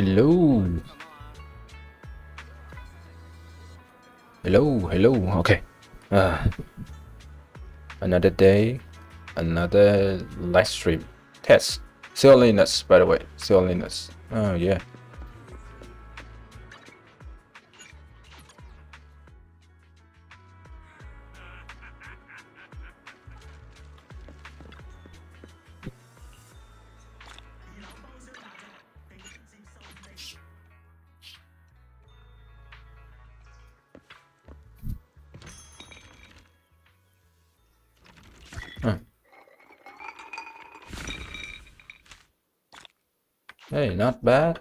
Hello. Hello. Okay. Uh, another day, another live stream. Test. Silliness, by the way. Silliness. Oh, yeah. Huh. Hey, not bad.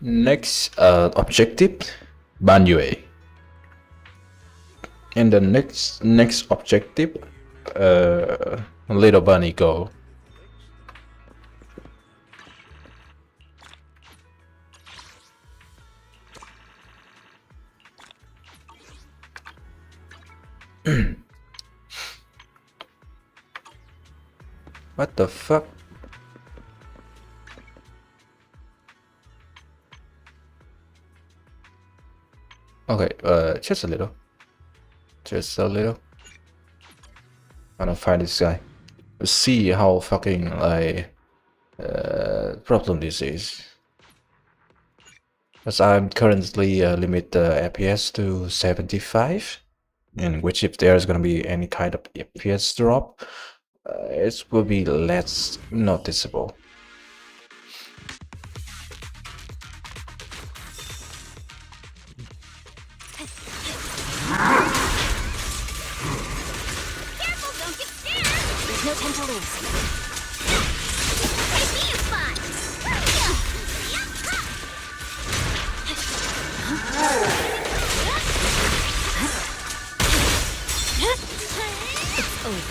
Next objective, Banyue. And the next objective, Little Bunny Go. What the fuck? Okay, just a little. Just a little. I don't find this guy. See how fucking like problem this is. Because I'm currently limit the FPS to 75, in which if there's gonna be any kind of FPS drop, it will be less noticeable. Careful, don't get scared! There's no time to lose. Take me as fun! It's over.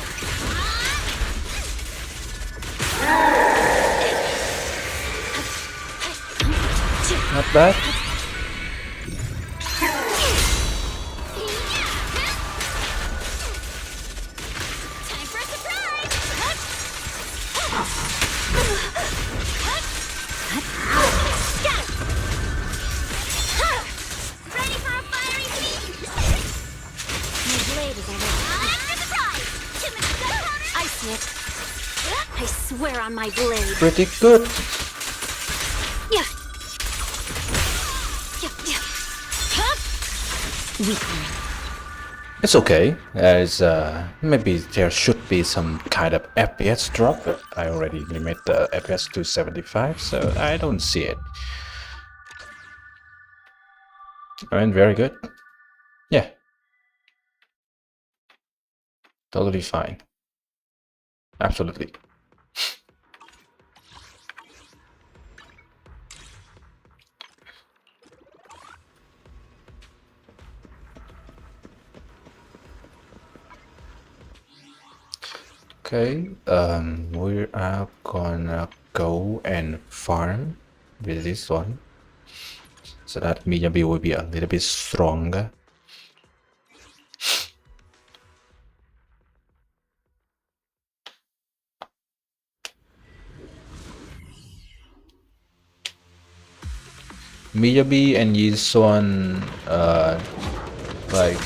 Not bad. Time for a surprise! Got it! Ready for a fiery feast? My blade is already. Time for a surprise! 2 minutes left. I see it. I swear on my blade. Pretty good. Yeah. Weakling. It's okay. There's maybe there should be some kind of FPS drop, but I already limit the FPS to 75, so I don't see it. And very good. Yeah. Totally fine. Absolutely. Okay, we are gonna go and farm with this one, so that Miyabi will be a little bit stronger. Miyabi and Yiswan, like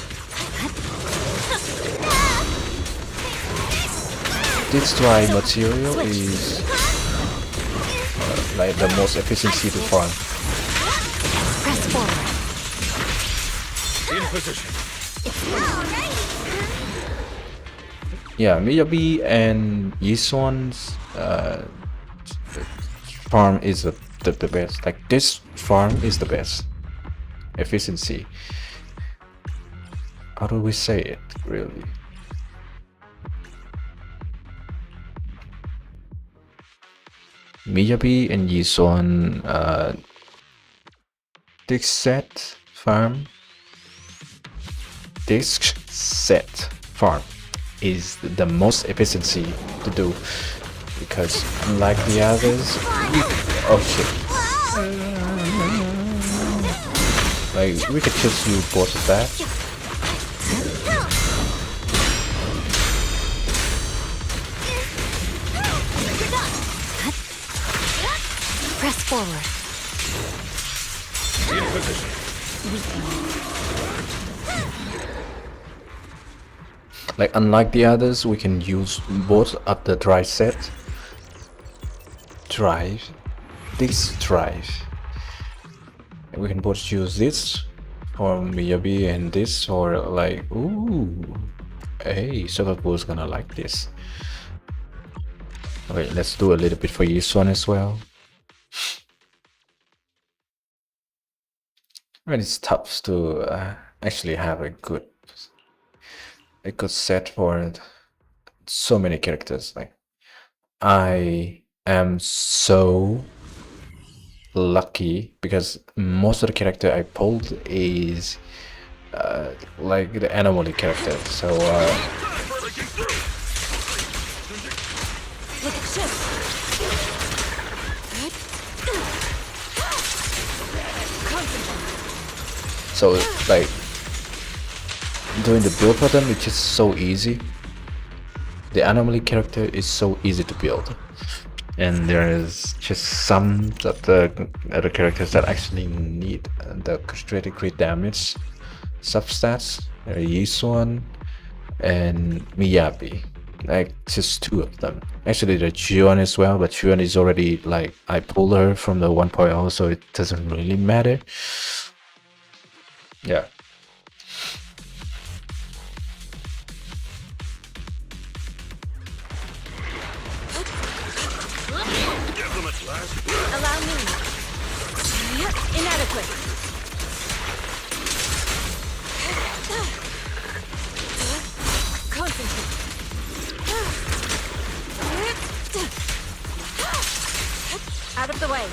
this dry material is like the most efficiency to farm. Press forward. In position. Yeah, Miyabi and Yiswan's farm is the best. Like this farm is the best efficiency. How do we say it really? Miyabi and Yiswan this set farm disc set farm is the most efficiency to do, because unlike the others, oh shit, like we could just use both of that. Press forward. Like unlike the others, we can use both of the drive set. This drive. And we can both use this for Miyabi and this, or like, ooh, hey, Sokaku is gonna like this. Okay, let's do a little bit for Yisuan as well. I mean, it's tough to actually have a good set for so many characters. Like, I am so lucky because most of the character I pulled is like the anomaly character. So so like doing the build for them, it's just so easy. The anomaly character is so easy to build, and there is just some of the other characters that actually need the concentrated crit damage substats. Yisuan and Miyabi, like just two of them. Actually, the Juan as well, but Juan is already like, I pulled her from the 1.0, so it doesn't really matter. Yeah. Allow me. Inadequate. Concentrate. Out of the way.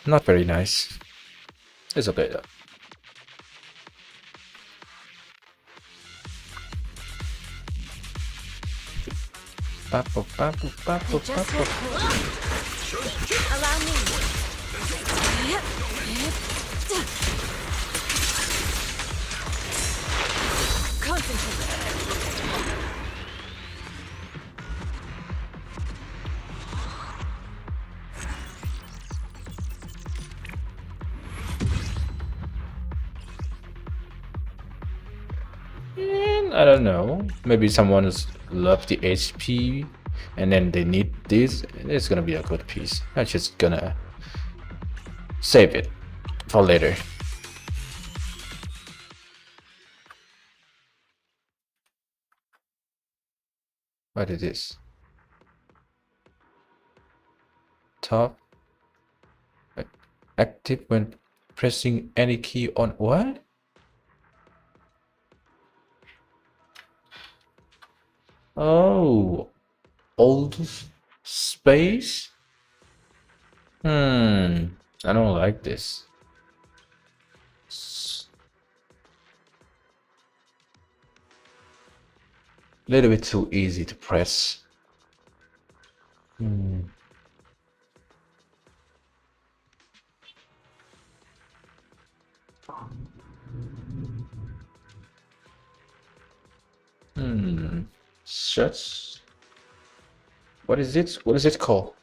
Not very nice. It's okay though. Papo, papo, papo, papo. Allow me. Concentrate. I don't know. Maybe someone loves the HP and then they need this. It's gonna be a good piece. I'm just gonna save it for later. What is this? Top. Active when pressing any key on what? Oh, old space? I don't like this. A little bit too easy to press. Shuts. What is it? What is it called?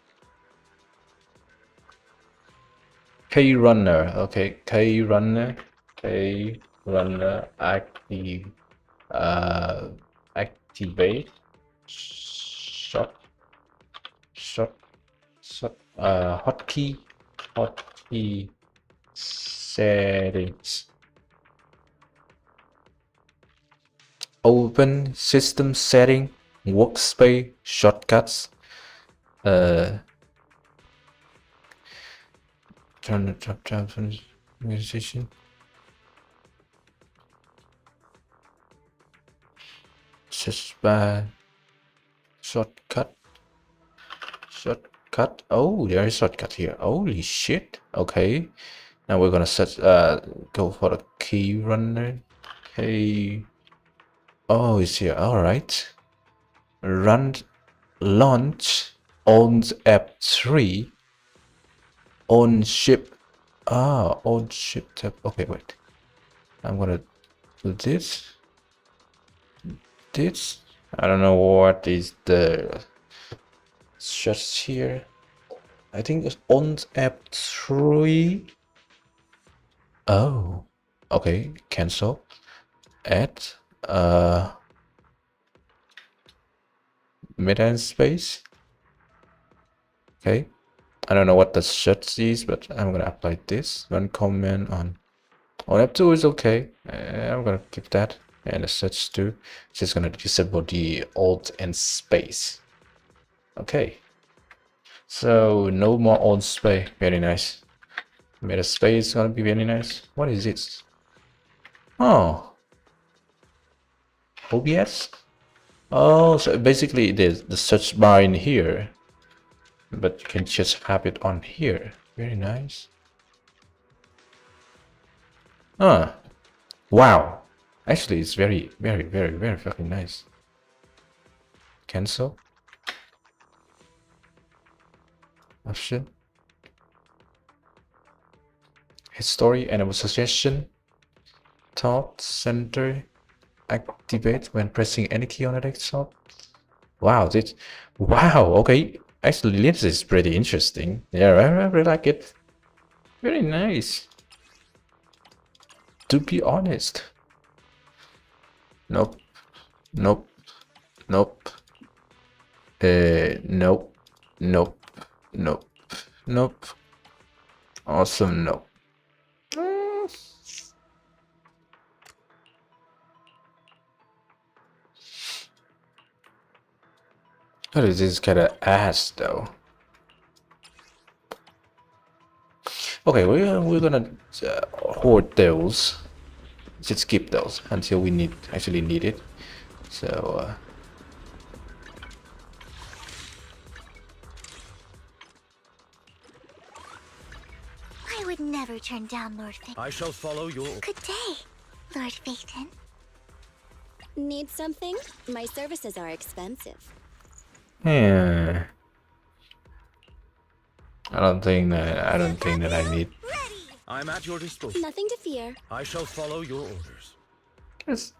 K runner. Okay, K runner. K runner active. Activate. Shot. Hotkey settings. open system setting, workspace, shortcuts. Turn the top down musician. Search by shortcut. Shortcut. Oh, there is shortcut here. Holy shit. Okay. Now we're gonna search. Go for the key runner. Okay. Oh, it's here. All right. Run, launch, on app 3, on ship. On ship tab. Okay, wait. I'm gonna do this. This. I don't know what is the search here. I think it's on app 3. Oh, okay. Cancel. Add. Meta space. Okay. I don't know what the search is, but I'm gonna apply this. Run command on app 2 is okay. I'm gonna keep that. And the search too. Just gonna disable the alt and space. Okay. So no more alt space. Very nice. Meta space is gonna be very nice. What is this? Oh. OBS? Oh, so basically there's the search bar in here, but you can just have it on here. Very nice. Wow. Actually, it's very fucking nice. Cancel. Option. History, enable suggestion. Top, center. Activate when pressing any key on the desktop. Wow, okay. Actually, this is pretty interesting. Yeah, I really like it. Very nice. To be honest. Nope. Nope. Nope. Nope. Nope. Nope. Nope. Awesome, nope. What is this kind of ass though? Okay, we're gonna hoard those. Just skip those until we actually need it. So I would never turn down Lord Phaeton. I shall follow your... Good day, Lord Phaeton. Need something? My services are expensive. yeah. I don't think that I need. I'm at your disposal. Nothing to fear. I shall follow your orders.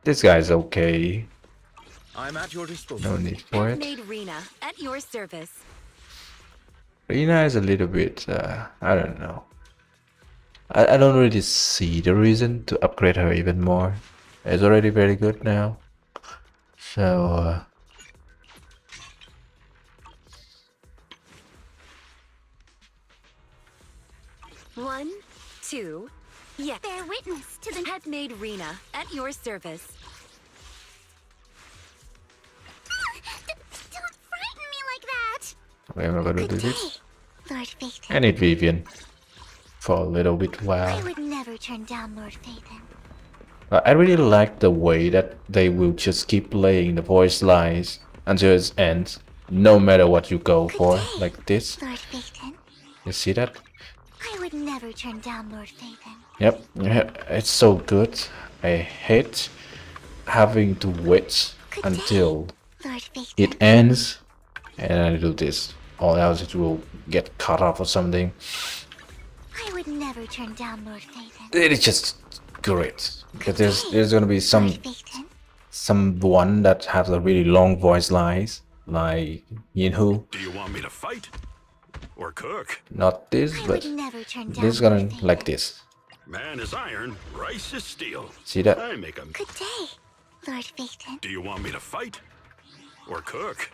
This guy's okay. I'm at your disposal. No need for it. Made Rena at your service. Rena is a little bit, I don't know. I don't really see the reason to upgrade her even more. It's already very good now. So, 1, 2, yeah. Bear witness to the Had made Rena at your service. Don't frighten me like that. we're not gonna do Good day, this. Lord Phaeton. I need Vivian for a little bit I while. would never turn down Lord Phaeton. I really like the way that they will just keep playing the voice lines until it ends, no matter what you go for, like this. Lord Phaeton. You see that? I would never turn down Lord Phaeton. Yep, yeah, it's so good. I hate having to wait until Lord Phaeton. it ends and I do this, or else it will get cut off or something. I would never turn down Lord Phaeton. It is just great because there's gonna be Lord Phaeton. someone that has a really long voice lines like Yinhu. Do you want me to fight? Or cook? Not this, I but would never turn down this is gonna Lord Phaeton. like this. Man is iron, rice is steel. See that? I make 'em. Good day, Lord Phaeton. Do you want me to fight? Or cook?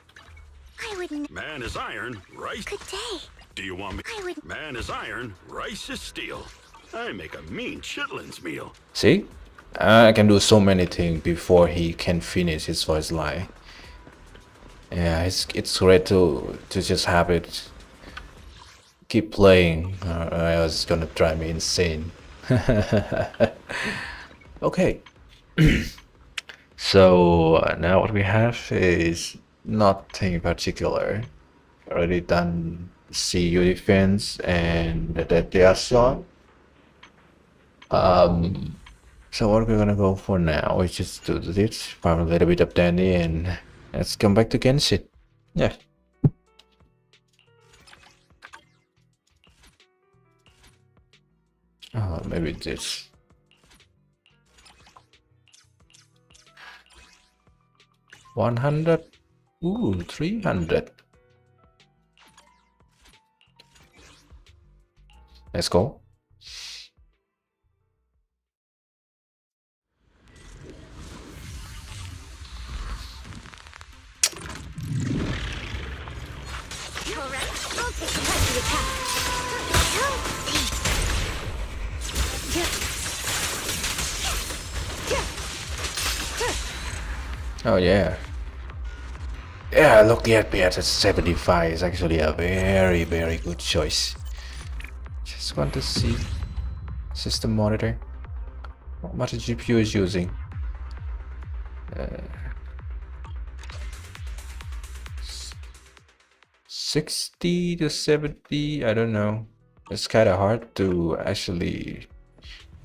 I would Man is iron, rice. Good day. Do you want me? I would Man is iron, rice is steel. I make a mean chitlins meal. See? I can do so many things before he can finish his voice line. Yeah, it's great to just have it keep playing. Or it's gonna drive me insane. Okay. So now what we have is nothing particular. Already done CU defense and the death. So what we're gonna go for now is just do this, farm a little bit of Danny, and let's come back to Genshin. Yeah. Oh, maybe this. $100. Ooh, 300. Let's go. I'll take the heavy attack. Oh yeah. Yeah, looking at PS at 75 is actually a very, very good choice. Just want to see system monitor. How much the GPU is using. 60 to 70, I don't know. It's kind of hard to actually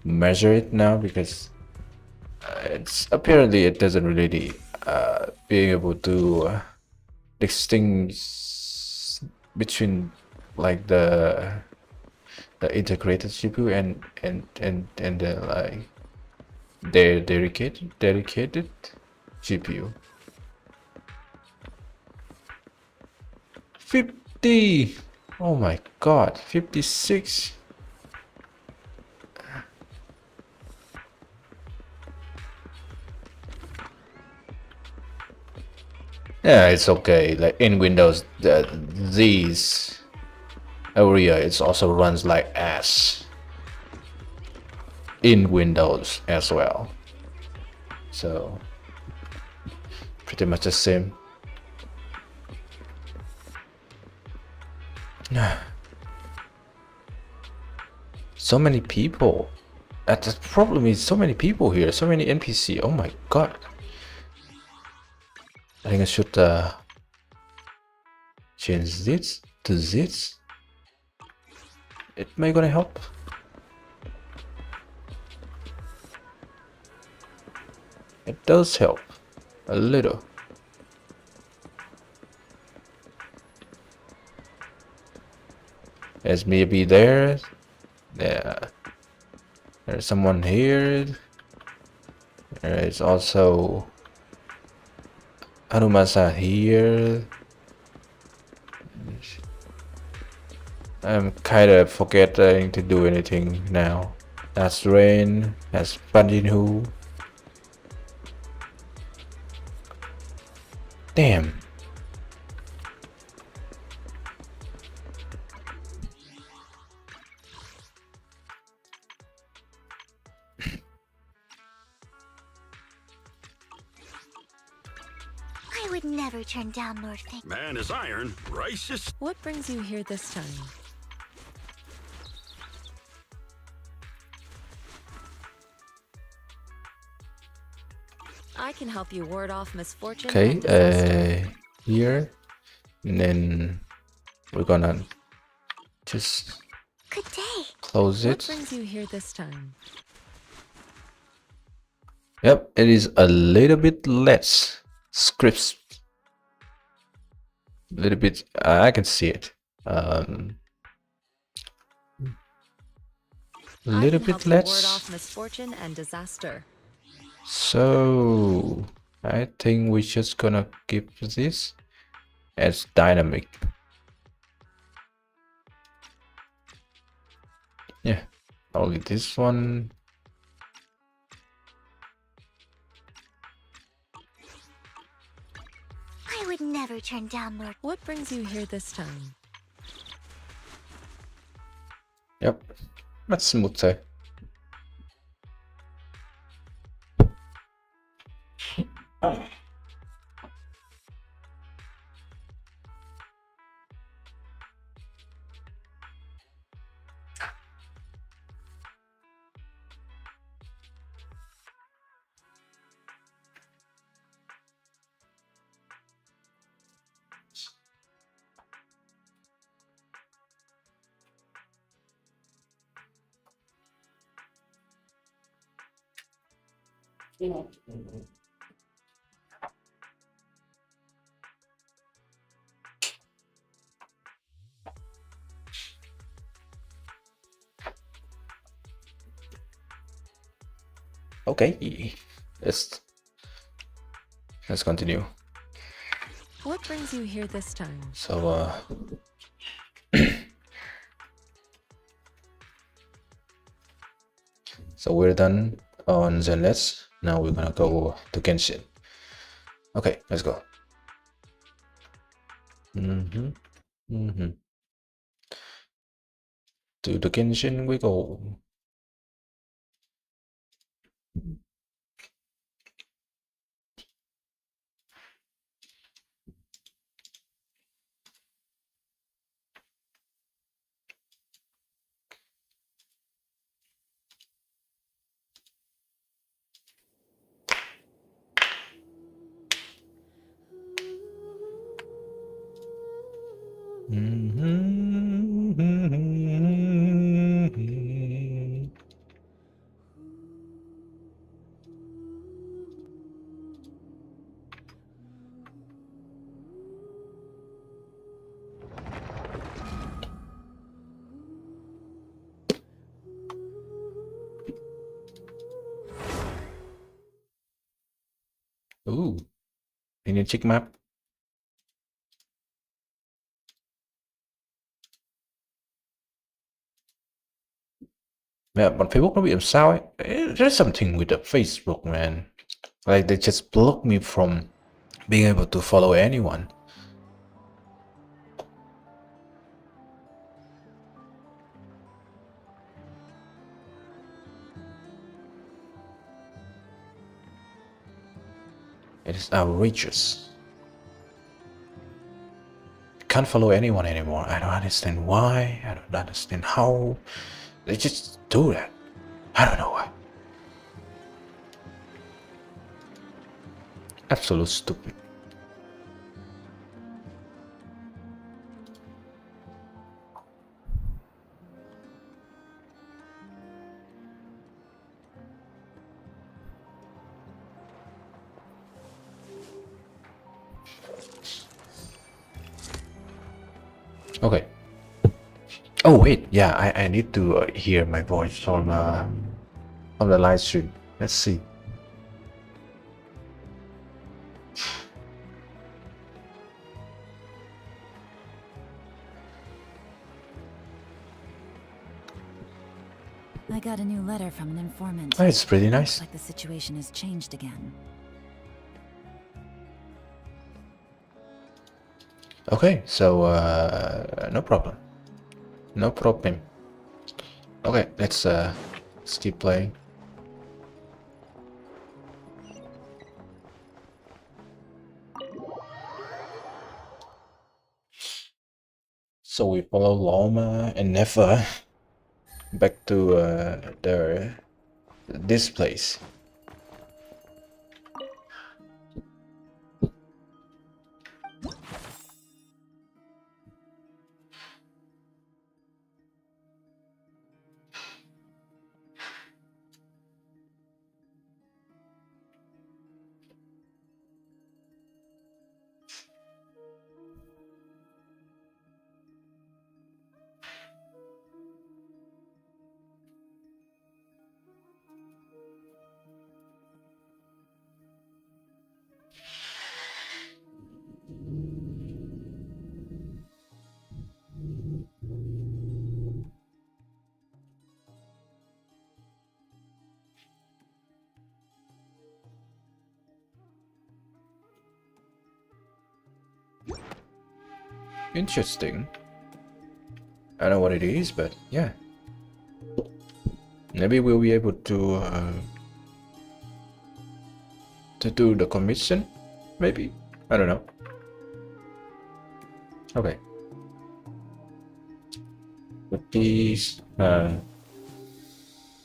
measure it now because it's apparently it doesn't really being able to distinguish between like the integrated CPU and the like the dedicated GPU. 50. Oh my god, 56. Yeah, it's okay. Like in Windows, these area it also runs like ass in Windows as well. So pretty much the same. So many people. The problem is so many people here. So many NPC. Oh my god. I think I should change this to this. It may gonna help. It does help a little. There's maybe there. Yeah. There's someone here. There is also Hanumasa here. I'm kind of forgetting to do anything now. That's Rain. That's Bandinhu. Damn. I would never turn down Lord Fink. Man is iron, rice is What brings you here this time? I can help you ward off misfortune and disaster. Okay, here. And then we're gonna just Good day. close What it. brings you here this time? Yep, it is a little bit less scripts. A little bit, I can see it. A little bit Ward off less. misfortune and disaster. So I think we're just gonna keep this as dynamic. Yeah, only this one. I would never turn down Lord. What brings you here this time? Yep, that's smooth. Okay, let's continue. What brings you here this time? So so we're done on Zenless. Now we're gonna go to Genshin. Okay, let's go. To the Genshin we go. Ooh, any chick map? Yeah, but Facebook nó bị làm sao ấy? There's something with the Facebook, man. Like they just block me from being able to follow anyone. It is outrageous. Can't follow anyone anymore. I don't understand why. I don't understand how. They just do that. I don't know why. Absolute stupid. Okay. Oh wait, yeah, I need to hear my voice from the live stream. Let's see. I got a new letter from an informant. Oh, it's pretty nice. Looks like the situation has changed again. Okay, so no problem. No problem. Okay, let's keep playing. So we follow Loma and Nefa back to this place. Interesting. I don't know what it is, but yeah. Maybe we'll be able to do the commission. Maybe, I don't know. Okay. With these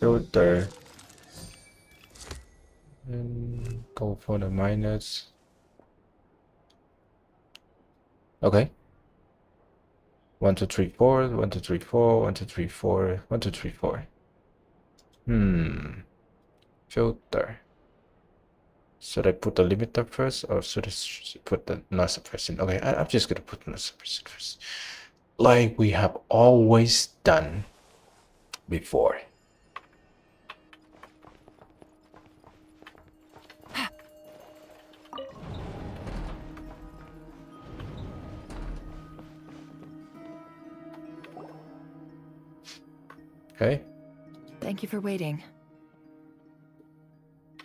filter and go for the minus. Okay. 1 2 3 4 1 2 3 4 1 2 3 4 1 2 3 4. Filter. Should I put the limiter first, or should I put the noise suppression? Okay, I'm just gonna put noise suppression first, like we have always done before. Okay. Thank you for waiting.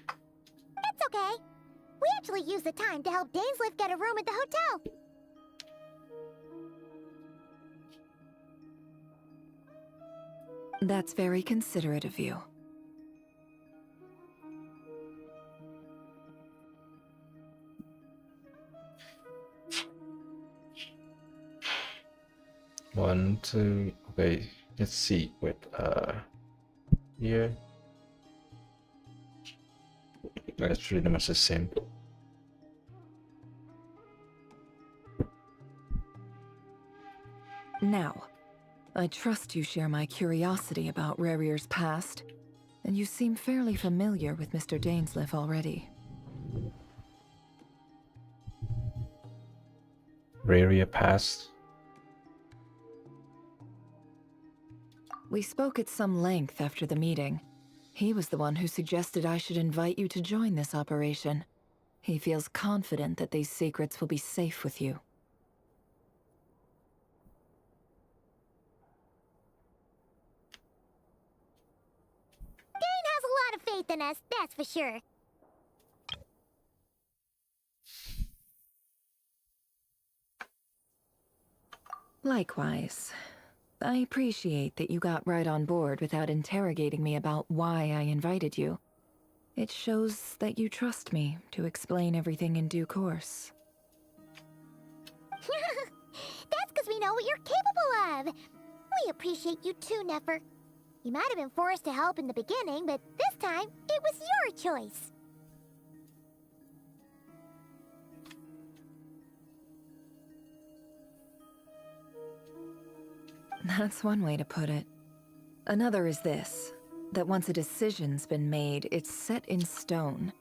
It's okay. We actually used the time to help Dainsleif get a room at the hotel. That's very considerate of you. One, two. Okay, let's see. Wait. Here. That's pretty much the same. Now, I trust you share my curiosity about Rarier's past, and you seem fairly familiar with Mr. Dainsleif already. Raria past. We spoke at some length after the meeting. He was the one who suggested I should invite you to join this operation. He feels confident that these secrets will be safe with you. Dane has a lot of faith in us, that's for sure. Likewise. I appreciate that you got right on board without interrogating me about why I invited you. It shows that you trust me to explain everything in due course. That's because we know what you're capable of. We appreciate you too, Nefer. You might have been forced to help in the beginning, but this time, it was your choice. That's one way to put it. Another is this, that once a decision's been made, it's set in stone.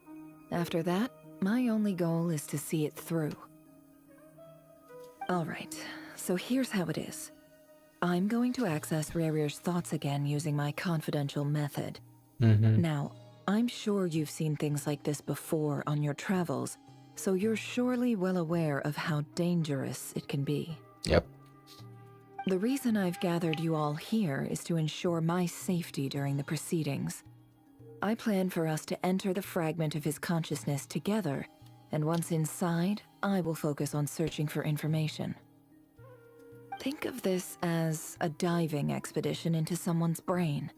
After that, my only goal is to see it through. Alright, so here's how it is. I'm going to access Rarier's thoughts again using my confidential method. Now, I'm sure you've seen things like this before on your travels, so you're surely well aware of how dangerous it can be. Yep. The reason I've gathered you all here is to ensure my safety during the proceedings. I plan for us to enter the fragment of his consciousness together, and once inside, I will focus on searching for information. Think of this as a diving expedition into someone's brain.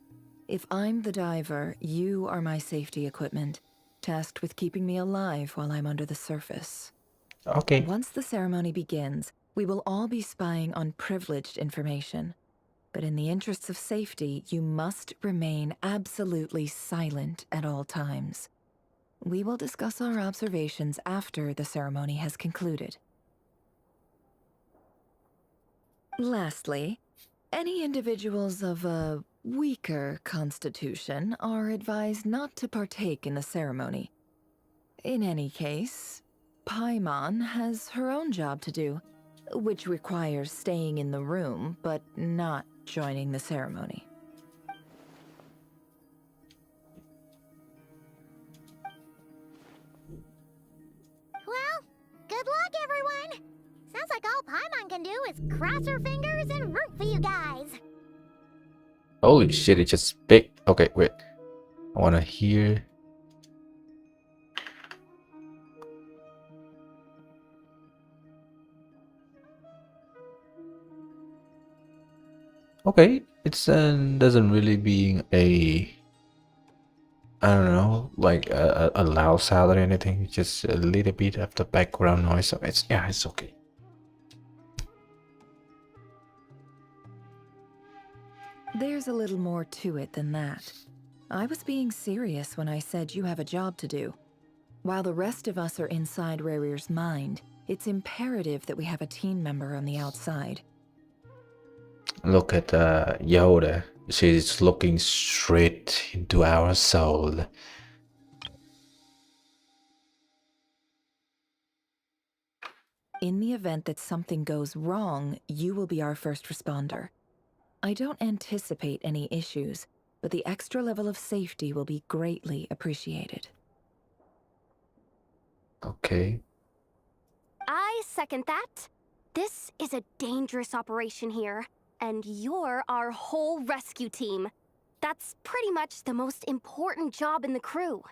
If I'm the diver, you are my safety equipment, tasked with keeping me alive while I'm under the surface. Okay. Once the ceremony begins, we will all be spying on privileged information. But in the interests of safety, you must remain absolutely silent at all times. We will discuss our observations after the ceremony has concluded. Lastly, any individuals of a weaker constitution are advised not to partake in the ceremony. In any case, Paimon has her own job to do, which requires staying in the room, but not joining the ceremony. Well, good luck, everyone. Sounds like all Paimon can do is cross her fingers and root for you guys. Holy shit, it just big. Okay, wait. I wanna hear. Okay, it's doesn't really being a, I don't know, like a loud sound or anything. It's just a little bit of the background noise. So it's, yeah, it's okay. There's a little more to it than that. I was being serious when I said you have a job to do. While the rest of us are inside Rarier's mind, it's imperative that we have a team member on the outside. Look at Yoda. She's looking straight into our soul. In the event that something goes wrong, you will be our first responder. I don't anticipate any issues, but the extra level of safety will be greatly appreciated. Okay. I second that. This is a dangerous operation here, and you're our whole rescue team. That's pretty much the most important job in the crew.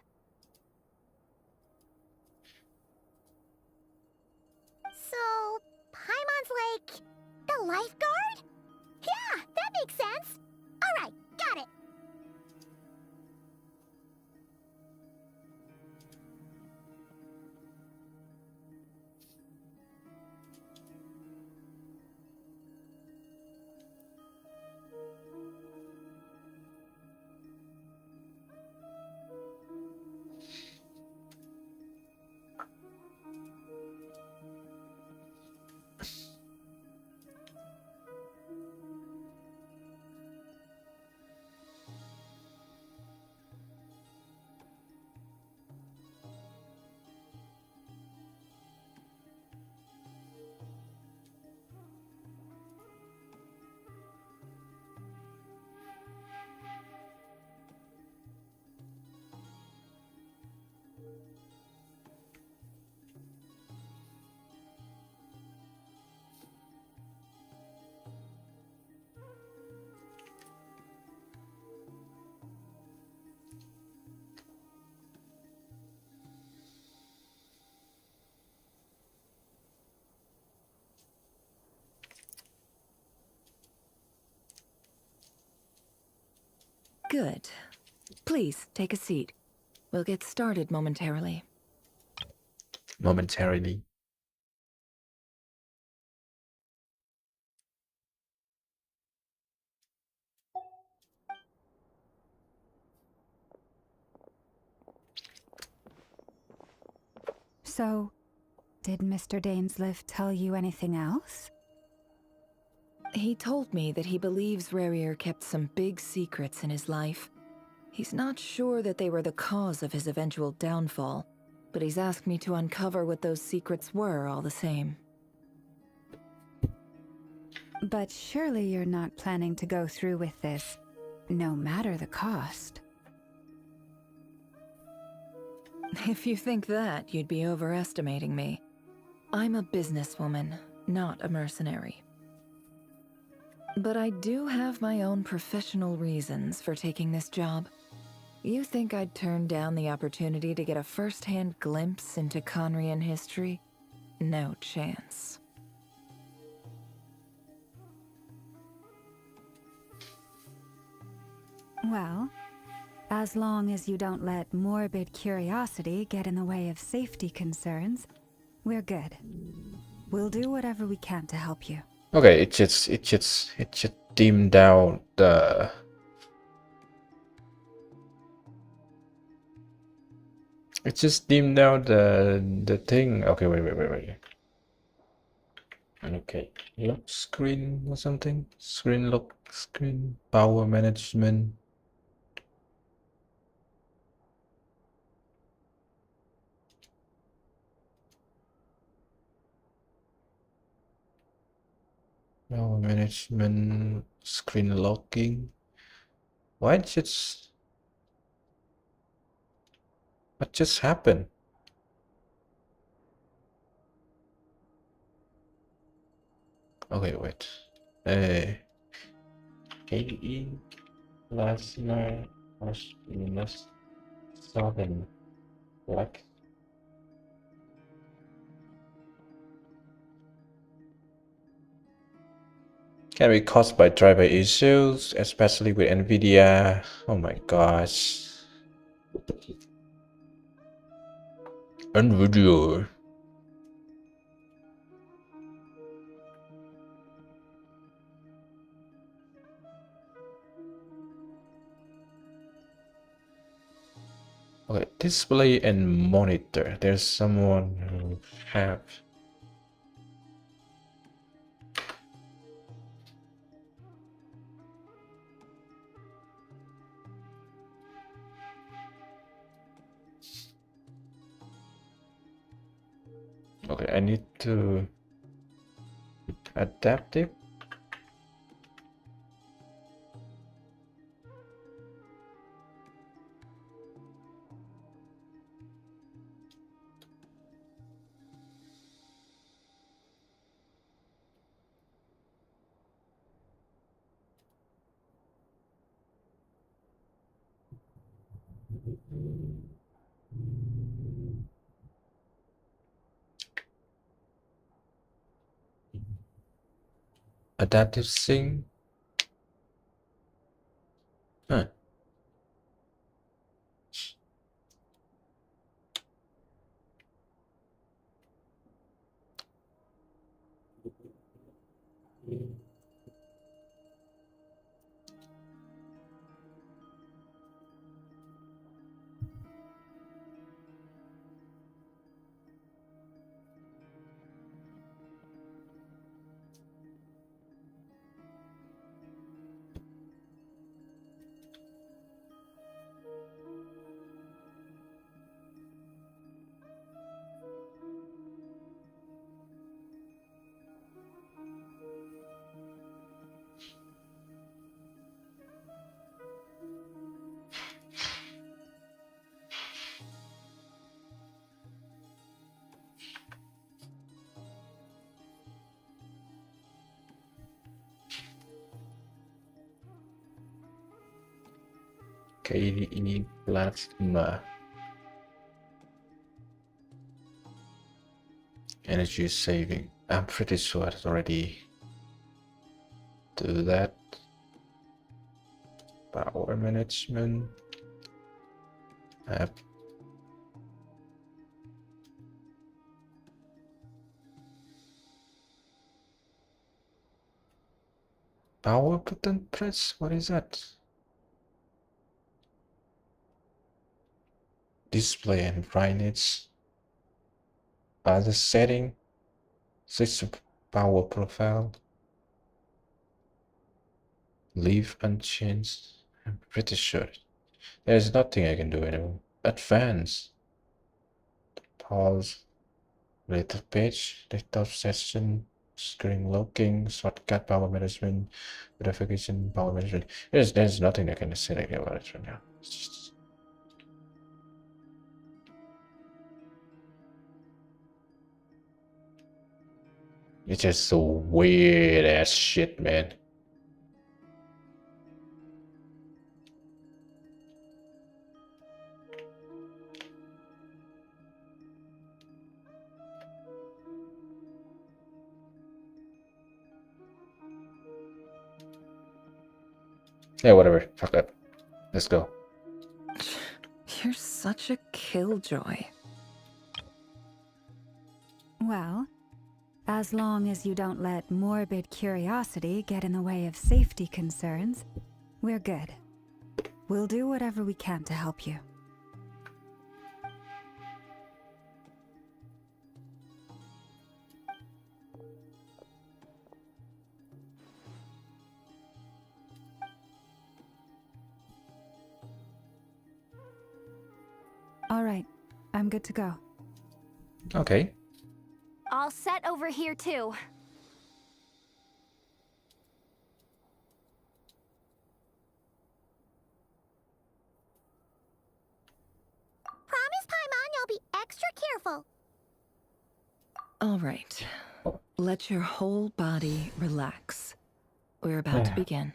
So, Paimon's like the lifeguard? Yeah, that makes sense. All right, got it. Good. Please, take a seat. We'll get started momentarily. Momentarily. So, did Mr. Dainsliff tell you anything else? He told me that he believes Rarier kept some big secrets in his life. He's not sure that they were the cause of his eventual downfall, but he's asked me to uncover what those secrets were all the same. But surely you're not planning to go through with this, no matter the cost. If you think that, you'd be overestimating me. I'm a businesswoman, not a mercenary. But I do have my own professional reasons for taking this job. You think I'd turn down the opportunity to get a first-hand glimpse into Conrian history? No chance. Well, as long as you don't let morbid curiosity get in the way of safety concerns, we're good. We'll do whatever we can to help you. Okay, it just dim down the the thing. Okay, wait. Okay, lock screen or something. Screen lock screen power management. Power management screen locking. Why just what just happened? Okay, wait. AE plasma minus 7 black. Can be caused by driver issues, especially with NVIDIA. Oh my gosh. NVIDIA. Okay, display and monitor. There's someone who have. Okay, I need to adaptive. Adaptive sync. Huh. KDE plasma. Energy saving. I'm pretty sure I already do that. Power management. App. Power button press? What is that? Display and brightness. Other setting. System power profile. Leave unchanged. I'm pretty sure. There's nothing I can do anymore. Advance. Pause. Later page. Desktop session. Screen locking. Shortcut power management. Verification power management. There's nothing I can say about it right now. It's just so weird ass shit, man. Yeah, whatever. Fuck that. Let's go. You're such a killjoy. Well, as long as you don't let morbid curiosity get in the way of safety concerns, we're good. We'll do whatever we can to help you. All right, I'm good to go. Okay. All set over here, too. Promise, Paimon, you'll be extra careful. All right. Let your whole body relax. We're about to begin.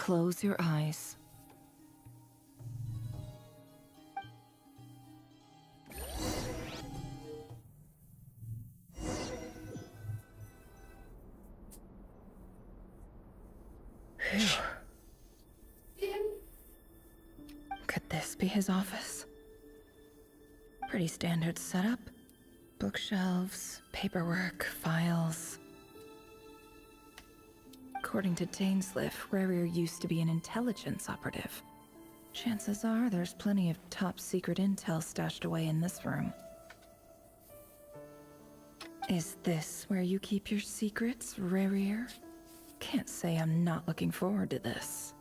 close your eyes. Could this be his office? Pretty standard setup. Bookshelves, paperwork, files. According to Dainsliff, Rarier used to be an intelligence operative. Chances are there's plenty of top-secret intel stashed away in this room. Is this where you keep your secrets, Rarier? Can't say I'm not looking forward to this.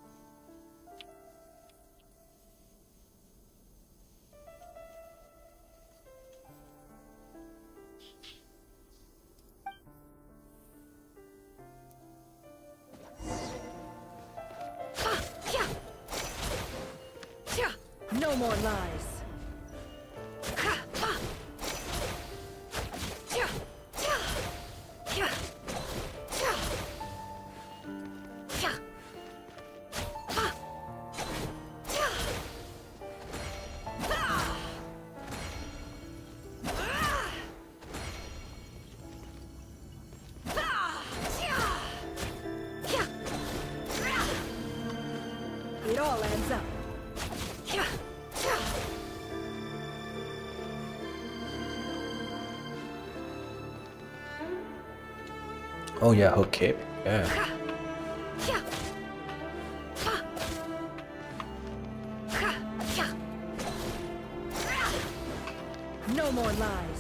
No more lies. It all ends up. Oh yeah, hook cape. Yeah. No more lies.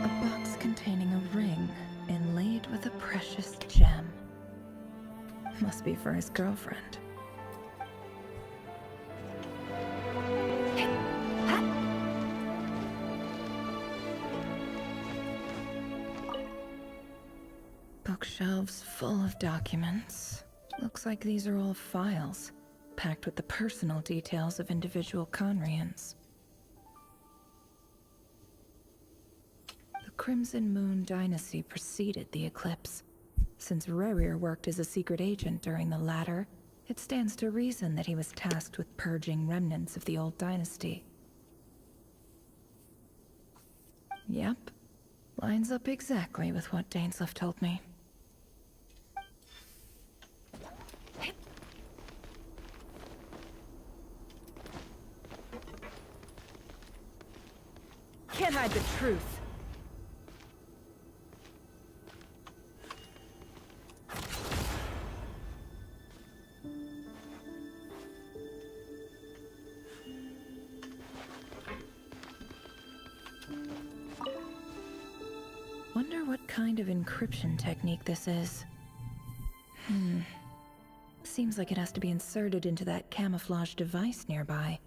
A box containing a ring inlaid with a precious gem. Must be for his girlfriend. Bookshelves full of documents. Looks like these are all files, packed with the personal details of individual Conrians. The Crimson Moon dynasty preceded the eclipse. Since Rarier worked as a secret agent during the latter, it stands to reason that he was tasked with purging remnants of the old dynasty. Yep. Lines up exactly with what Dainsliff told me. Can't hide the truth. Wonder what kind of encryption technique this is. Seems like it has to be inserted into that camouflage device nearby.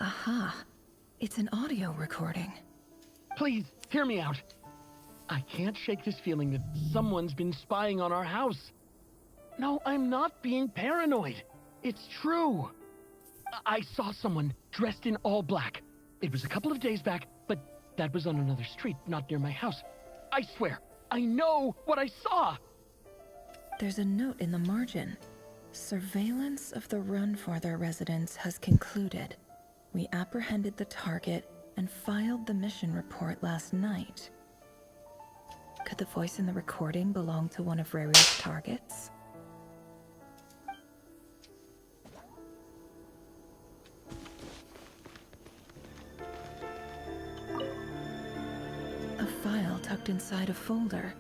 Aha! It's an audio recording. Please, hear me out. I can't shake this feeling that someone's been spying on our house. No, I'm not being paranoid. It's true. I saw someone dressed in all black. It was a couple of days back, but that was on another street, not near my house. I swear, I know what I saw! There's a note in the margin. Surveillance of the Runfarther residence has concluded. We apprehended the target and filed the mission report last night. Could the voice in the recording belong to one of Rarier's targets? A file tucked inside a folder.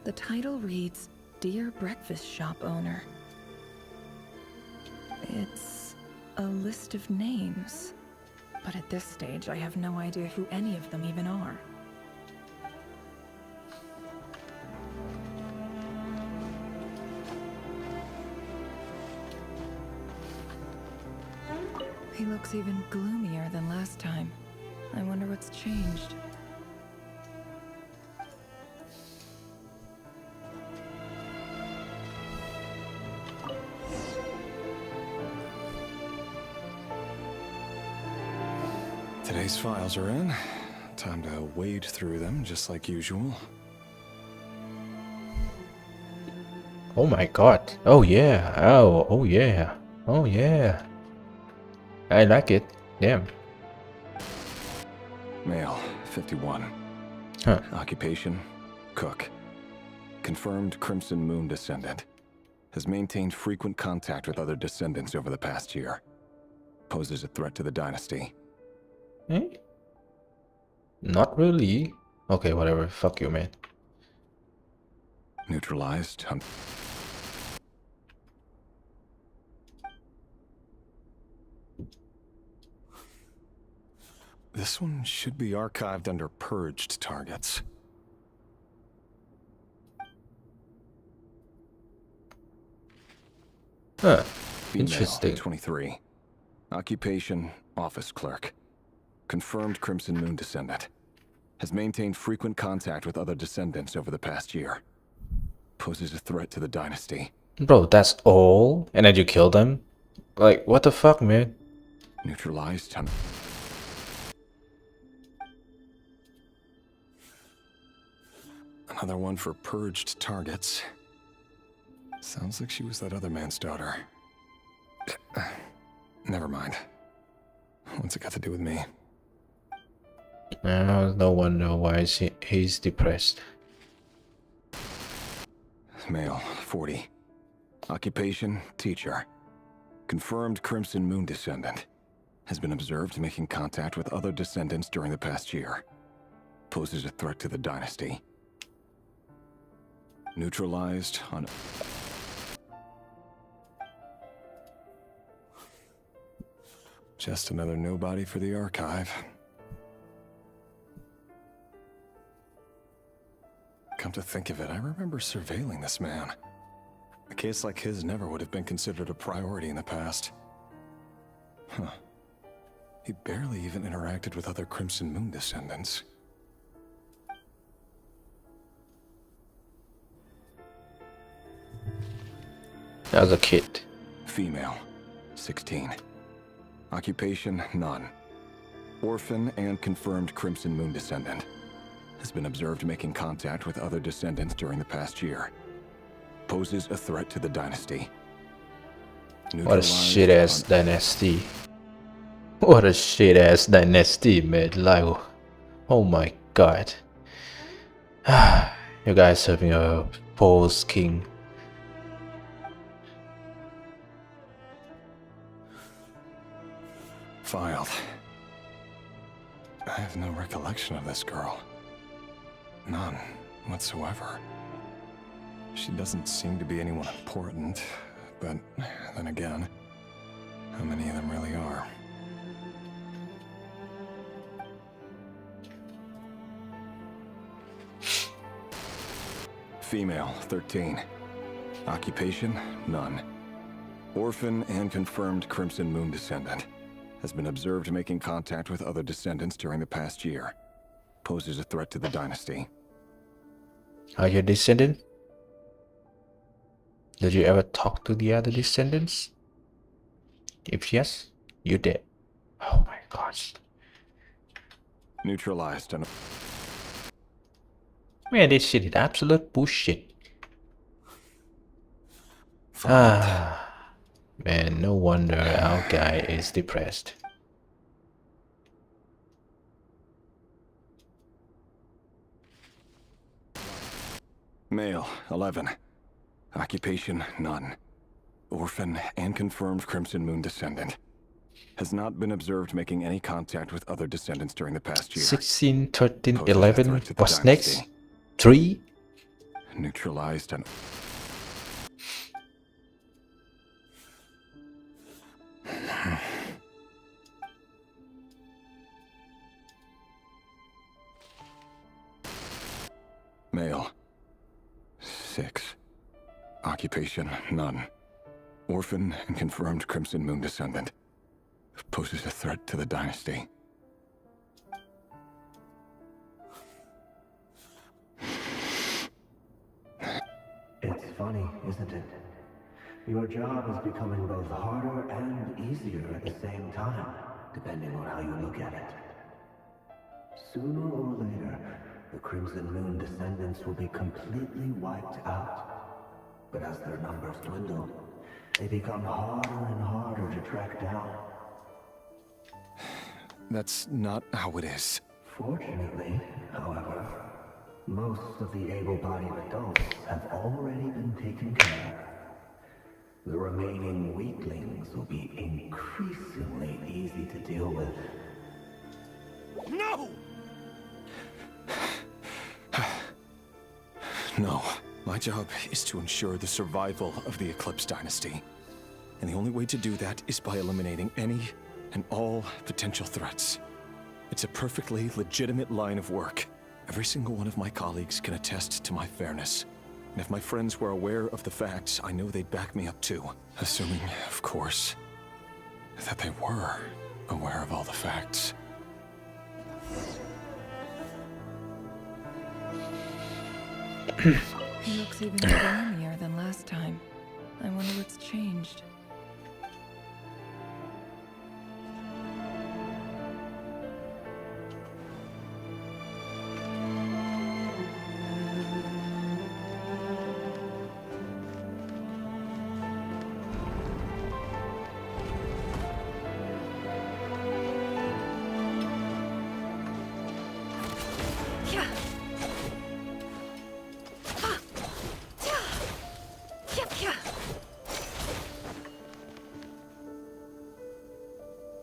The title reads, Dear Breakfast Shop Owner. It's a list of names. But at this stage, I have no idea who any of them even are. looks even gloomier than last time. I wonder what's changed. Today's files are in. Time to wade through them just like usual. Oh my god. Oh yeah. Oh yeah. Oh yeah. I like it. Damn. Male, 51. Huh. Occupation, cook. Confirmed Crimson Moon descendant. Has maintained frequent contact with other descendants over the past year. Poses a threat to the dynasty. Eh? Not really. Okay, whatever. Fuck you, man. Neutralized. This one should be archived under purged targets. Huh. Female, Interesting. 23. Occupation, office clerk. Confirmed Crimson Moon descendant. Has maintained frequent contact with other descendants over the past year. Poses a threat to the dynasty. Bro, that's all? And then you kill them? Like, what the fuck, man? Neutralized. Another one for purged targets. Sounds like she was that other man's daughter. Never mind. What's it got to do with me? No wonder why he's depressed. Male, 40. Occupation, teacher. Confirmed Crimson Moon descendant. Has been observed making contact with other descendants during the past year. Poses a threat to the dynasty. Neutralized on... Just another nobody for the archive. Come to think of it, I remember surveilling this man. A case like his never would have been considered a priority in the past. Huh. He barely even interacted with other Crimson Moon descendants. As a kid. Female, 16. Occupation, none. Orphan and confirmed Crimson Moon descendant. Has been observed making contact with other descendants during the past year. Poses a threat to the dynasty. What a shit ass dynasty. What a shit ass dynasty, man. Like, oh my god. You guys having a false king. Filed. I have no recollection of this girl. None whatsoever. She doesn't seem to be anyone important, but then again, how many of them really are? Female, 13. Occupation, none. Orphan and confirmed Crimson Moon descendant. Has been observed making contact with other descendants during the past year. Poses a threat to the dynasty. Are you a descendant? Did you ever talk to the other descendants? If yes, you did. Oh my gosh. Neutralized and... Man, this shit is absolute bullshit. Ah. Man, no wonder our guy is depressed. Male, 11. Occupation, none. Orphan and confirmed Crimson Moon descendant. Has not been observed making any contact with other descendants during the past year. 16, 13, Poses a 11. threat to the What's dynasty. next? 3? Neutralized and... Male, 6. Occupation, none. Orphan and confirmed Crimson Moon descendant. poses a threat to the dynasty. It's funny, isn't it? Your job is becoming both harder and easier at the same time, depending on how you look at it. Sooner or later, the Crimson Moon descendants will be completely wiped out. But as their numbers dwindle, they become harder and harder to track down. That's not how it is. Fortunately, however, most of the able-bodied adults have already been taken care of. The remaining weaklings will be increasingly easy to deal with. No! No. My job is to ensure the survival of the Eclipse Dynasty. And the only way to do that is by eliminating any and all potential threats. It's a perfectly legitimate line of work. Every single one of my colleagues can attest to my fairness. And if my friends were aware of the facts, I know they'd back me up too. Assuming, of course, that they were aware of all the facts. He looks even gloomier than last time. I wonder what's changed.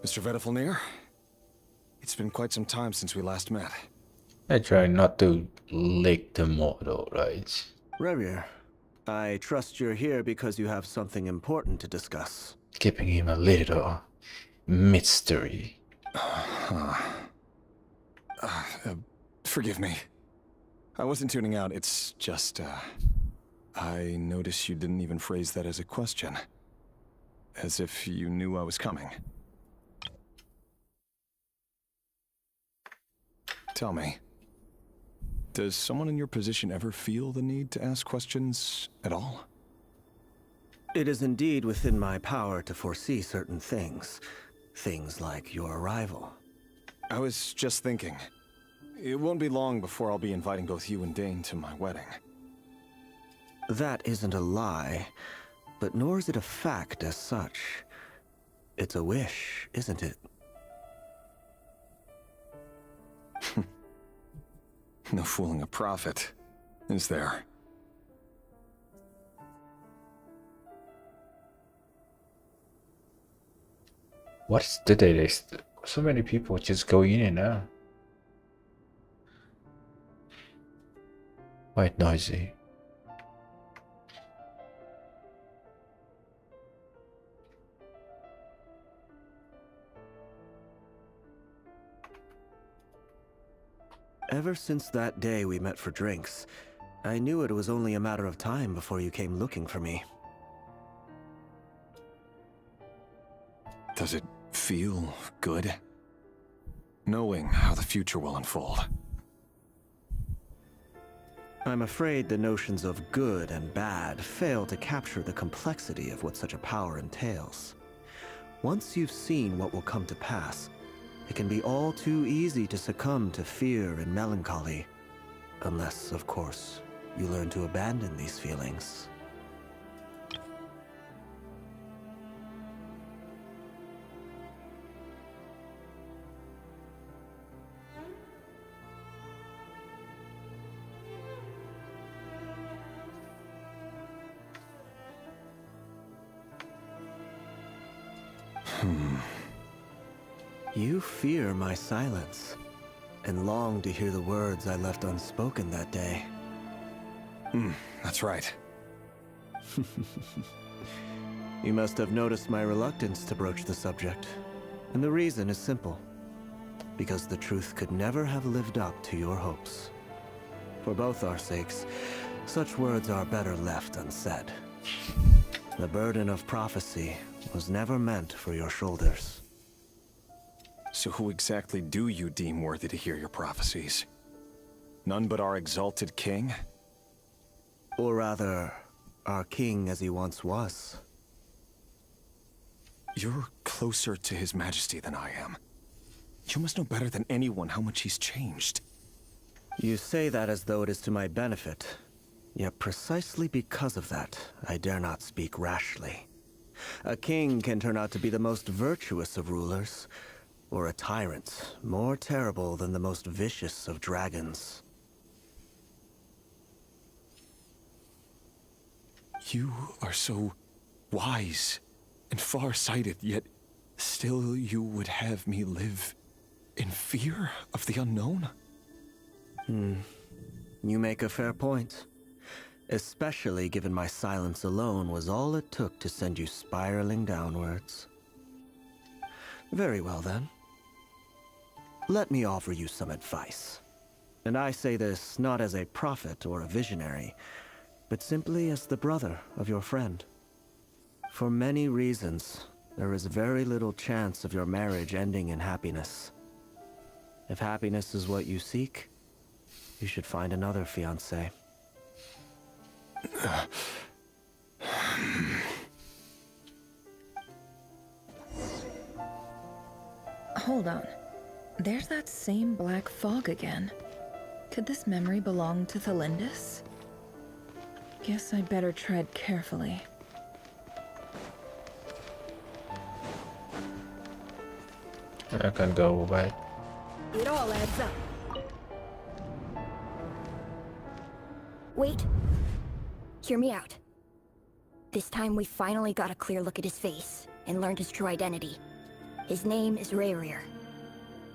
Mr. Vedifalnir, it's been quite some time since we last met. I try not to lick the model, right? Revir, I trust you're here because you have something important to discuss. Keeping him a little mystery. Forgive me. I wasn't tuning out, it's just, I noticed you didn't even phrase that as a question. As if you knew I was coming. Tell me, does someone in your position ever feel the need to ask questions at all? It is indeed within my power to foresee certain things. Things like your arrival. I was just thinking, it won't be long before I'll be inviting both you and Dane to my wedding. That isn't a lie, but nor is it a fact as such. It's a wish, isn't it? No fooling a prophet, is there? What's the day? So many people just go in and out. Quite noisy. Ever since that day we met for drinks, I knew it was only a matter of time before you came looking for me. Does it feel good? Knowing how the future will unfold. I'm afraid the notions of good and bad fail to capture the complexity of what such a power entails. Once you've seen what will come to pass, it can be all too easy to succumb to fear and melancholy. Unless, of course, you learn to abandon these feelings. You fear my silence, and long to hear the words I left unspoken that day. That's right. You must have noticed my reluctance to broach the subject. And the reason is simple. Because the truth could never have lived up to your hopes. For both our sakes, such words are better left unsaid. The burden of prophecy was never meant for your shoulders. So who exactly do you deem worthy to hear your prophecies? None but our exalted king? Or rather, our king as he once was. You're closer to his majesty than I am. You must know better than anyone how much he's changed. You say that as though it is to my benefit. Yet precisely because of that, I dare not speak rashly. A king can turn out to be the most virtuous of rulers, or a tyrant more terrible than the most vicious of dragons. You are so wise and far-sighted, yet still you would have me live in fear of the unknown? You make a fair point. Especially given my silence alone was all it took to send you spiraling downwards. Very well then. Let me offer you some advice. And I say this not as a prophet or a visionary, but simply as the brother of your friend. For many reasons, there is very little chance of your marriage ending in happiness. If happiness is what you seek, you should find another fiancé. Hold on. There's that same black fog again. Could this memory belong to Thelindis? Guess I'd better tread carefully. I can go by. It all adds up. Wait. Hear me out. This time we finally got a clear look at his face and learned his true identity. His name is Rayrir,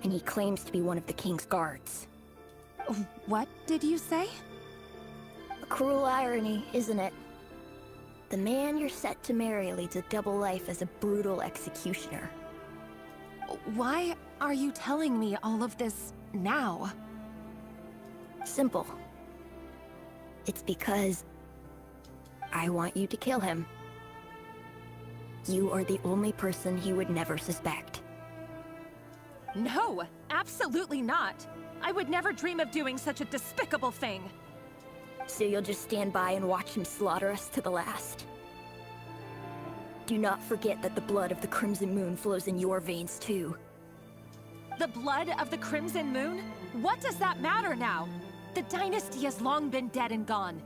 and he claims to be one of the king's guards. What did you say? A cruel irony, isn't it? The man you're set to marry leads a double life as a brutal executioner. Why are you telling me all of this now? Simple. It's because I want you to kill him. You are the only person he would never suspect. No, absolutely not. I would never dream of doing such a despicable thing. So you'll just stand by and watch him slaughter us to the last? Do not forget that the blood of the Crimson Moon flows in your veins too. The blood of the Crimson Moon? What does that matter now? The dynasty has long been dead and gone.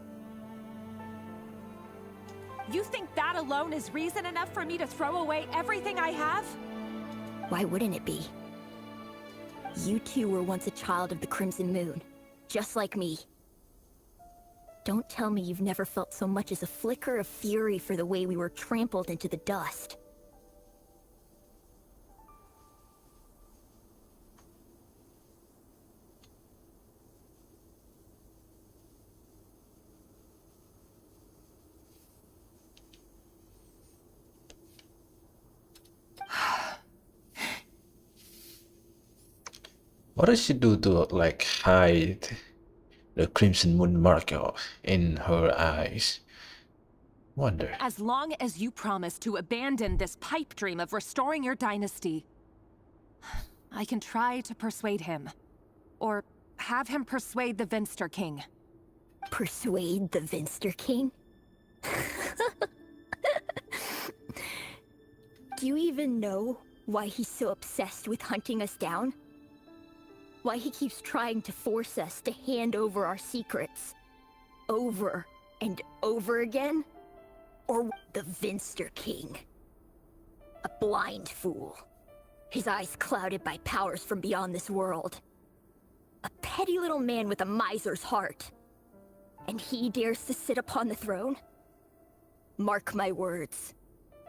You think that alone is reason enough for me to throw away everything I have? Why wouldn't it be? You two were once a child of the Crimson Moon, just like me. Don't tell me you've never felt so much as a flicker of fury for the way we were trampled into the dust. What does she do to like hide the Crimson Moon marker in her eyes? Wonder. As long as you promise to abandon this pipe dream of restoring your dynasty, I can try to persuade him. Or have him persuade the Vinster King. Persuade the Vinster King? Do you even know why he's so obsessed with hunting us down? Why he keeps trying to force us to hand over our secrets? Over and over again? Or the Vinster King? A blind fool. His eyes clouded by powers from beyond this world. A petty little man with a miser's heart. And he dares to sit upon the throne? Mark my words.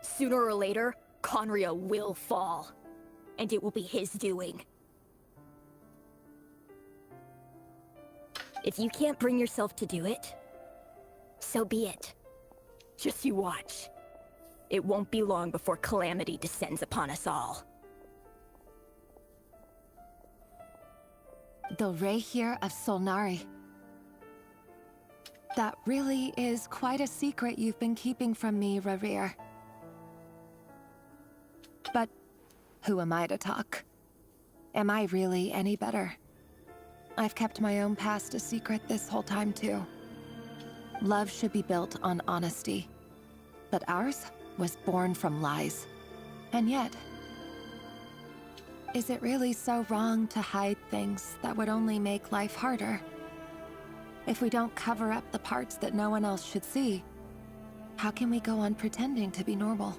Sooner or later, Conria will fall. And it will be his doing. If you can't bring yourself to do it, so be it. Just you watch. It won't be long before calamity descends upon us all. The Rayrir of Solnari. That really is quite a secret you've been keeping from me, Rayrir. But who am I to talk? Am I really any better? I've kept my own past a secret this whole time, too. Love should be built on honesty. But ours was born from lies. And yet, is it really so wrong to hide things that would only make life harder? If we don't cover up the parts that no one else should see, how can we go on pretending to be normal?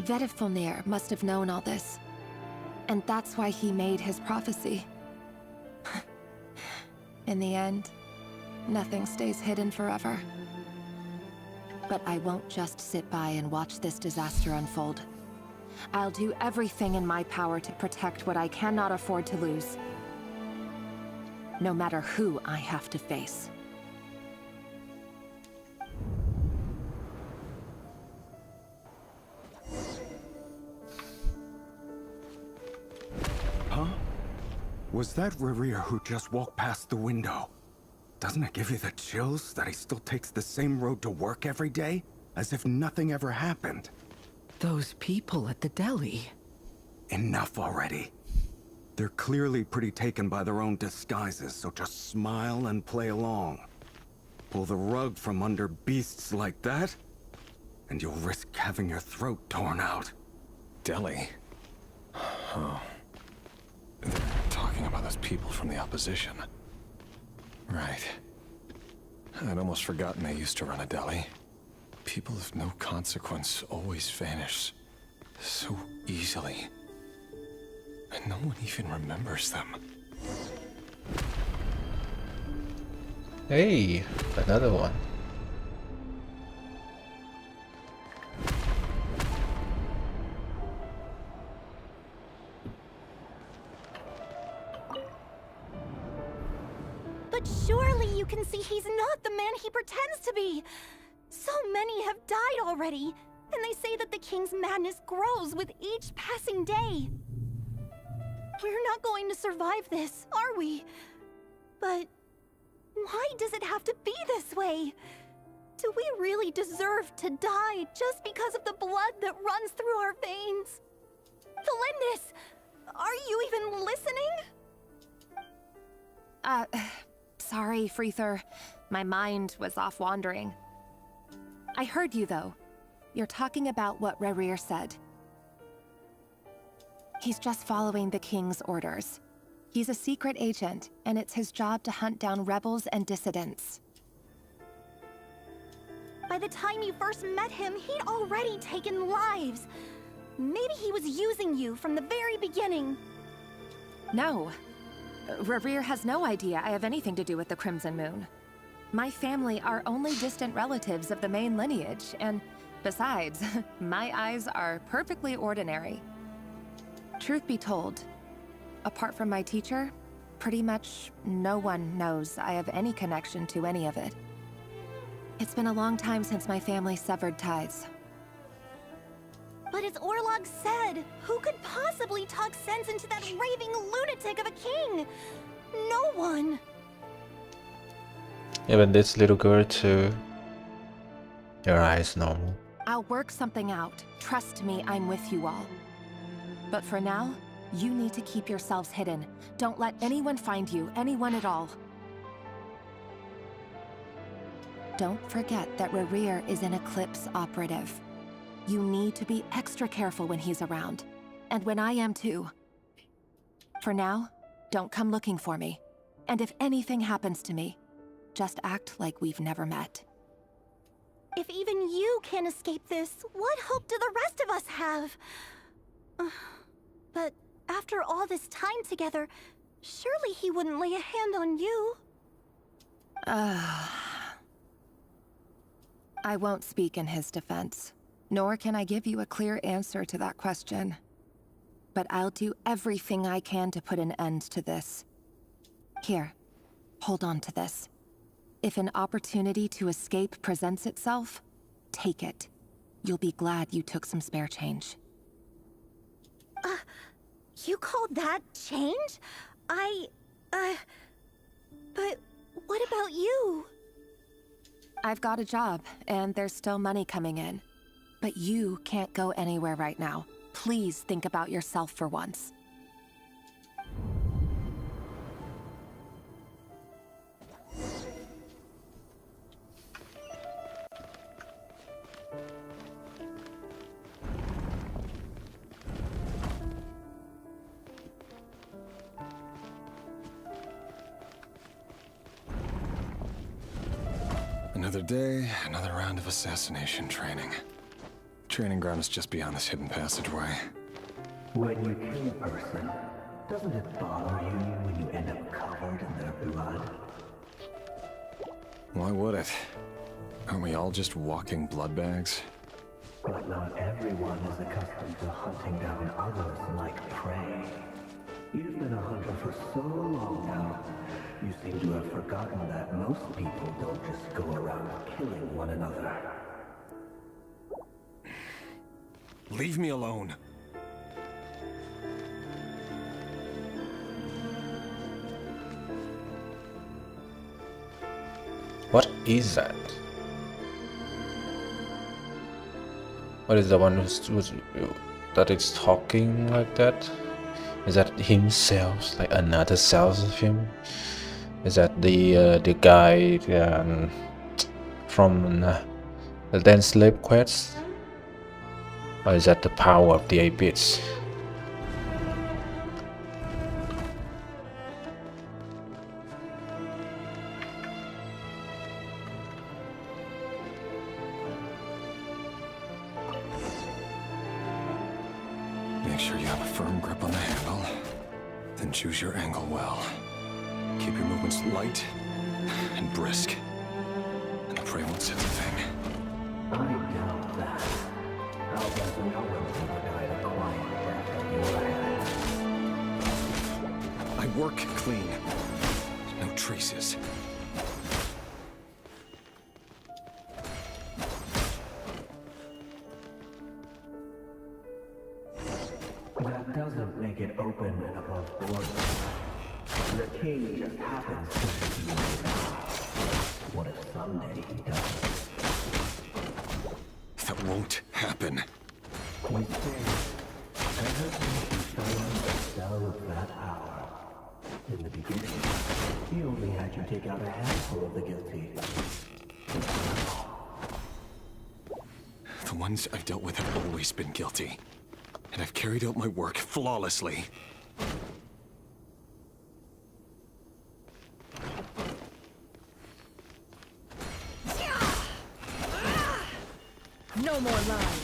Vedifulnir must have known all this. And that's why he made his prophecy. In the end, nothing stays hidden forever. But I won't just sit by and watch this disaster unfold. I'll do everything in my power to protect what I cannot afford to lose. No matter who I have to face. Huh? Was that Rerir who just walked past the window? Doesn't it give you the chills that he still takes the same road to work every day? As if nothing ever happened. Those people at the deli. Enough already. They're clearly pretty taken by their own disguises, so just smile and play along. Pull the rug from under beasts like that, and you'll risk having your throat torn out. Deli? Oh. They're talking about those people from the opposition. Right. I'd almost forgotten they used to run a deli. People of no consequence always vanish so easily. And no one even remembers them. Hey, another one. But surely you can see he's not the man he pretends to be. So many have died already, and they say that the king's madness grows with each passing day. We're not going to survive this, are we? But why does it have to be this way? Do we really deserve to die just because of the blood that runs through our veins? Felindis, are you even listening? Sorry, Freether. My mind was off wandering. I heard you, though. You're talking about what Rerir said. He's just following the king's orders. He's a secret agent, and it's his job to hunt down rebels and dissidents. By the time you first met him, he'd already taken lives. Maybe he was using you from the very beginning. No. Rerir has no idea I have anything to do with the Crimson Moon. My family are only distant relatives of the main lineage, and besides, my eyes are perfectly ordinary. Truth be told, apart from my teacher, pretty much no one knows I have any connection to any of it. It's been a long time since my family severed ties. But as Orlog said, who could possibly talk sense into that raving lunatic of a king? No one. Even this little girl too. Your eyes normal. I'll work something out. Trust me, I'm with you all. But for now, you need to keep yourselves hidden. Don't let anyone find you, anyone at all. Don't forget that Rerir is an Eclipse operative. You need to be extra careful when he's around. And when I am too. For now, don't come looking for me. And if anything happens to me, just act like we've never met. If even you can't escape this, what hope do the rest of us have? But after all this time together, surely he wouldn't lay a hand on you. I won't speak in his defense, nor can I give you a clear answer to that question. But I'll do everything I can to put an end to this. Here, hold on to this. If an opportunity to escape presents itself, take it. You'll be glad you took some spare change. You call that change? But what about you? I've got a job, and there's still money coming in. But you can't go anywhere right now. Please think about yourself for once. Another day, another round of assassination training. Training ground is just beyond this hidden passageway. When you kill a person, doesn't it bother you when you end up covered in their blood? Why would it? Aren't we all just walking blood bags? But not everyone is accustomed to hunting down others like prey. You've been a hunter for so long now, you seem to have forgotten that most people don't just go around killing one another. Leave me alone. What is that? What is the one that is talking like that? Is that himself, like another self of him? Is that the guy from the Dance Slave Quest? Or is that the power of the 8 bits? Make sure you have a firm grip on the handle, then choose your angle well. Keep your movements light and brisk. And pray won't set the thing. I doubt that. How does no one ever died a quiet death at your hands? I work clean. No traces. That doesn't make it open and above board. The king just happens to be now. What if someday he does? That won't happen. We say, ever since he fell under the spell of that power. In the beginning, he only had you take out a handful of the guilty. The ones I've dealt with have always been guilty. And I've carried out my work flawlessly. No more lies.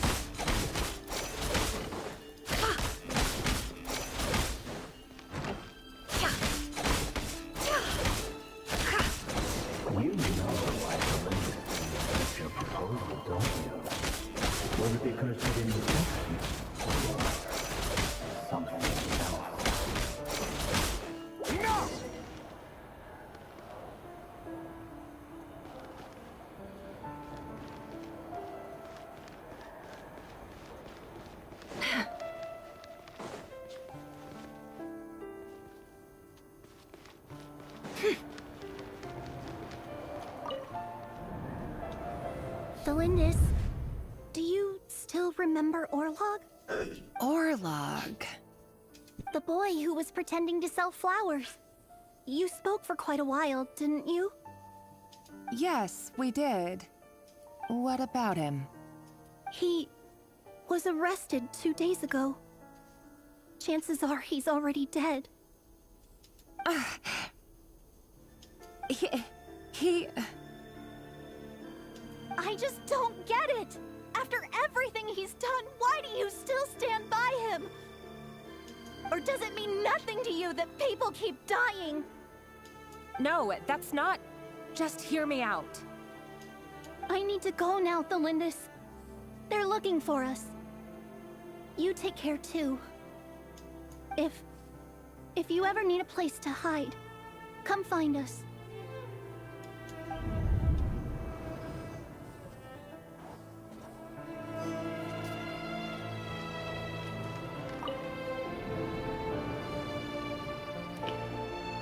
You know why the lady accepted your proposal, don't you? Was it because she didn't trust you? Or something else? No! Felindis, do you still remember Orlog? Orlog. The boy who was pretending to sell flowers. You spoke for quite a while, didn't you? Yes, we did. What about him? He was arrested 2 days ago. Chances are he's already dead. He... I just don't get it! After everything he's done, why do you still stand by him? Or does it mean nothing to you that people keep dying? No, that's not... Just hear me out. I need to go now, Thelindis. They're looking for us. You take care too. If you ever need a place to hide, come find us.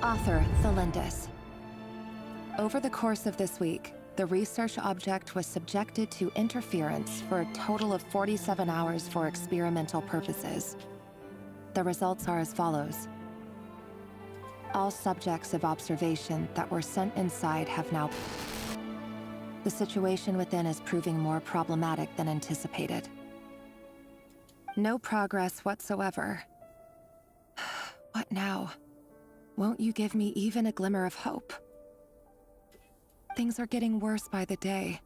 Author Thelindis. Over the course of this week, the research object was subjected to interference for a total of 47 hours for experimental purposes. The results are as follows. All subjects of observation that were sent inside have now... The situation within is proving more problematic than anticipated. No progress whatsoever. What now? Won't you give me even a glimmer of hope? Things are getting worse by the day.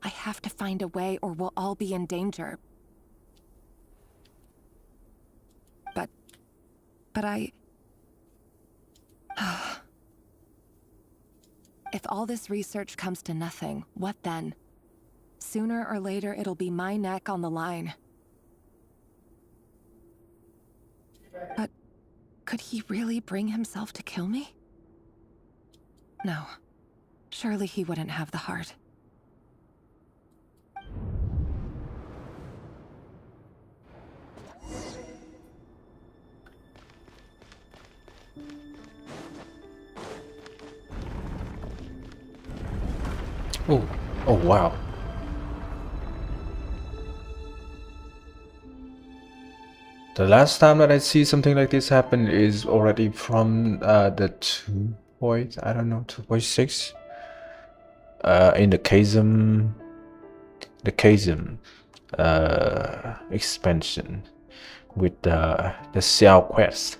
I have to find a way or we'll all be in danger. But I... If all this research comes to nothing, what then? Sooner or later, it'll be my neck on the line. But could he really bring himself to kill me? No. Surely he wouldn't have the heart. Oh wow. The last time that I see something like this happen is already from the 2.6 in the chasm expansion with the Xiao quest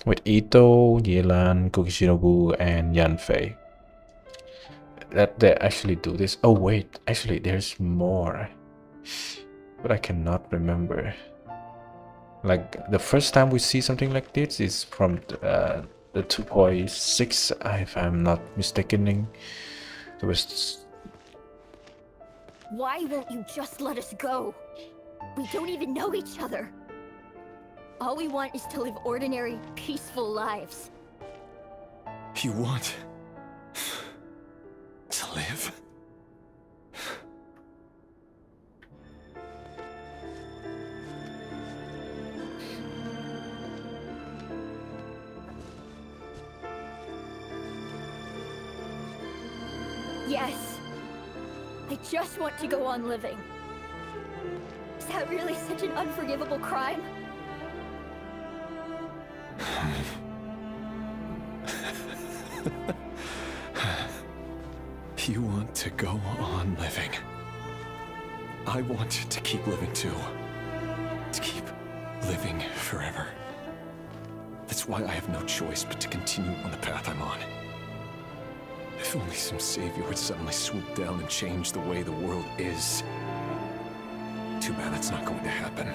with Ito, Yelan, Kokishinobu, and Yanfei. That they actually do this. Oh wait, actually there's more, but I cannot remember. Like the first time we see something like this is from the 2.6, if I'm not mistaken. There was... Why won't you just let us go? We don't even know each other. All we want is to live ordinary, peaceful lives. You want to live? Yes. I just want to go on living. Is that really such an unforgivable crime? You want to go on living. I want to keep living too. To keep living forever. That's why I have no choice but to continue on the path I'm on. If only some savior would suddenly swoop down and change the way the world is. Too bad that's not going to happen.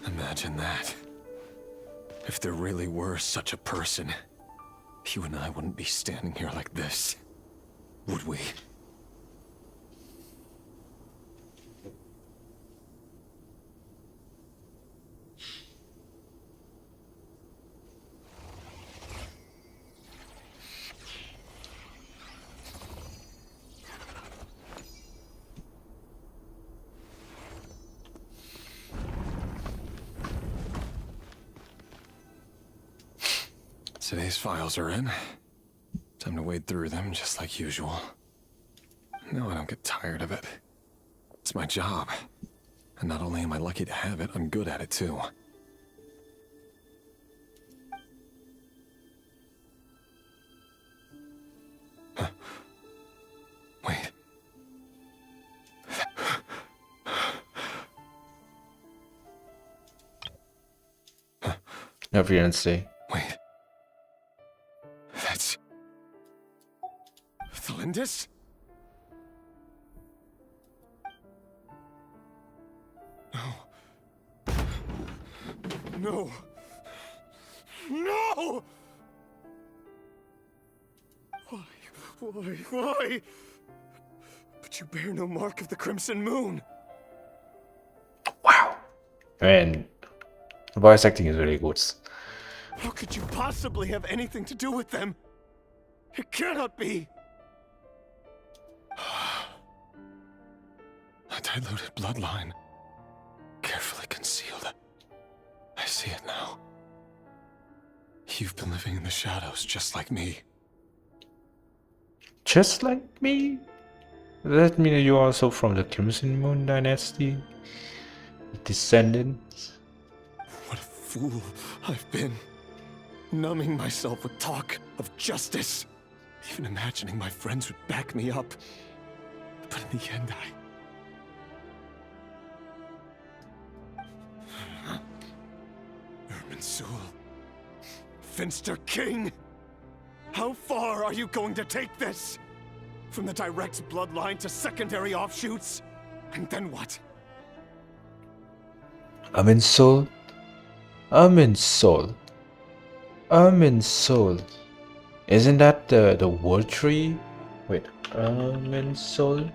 Imagine that. If there really were such a person, you and I wouldn't be standing here like this, would we? Today's files are in. Time to wade through them just like usual. No, I don't get tired of it. It's my job. And not only am I lucky to have it, I'm good at it too. Huh. Wait. No fiancé. Wait. That's... Thelindis? No. No! Why? But you bear no mark of the Crimson Moon. Wow. Man, the voice acting is really good. How could you possibly have anything to do with them? It cannot be. A diluted bloodline. Carefully concealed. I see it now. You've been living in the shadows just like me. Just like me? Does that mean that you're also from the Crimson Moon dynasty? Descendants? What a fool I've been. Numbing myself with talk of justice. Even imagining my friends would back me up. But in the end, Irminsul. Finster King! How far are you going to take this? From the direct bloodline to secondary offshoots? And then what? I'm in soul. I'm in soul. I'm in soul. Isn't that the word tree? Wait, I'm in soul.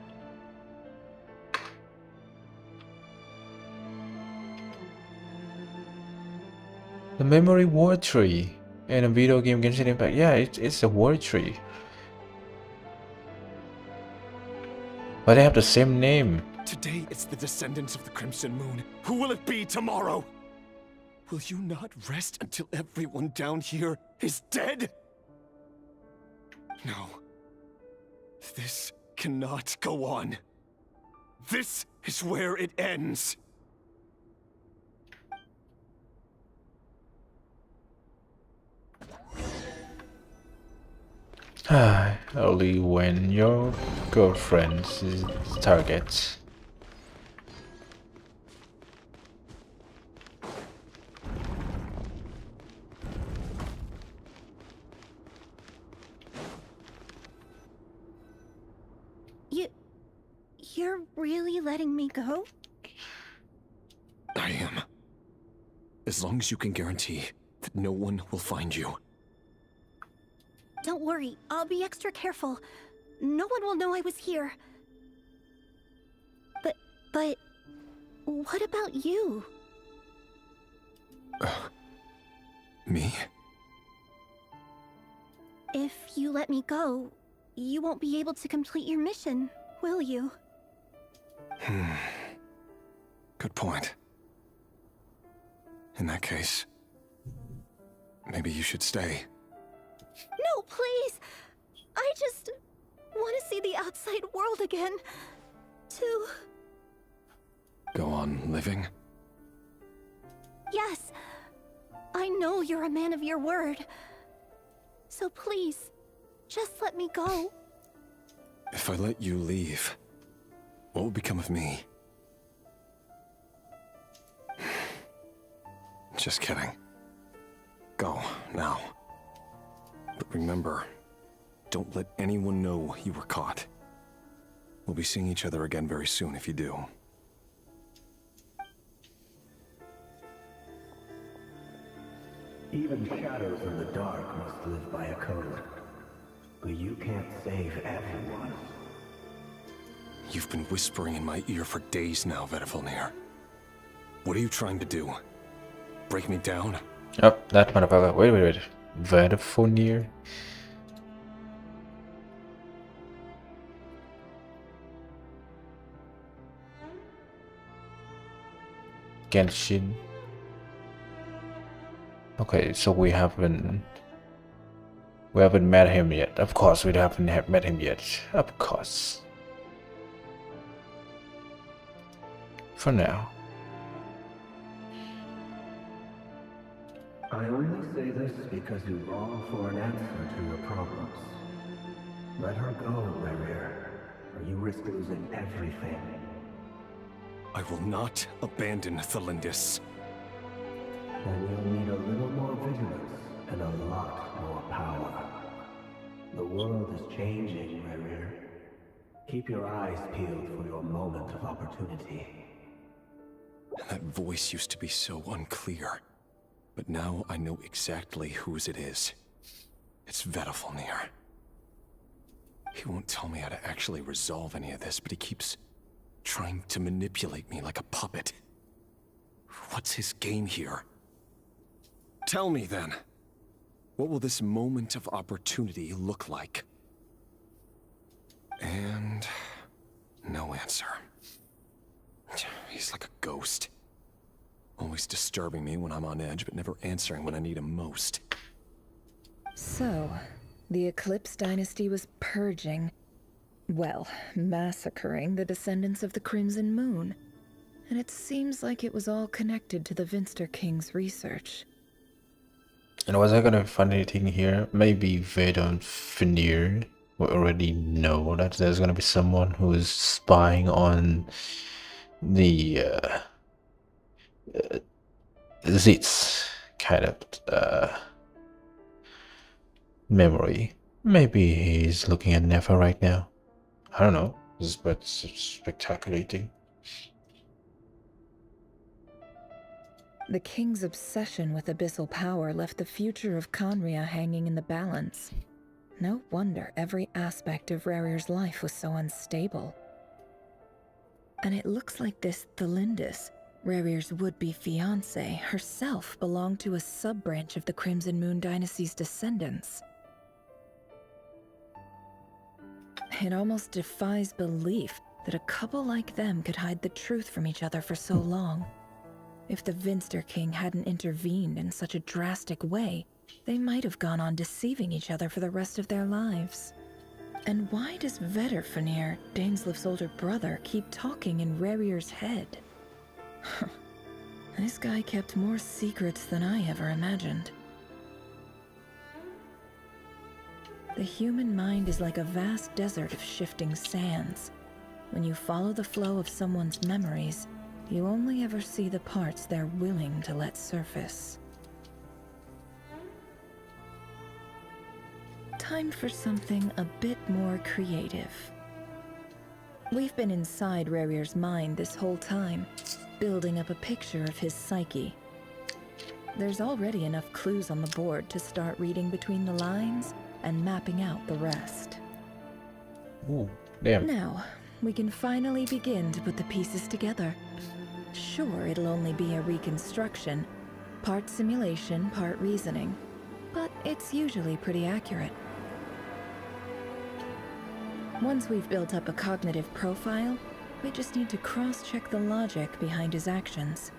The memory word tree in a video game Genshin Impact. Yeah, it's a word tree. But they have the same name. Today it's the descendants of the Crimson Moon. Who will it be tomorrow? Will you not rest until everyone down here is dead? No. This cannot go on. This is where it ends. Only when your girlfriend's is the target. You're really letting me go? I am. As long as you can guarantee that no one will find you. Don't worry, I'll be extra careful. No one will know I was here. But what about you? Me? If you let me go, you won't be able to complete your mission, will you? Good point. In that case, maybe you should stay. No, please! I just want to see the outside world again. To... Go on living? Yes. I know you're a man of your word. So please, just let me go. If I let you leave, what will become of me? Just kidding. Go, now. But remember, don't let anyone know you were caught. We'll be seeing each other again very soon if you do. Even shadows in the dark must live by a code. But you can't save everyone. You've been whispering in my ear for days now, Vedifalnir. What are you trying to do? Break me down? Oh, that motherfucker. Wait. Vedifalnir. Genshin. Okay, so we haven't met him yet. Of course, we haven't met him yet. Of course. For now. I only say this because you long for an answer to your problems. Let her go, Rerir, or you risk losing everything. I will not abandon Thelindis. Then you'll need a little more vigilance and a lot more power. The world is changing, Rerir. Keep your eyes peeled for your moment of opportunity. That voice used to be so unclear. But now I know exactly whose it is. It's Vedifalnir. He won't tell me how to actually resolve any of this, but he keeps trying to manipulate me like a puppet. What's his game here? Tell me then. What will this moment of opportunity look like? And no answer. He's like a ghost. Always disturbing me when I'm on edge, but never answering when I need him most. So, the Eclipse Dynasty was purging, well, massacring the descendants of the Crimson Moon. And it seems like it was all connected to the Vinster King's research. And was I gonna find anything here? Maybe Vedon Veneer. We already know that there's gonna be someone who is spying on the Zit's kind of memory. Maybe he's looking at Nefer right now. I don't know. This is but spectaculating. The king's obsession with abyssal power left the future of Conria hanging in the balance. No wonder every aspect of Rarir's life was so unstable. And it looks like this Thelindis, Rarir's would-be fiancé, herself belonged to a sub-branch of the Crimson Moon Dynasty's descendants. It almost defies belief that a couple like them could hide the truth from each other for so long. If the Vinster King hadn't intervened in such a drastic way, they might have gone on deceiving each other for the rest of their lives. And why does Vedderfanir, Daneslif's older brother, keep talking in Rarir's head? This guy kept more secrets than I ever imagined. The human mind is like a vast desert of shifting sands. When you follow the flow of someone's memories, you only ever see the parts they're willing to let surface. Time for something a bit more creative. We've been inside Rarir's mind this whole time, building up a picture of his psyche. There's already enough clues on the board to start reading between the lines and mapping out the rest. Ooh, damn. Now, we can finally begin to put the pieces together. Sure, it'll only be a reconstruction, part simulation, part reasoning, but it's usually pretty accurate. Once we've built up a cognitive profile, we just need to cross-check the logic behind his actions.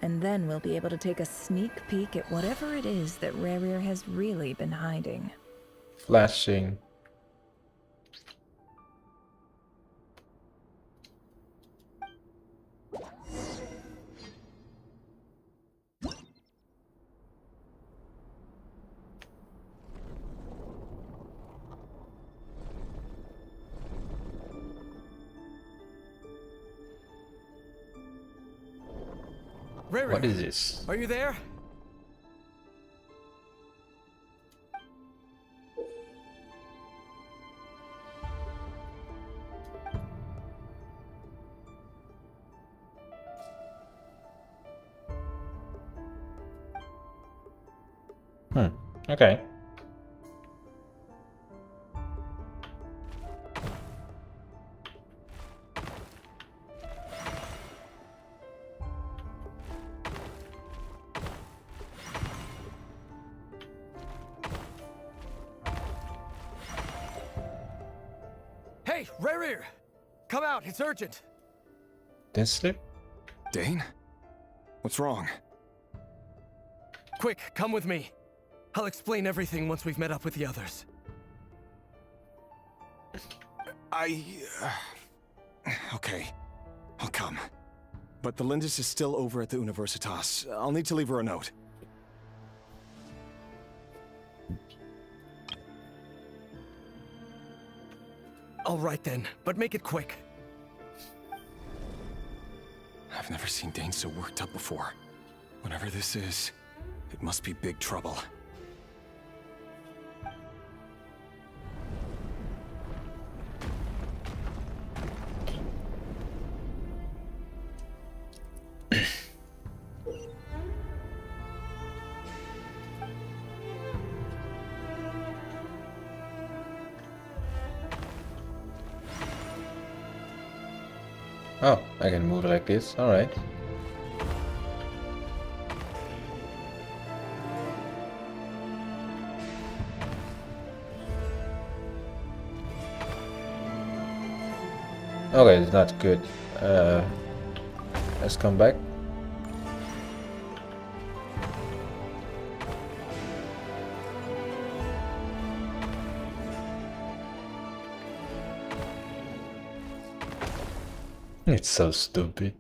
And then we'll be able to take a sneak peek at whatever it is that Rarir has really been hiding. Flashing. Rarir, What is this? are you there? Okay. Hey, Rarir! Come out, it's urgent! This slip? Dane? What's wrong? Quick, come with me. I'll explain everything once we've met up with the others. Okay. I'll come. But the Lindis is still over at the Universitas. I'll need to leave her a note. All right then, but make it quick. I've never seen Dane so worked up before. Whatever this is, it must be big trouble. Oh, I can move like this. All right. Okay, it's not good. Let's come back. It's so stupid.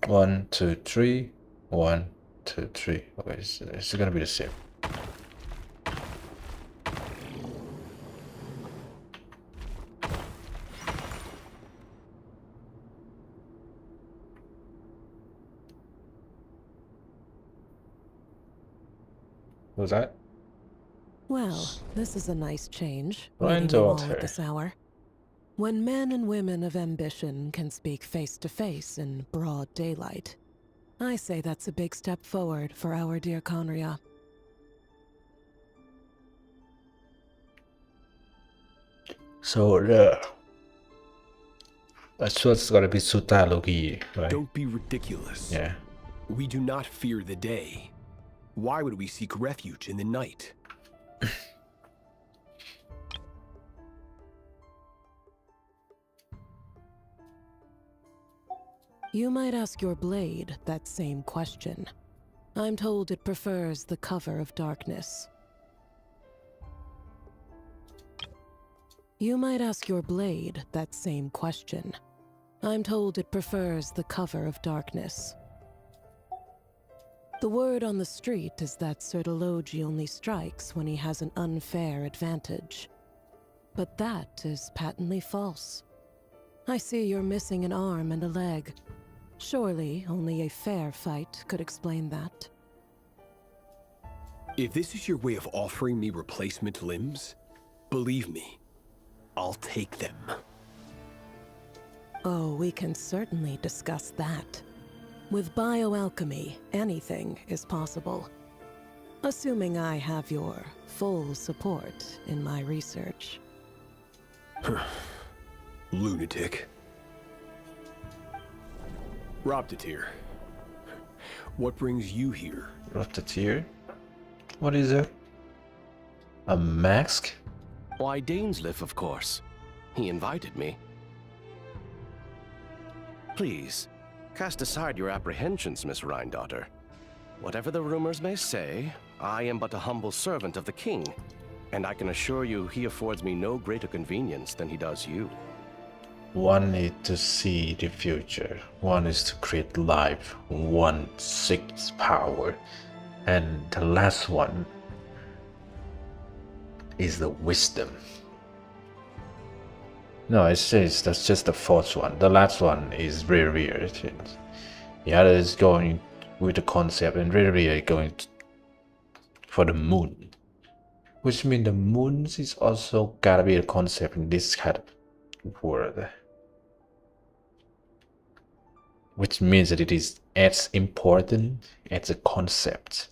One, two, three. 1, 2, 3. Okay, it's gonna be the same. What was that? Well, this is a nice change, Ryan meeting you all daughter. at this hour. When men and women of ambition can speak face to face in broad daylight, I say that's a big step forward for our dear Conria. So that's what's gonna be Sutalogi, right? Don't be ridiculous. Yeah. We do not fear the day. Why would we seek refuge in the night? You might ask your blade that same question. I'm told it prefers the cover of darkness. You might ask your blade that same question. I'm told it prefers the cover of darkness. The word on the street is that Sertologi only strikes when he has an unfair advantage. But that is patently false. I see you're missing an arm and a leg. Surely only a fair fight could explain that. If this is your way of offering me replacement limbs, believe me, I'll take them. Oh, we can certainly discuss that. With bioalchemy, anything is possible. Assuming I have your full support in my research. Lunatic. Raptatir, what brings you here? Raptatir? What is it? A mask? Why, Dainsleif, of course. He invited me. Please, cast aside your apprehensions, Miss Rhindaughter. Whatever the rumors may say, I am but a humble servant of the king, and I can assure you he affords me no greater convenience than he does you. One needs to see the future. One is to create life. One seeks power. And the last one is the wisdom. No, it says that's just the fourth one. The last one is very weird. The other is going with the concept, and really going for the moon. Which means the moons is also gotta be a concept in this kind of world. Which means that it is as important as a concept.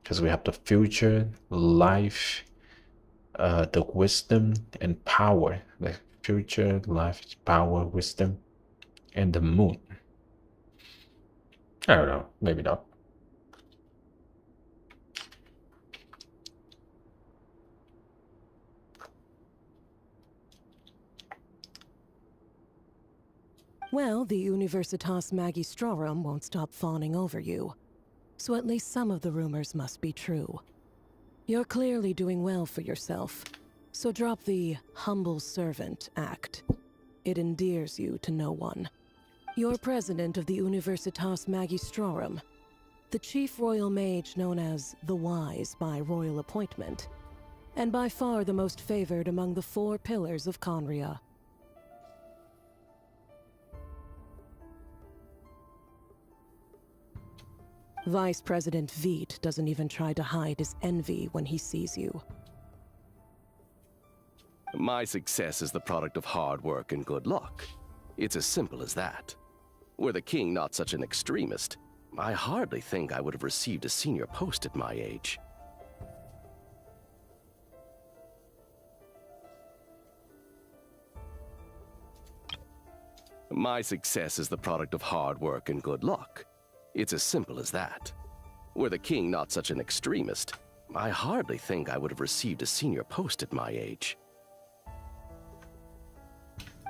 Because we have the future, life, the wisdom and power. The future, life, power, wisdom, and the moon. I don't know, maybe not. Well, the Universitas Magistrorum won't stop fawning over you. So at least some of the rumors must be true. You're clearly doing well for yourself, so drop the humble servant act. It endears you to no one. You're president of the Universitas Magistrorum, the chief royal mage known as the Wise by royal appointment, and by far the most favored among the 4 pillars of Conria. Vice President Veit doesn't even try to hide his envy when he sees you. My success is the product of hard work and good luck. It's as simple as that. Were the king not such an extremist, I hardly think I would have received a senior post at my age. My success is the product of hard work and good luck. It's as simple as that. Were the king not such an extremist, I hardly think I would have received a senior post at my age.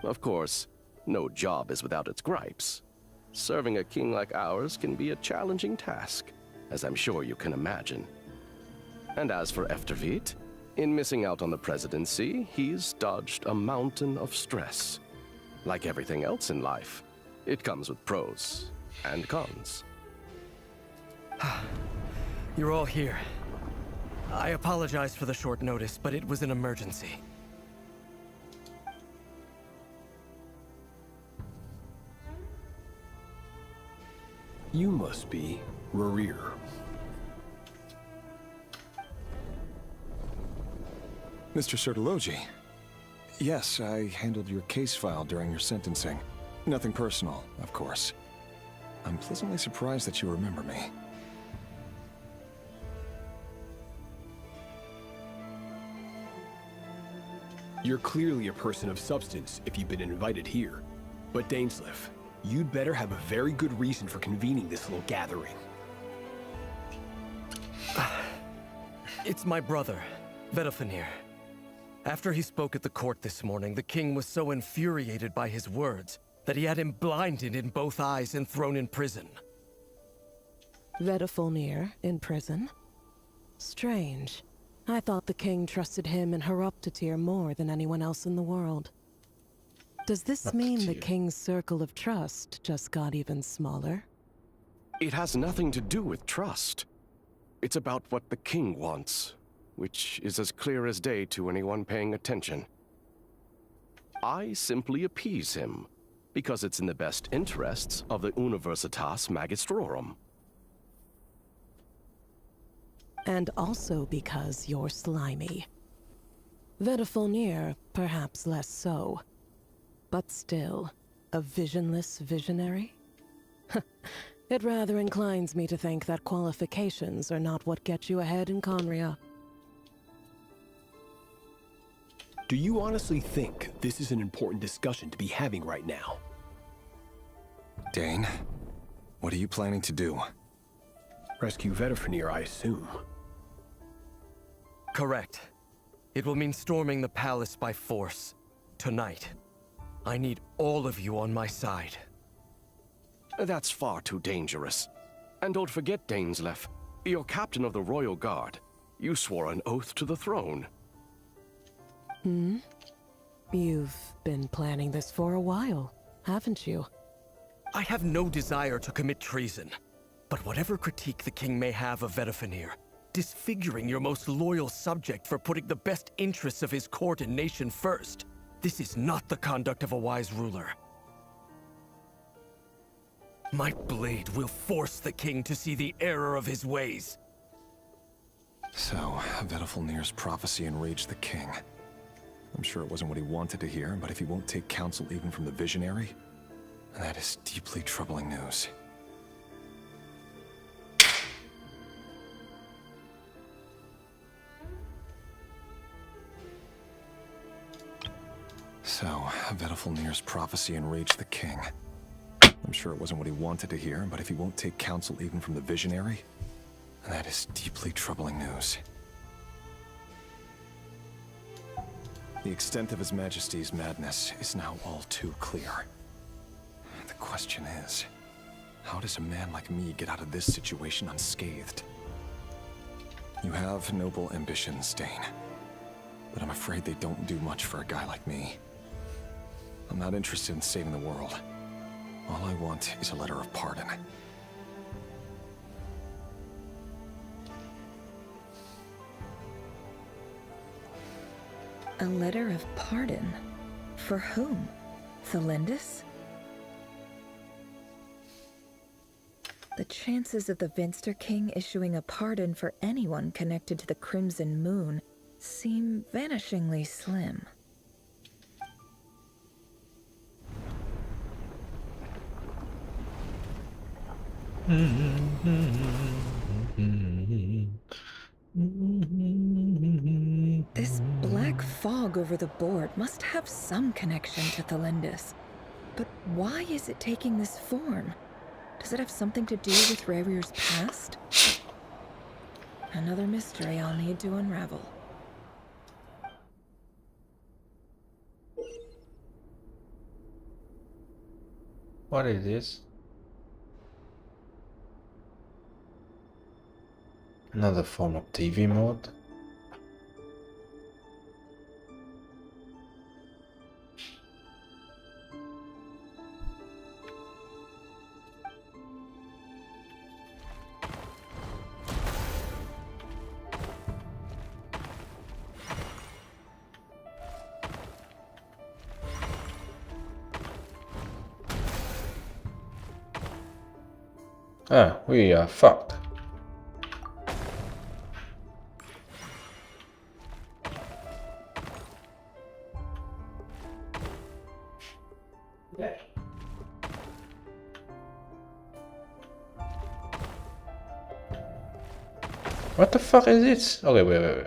Of course, no job is without its gripes. Serving a king like ours can be a challenging task, as I'm sure you can imagine. And as for Eftervit, in missing out on the presidency, he's dodged a mountain of stress. Like everything else in life, it comes with pros and cons. You're all here. I apologize for the short notice, but it was an emergency. You must be Rerir. Mr. Sertologi. Yes, I handled your case file during your sentencing. Nothing personal, of course. I'm pleasantly surprised that you remember me. You're clearly a person of substance if you've been invited here. But Dainsleif, you'd better have a very good reason for convening this little gathering. It's my brother, Vedofenir. After he spoke at the court this morning, the king was so infuriated by his words that he had him blinded in both eyes and thrown in prison. Vedofenir in prison? Strange. I thought the king trusted him and Heroptatir more than anyone else in the world. Does this mean the king's circle of trust just got even smaller? It has nothing to do with trust. It's about what the king wants, which is as clear as day to anyone paying attention. I simply appease him, because it's in the best interests of the Universitas Magistrorum. And also because you're slimy. Vedofenir, perhaps less so. But still, a visionless visionary? It rather inclines me to think that qualifications are not what get you ahead in Conria. Do you honestly think this is an important discussion to be having right now? Dane, what are you planning to do? Rescue Vedofenir, I assume. Correct. It will mean storming the palace by force. Tonight. I need all of you on my side. That's far too dangerous. And don't forget, Dainsleif, you're captain of the Royal Guard. You swore an oath to the throne. You've been planning this for a while, haven't you? I have no desire to commit treason. But whatever critique the king may have of Vedofenir, disfiguring your most loyal subject for putting the best interests of his court and nation first, this is not the conduct of a wise ruler. My blade will force the king to see the error of his ways. So, Vedofenir's prophecy enraged the king. I'm sure it wasn't what he wanted to hear, but if he won't take counsel even from the visionary, that is deeply troubling news. So, Vedofenir's prophecy enraged the king. I'm sure it wasn't what he wanted to hear, but if he won't take counsel even from the visionary, that is deeply troubling news. The extent of His Majesty's madness is now all too clear. The question is, how does a man like me get out of this situation unscathed? You have noble ambitions, Dane, but I'm afraid they don't do much for a guy like me. I'm not interested in saving the world. All I want is a letter of pardon. A letter of pardon? For whom? Thelindis? The chances of the Vinster King issuing a pardon for anyone connected to the Crimson Moon seem vanishingly slim. This black fog over the board must have some connection to Thelindis. But why is it taking this form? Does it have something to do with Rerir's past? Another mystery I'll need to unravel. What is this? Another form of TV mode? Ah, we are fucked. What the fuck is this? Okay, wait.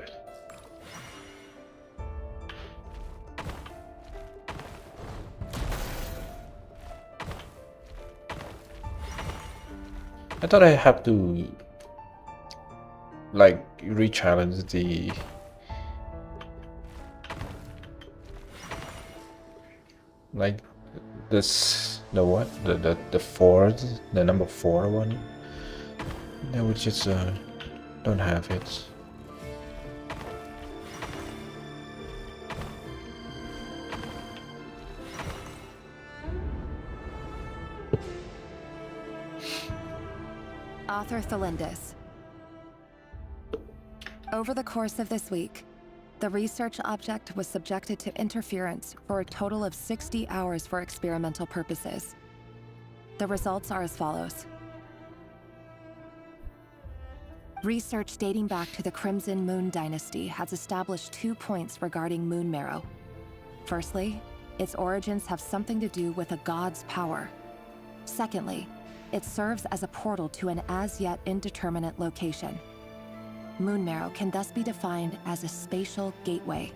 I thought I have to like re-challenge the like this the what the four, the number 4 one. No, we just don't have it. Author Thelindis. Over the course of this week, the research object was subjected to interference for a total of 60 hours for experimental purposes. The results are as follows. Research dating back to the Crimson Moon Dynasty has established 2 points regarding moon marrow. Firstly, its origins have something to do with a god's power. Secondly, it serves as a portal to an as-yet indeterminate location. Moon marrow can thus be defined as a spatial gateway.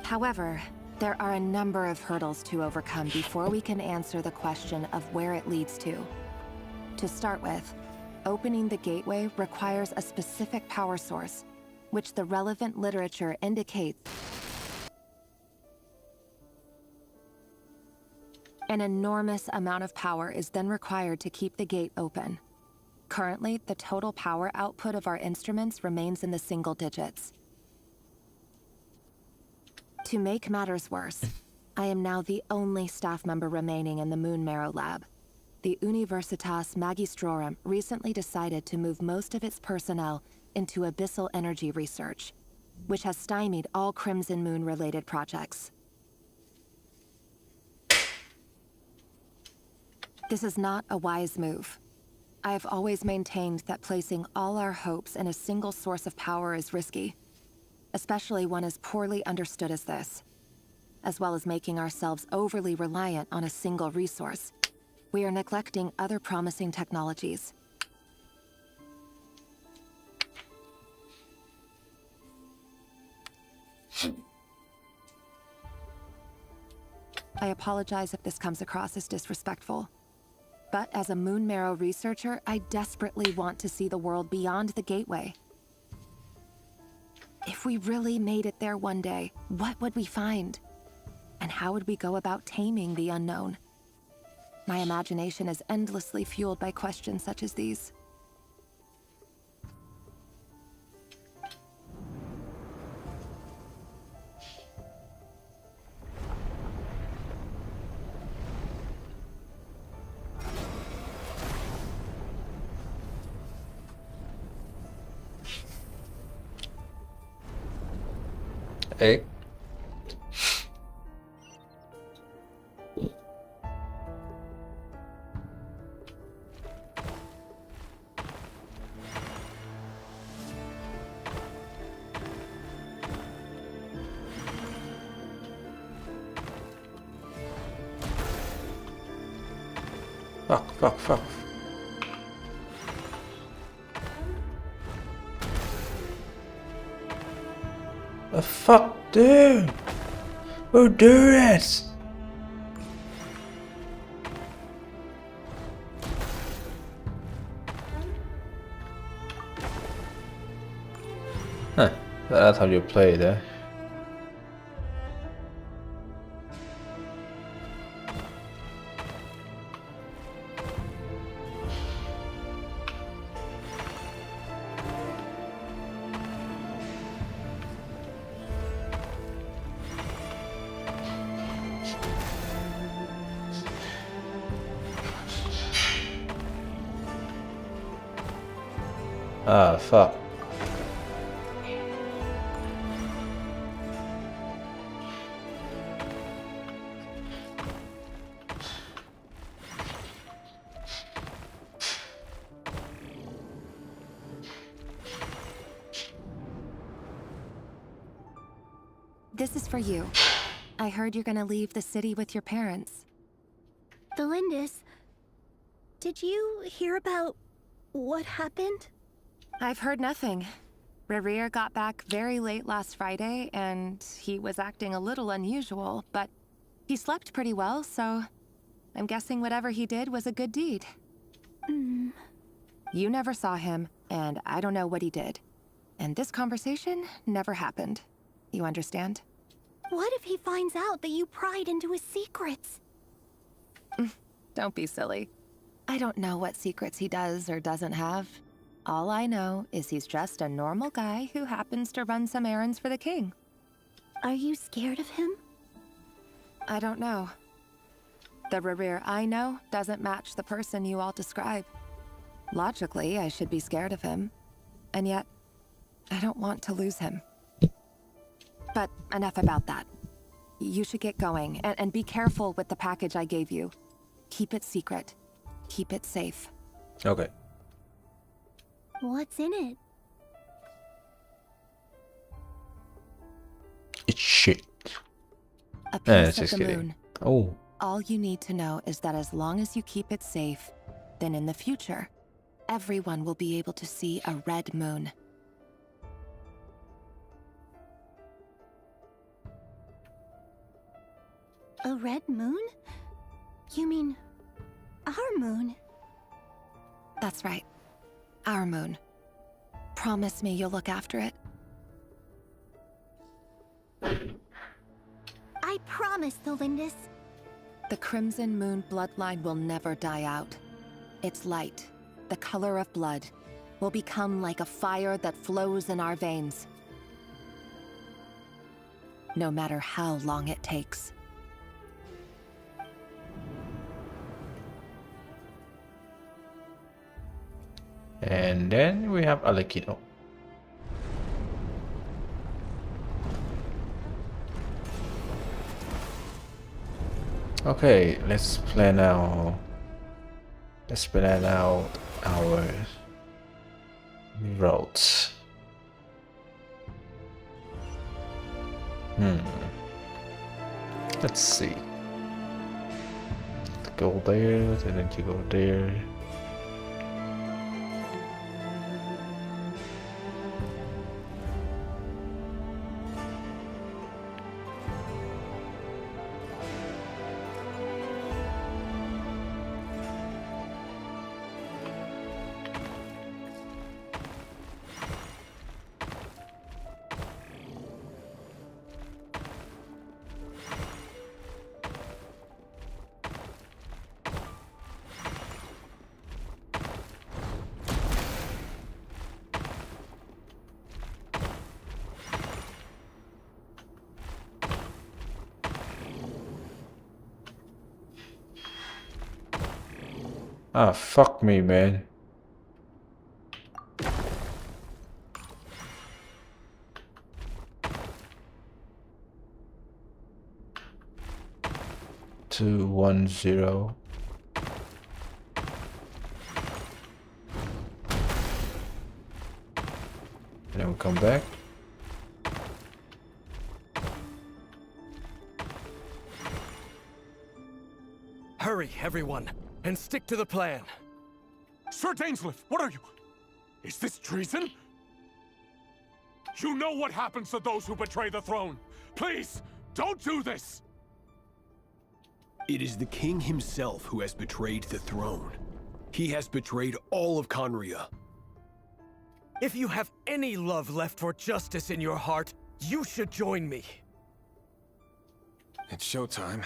However, there are a number of hurdles to overcome before we can answer the question of where it leads to. To start with, opening the gateway requires a specific power source, which the relevant literature indicates an enormous amount of power is then required to keep the gate open. Currently, the total power output of our instruments remains in the single digits. To make matters worse, I am now the only staff member remaining in the Moon Marrow lab. The Universitas Magistrorum recently decided to move most of its personnel into abyssal energy research, which has stymied all Crimson Moon-related projects. This is not a wise move. I have always maintained that placing all our hopes in a single source of power is risky, especially one as poorly understood as this. As well as making ourselves overly reliant on a single resource, we are neglecting other promising technologies. I apologize if this comes across as disrespectful. But as a Moon Marrow researcher, I desperately want to see the world beyond the gateway. If we really made it there one day, what would we find? And how would we go about taming the unknown? My imagination is endlessly fueled by questions such as these. Hey. Fuck. The fuck, dude? Who do this? Huh, that's how you play it, eh? Ah, fuck. This is for you. I heard you're gonna leave the city with your parents. Delindis, did you hear about what happened? I've heard nothing. Rerir got back very late last Friday, and he was acting a little unusual, but he slept pretty well, so I'm guessing whatever he did was a good deed. You never saw him, and I don't know what he did. And this conversation never happened. You understand? What if he finds out that you pried into his secrets? Don't be silly. I don't know what secrets he does or doesn't have. All I know is he's just a normal guy who happens to run some errands for the king. Are you scared of him? I don't know. The Rerir I know doesn't match the person you all describe. Logically, I should be scared of him. And yet, I don't want to lose him. But enough about that. You should get going, and be careful with the package I gave you. Keep it secret. Keep it safe. Okay. What's in it? It's shit. A piece Just of the kidding. moon. Oh. All you need to know is that as long as you keep it safe, then in the future, everyone will be able to see a red moon. A red moon? You mean our moon? That's right. Our moon. Promise me you'll look after it. I promise, Delindis. The Crimson Moon bloodline will never die out. Its light, the color of blood, will become like a fire that flows in our veins. No matter how long it takes. And then we have Alekino. Okay, let's plan out our routes. Let's see. Go there, and then you go there. Ah, fuck me, man. Two, 1, 0. And then we come back. Hurry, everyone, and stick to the plan. Sir Dainsleif, what are you? Is this treason? You know what happens to those who betray the throne. Please, don't do this! It is the king himself who has betrayed the throne. He has betrayed all of Conria. If you have any love left for justice in your heart, you should join me. It's showtime.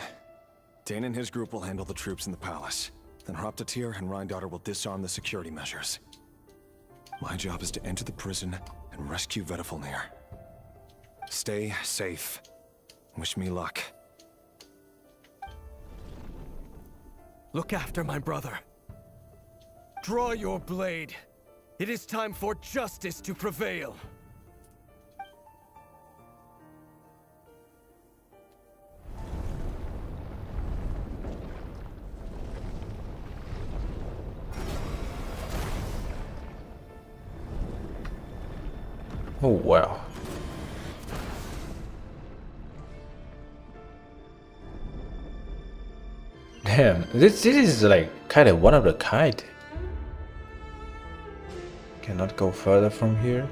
Dane and his group will handle the troops in the palace. Then Hraptatyr and Rheindater will disarm the security measures. My job is to enter the prison and rescue Vedifalnir. Stay safe. Wish me luck. Look after my brother. Draw your blade. It is time for justice to prevail. Oh wow. Damn, this is like kind of one of a kind. Cannot go further from here.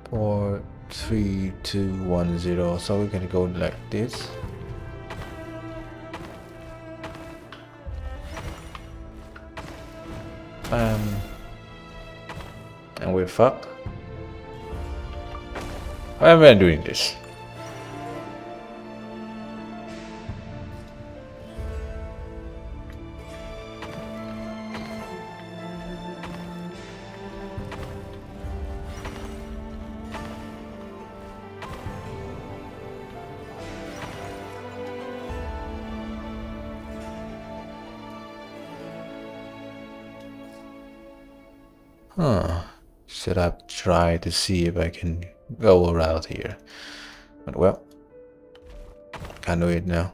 4, 3, 2, 1, 0. So we're gonna go like this. And we're fucked. Why am I doing this? Should I try to see if I can go around here? But well, can't do it now.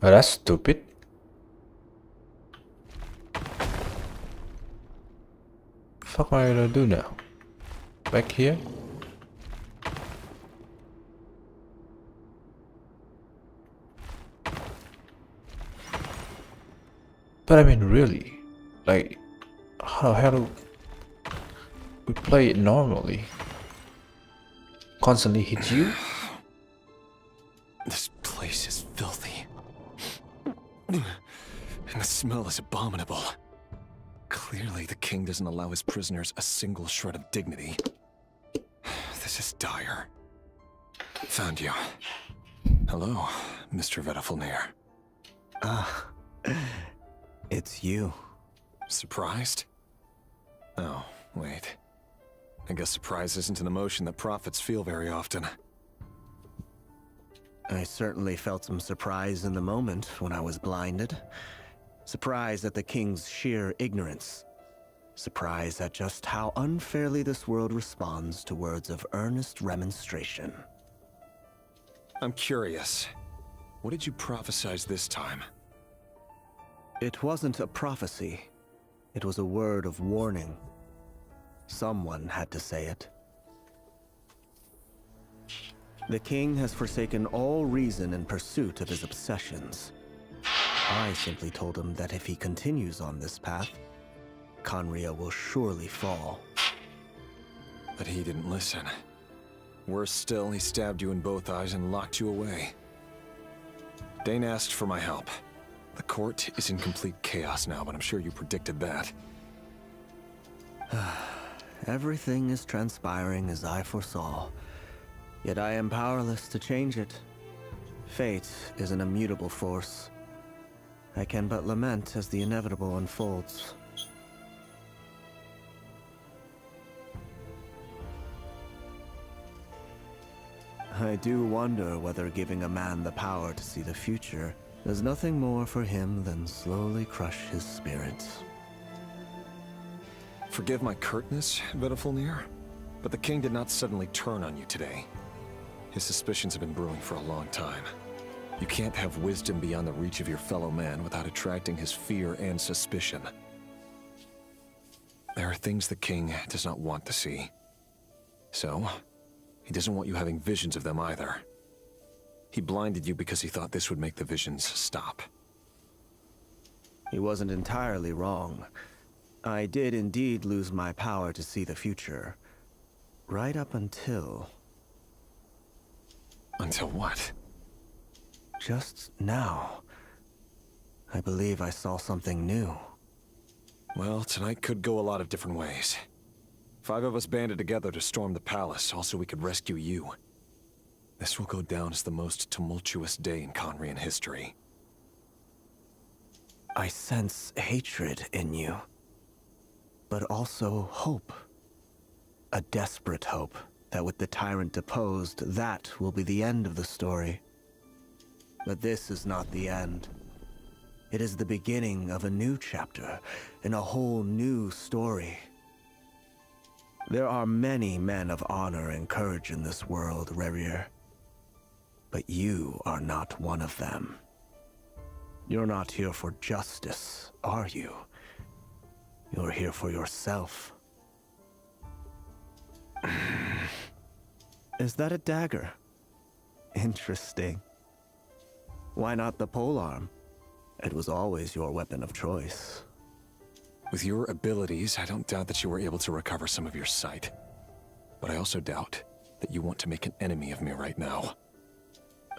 Oh, that's stupid. Fuck am I gonna do now? Back here? But I mean really, like how the hell do we play it normally? Constantly hit you? This place is filthy. And the smell is abominable. Clearly, the king doesn't allow his prisoners a single shred of dignity. This is dire. Found you. Hello, Mr. Vedifalnir. It's you. Surprised? Oh, wait. I guess surprise isn't an emotion that prophets feel very often. I certainly felt some surprise in the moment when I was blinded. Surprise at the king's sheer ignorance. Surprise at just how unfairly this world responds to words of earnest remonstration. I'm curious. What did you prophesize this time? It wasn't a prophecy. It was a word of warning. Someone had to say it. The king has forsaken all reason in pursuit of his obsessions. I simply told him that if he continues on this path, Conria will surely fall. But he didn't listen. Worse still, he stabbed you in both eyes and locked you away. Dane asked for my help. The court is in complete chaos now, but I'm sure you predicted that. Everything is transpiring as I foresaw. Yet I am powerless to change it. Fate is an immutable force. I can but lament as the inevitable unfolds. I do wonder whether giving a man the power to see the future does nothing more for him than slowly crush his spirit. Forgive my curtness, Vedifalnir. But the king did not suddenly turn on you today. His suspicions have been brewing for a long time. You can't have wisdom beyond the reach of your fellow man without attracting his fear and suspicion. There are things the king does not want to see. So, he doesn't want you having visions of them either. He blinded you because he thought this would make the visions stop. He wasn't entirely wrong. I did indeed lose my power to see the future. Right up until... Until what? Just now. I believe I saw something new. Well, tonight could go a lot of different ways. 5 of us banded together to storm the palace, also we could rescue you. This will go down as the most tumultuous day in Conrian history. I sense hatred in you. But also hope. A desperate hope that with the tyrant deposed, that will be the end of the story. But this is not the end. It is the beginning of a new chapter, in a whole new story. There are many men of honor and courage in this world, Rerir. But you are not one of them. You're not here for justice, are you? You're here for yourself. Is that a dagger? Interesting. Why not the polearm? It was always your weapon of choice. With your abilities, I don't doubt that you were able to recover some of your sight. But I also doubt that you want to make an enemy of me right now.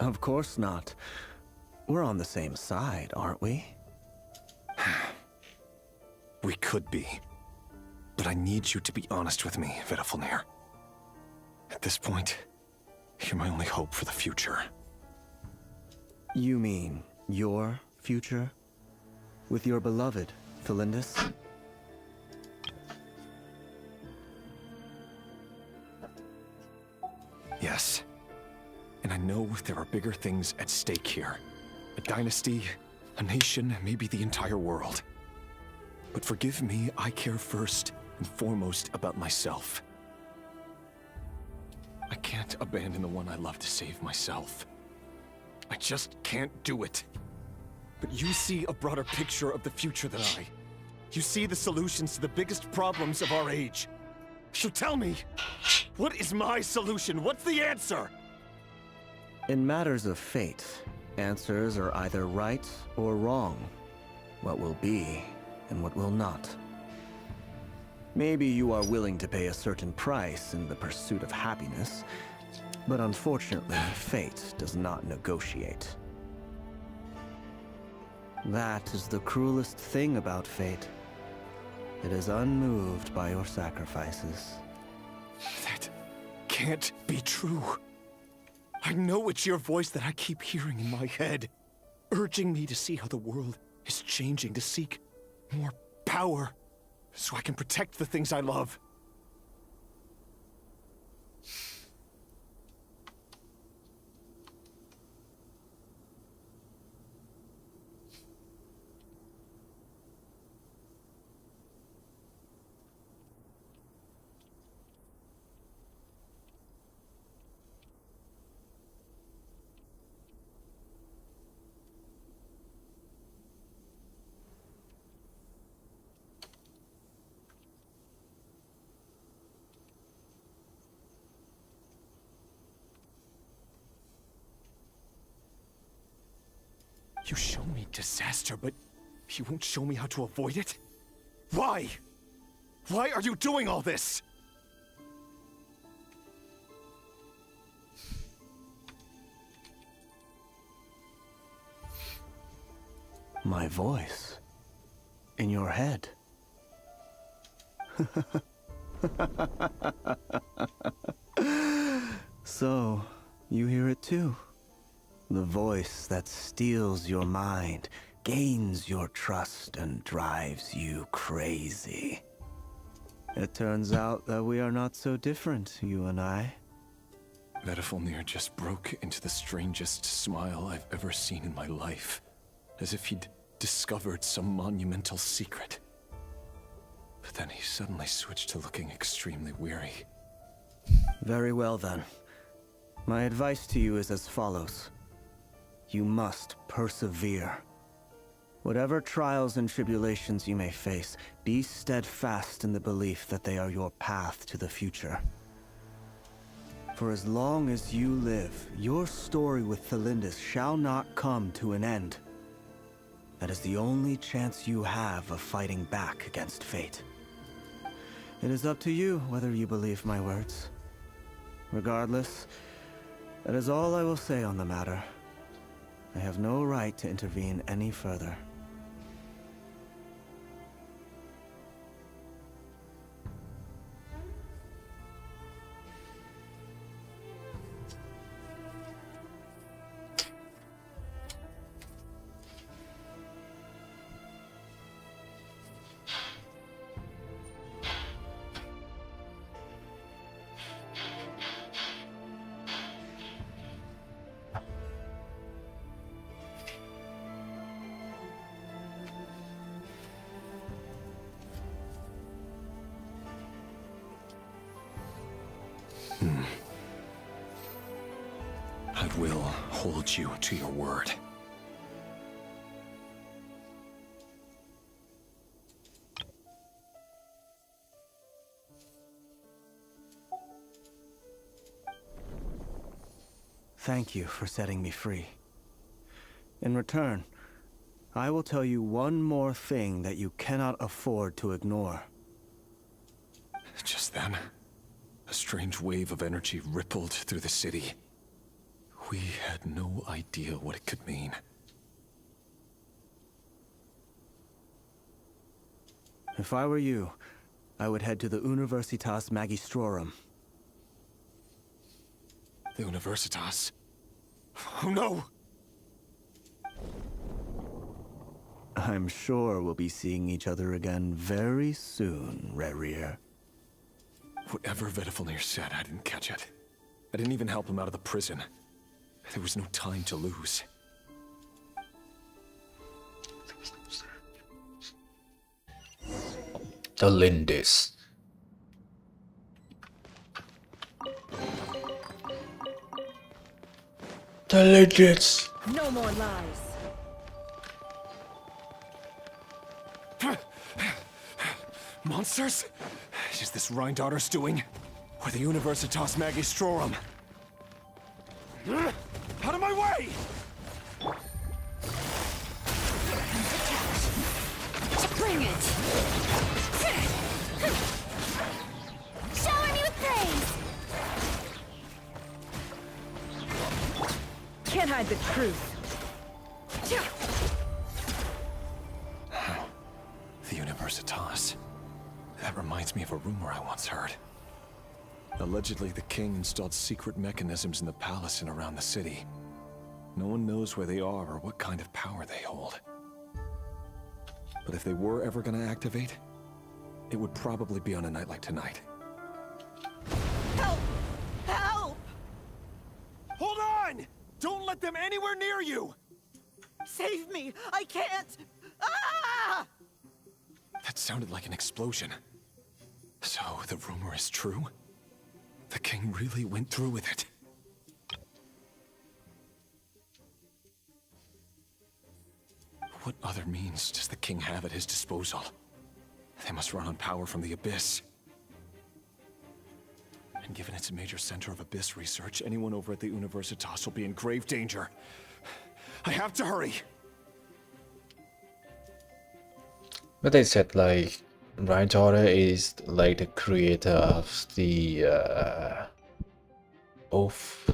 Of course not. We're on the same side, aren't we? We could be. But I need you to be honest with me, Vedafalnir. At this point, you're my only hope for the future. You mean your future? With your beloved, Felindus? Yes. And I know there are bigger things at stake here. A dynasty, a nation, maybe the entire world. But forgive me, I care first and foremost about myself. I can't abandon the one I love to save myself. I just can't do it. But you see a broader picture of the future than I. You see the solutions to the biggest problems of our age. So tell me, what is my solution? What's the answer? In matters of fate, answers are either right or wrong. What will be and what will not. Maybe you are willing to pay a certain price in the pursuit of happiness, but unfortunately, fate does not negotiate. That is the cruelest thing about fate. It is unmoved by your sacrifices. That can't be true. I know it's your voice that I keep hearing in my head, urging me to see how the world is changing, to seek more power, so I can protect the things I love. You show me disaster, but you won't show me how to avoid it? Why? Why are you doing all this? My voice. In your head. So, you hear it too? The voice that steals your mind, gains your trust, and drives you crazy. It turns out that we are not so different, you and I. Vedafalnir just broke into the strangest smile I've ever seen in my life, as if he'd discovered some monumental secret. But then he suddenly switched to looking extremely weary. Very well then. My advice to you is as follows. You must persevere. Whatever trials and tribulations you may face, be steadfast in the belief that they are your path to the future. For as long as you live, your story with Thelindis shall not come to an end. That is the only chance you have of fighting back against fate. It is up to you whether you believe my words. Regardless, that is all I will say on the matter. I have no right to intervene any further. I will hold you to your word. Thank you for setting me free. In return, I will tell you one more thing that you cannot afford to ignore. Just then, a strange wave of energy rippled through the city. We had no idea what it could mean. If I were you, I would head to the Universitas Magistrorum. The Universitas? Oh no! I'm sure we'll be seeing each other again very soon, Rerir. Whatever Vedifalnir said, I didn't catch it. I didn't even help him out of the prison. There was no time to lose. Thelindis. Thelindis. No more lies. Monsters? Is this Rhindaughter's doing? Or the Universitas Magistrorum? Out of my way! Bring it! Shower me with praise! Can't hide the truth. The Universitas. That reminds me of a rumor I once heard. Allegedly, the king installed secret mechanisms in the palace and around the city. No one knows where they are or what kind of power they hold. But if they were ever going to activate, it would probably be on a night like tonight. Help! Help! Hold on! Don't let them anywhere near you! Save me! I can't! Ah! That sounded like an explosion. So, the rumor is true? The king really went through with it. What other means does the king have at his disposal? They must run on power from the Abyss. And given it's a major center of Abyss research, anyone over at the Universitas will be in grave danger. I have to hurry! But they said like Rhindaughter is like the creator of the oath.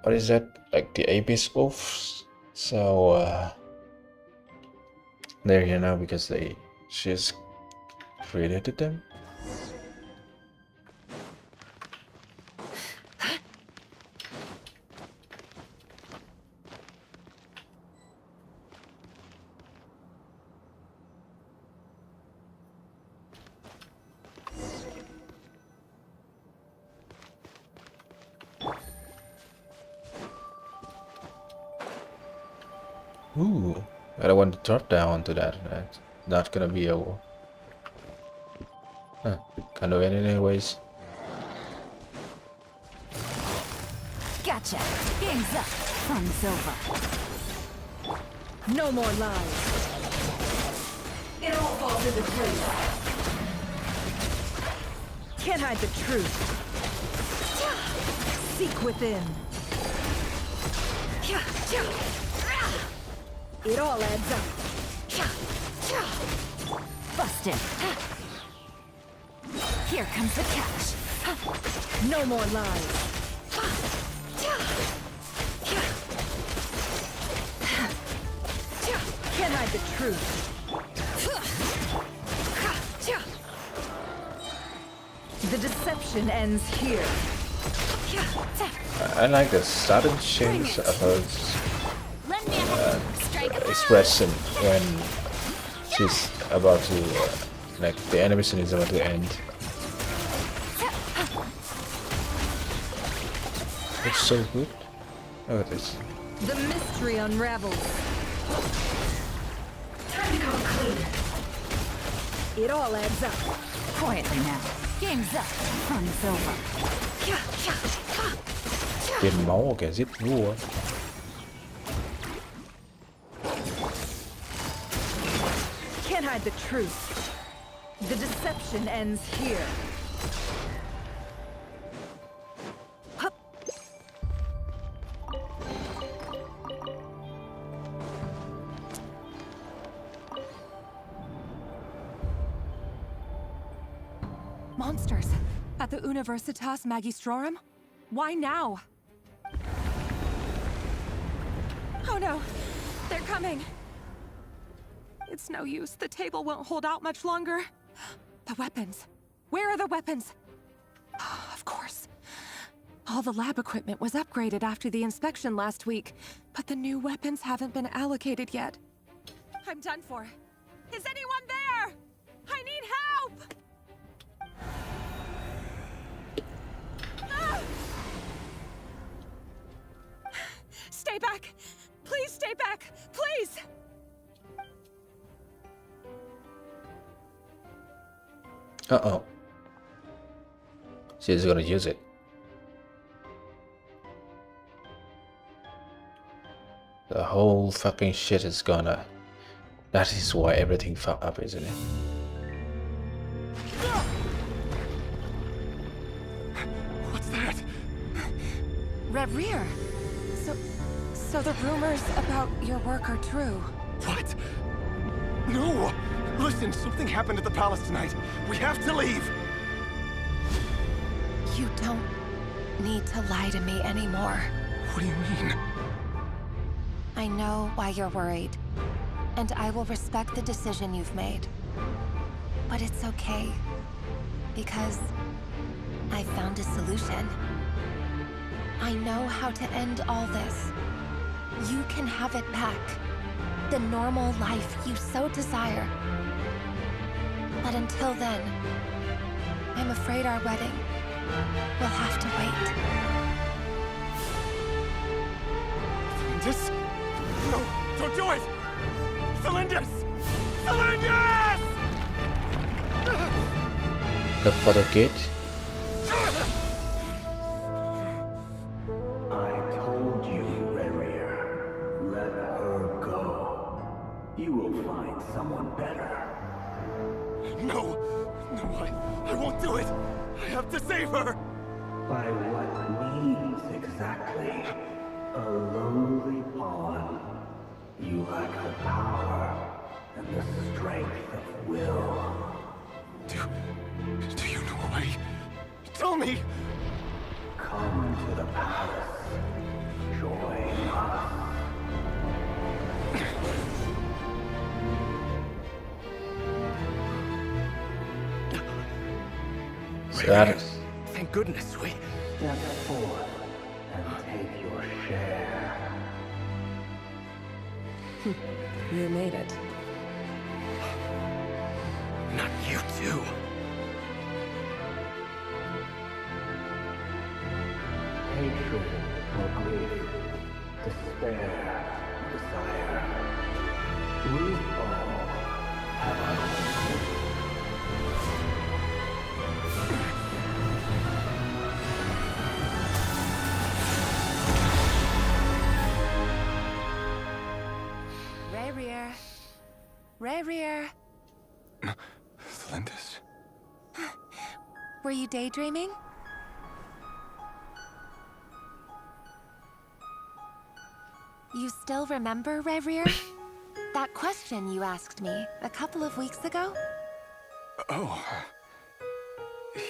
What is that? Like the Abyss oaths. So they're here now because she's created them. Ooh, I don't want to drop down to that. That's not gonna be a kind of anyways. Gotcha. Game's up. Fun's over. No more lies. It all falls into place. Can't hide the truth. Seek within. It all adds up. Busted. Here comes the catch. No more lies. Can't hide the truth. The deception ends here. I like the sudden change of her expression when she's about to, like, the animation is about to end. It's so good. Look at this. The mystery unravels. Time to come clean. It all adds up. Quietly now. Game's up. Fun's over. Tiền máu của kẻ giết vua. Can't hide the truth. The deception ends here. Hup. Monsters at the Universitas Magistrorum? Why now? Oh no, they're coming. It's no use. The table won't hold out much longer. The weapons. Where are the weapons? Of course. All the lab equipment was upgraded after the inspection last week, but the new weapons haven't been allocated yet. I'm done for. Is anyone there? I need help! Ah! Stay back! Please stay back! Please! Uh-oh. She's gonna use it. The whole fucking shit is gonna... That is why everything fucked up, isn't it? What's that? Red Rear! So the rumors about your work are true. What? No! Listen, something happened at the palace tonight. We have to leave! You don't need to lie to me anymore. What do you mean? I know why you're worried, and I will respect the decision you've made. But it's okay, because I found a solution. I know how to end all this. You can have it back. The normal life you so desire. But until then, I'm afraid our wedding will have to wait. This? No, don't do it! Cylinders! Cylinders! Look for the gate. I told you, Rerir. Let her go. You will find someone better. No! No, I won't do it! I have to save her! By what means exactly? A lowly pawn. You lack the power and the strength of will. Do you know a way? Tell me! Come to the palace. Join us. Thank goodness we... Step forth and take your share. You made it. Not you too. Hatred or grief, despair, desire. We all have our own. Rerir. Flindis? Were you daydreaming? You still remember, Rerir? That question you asked me a couple of weeks ago? Oh.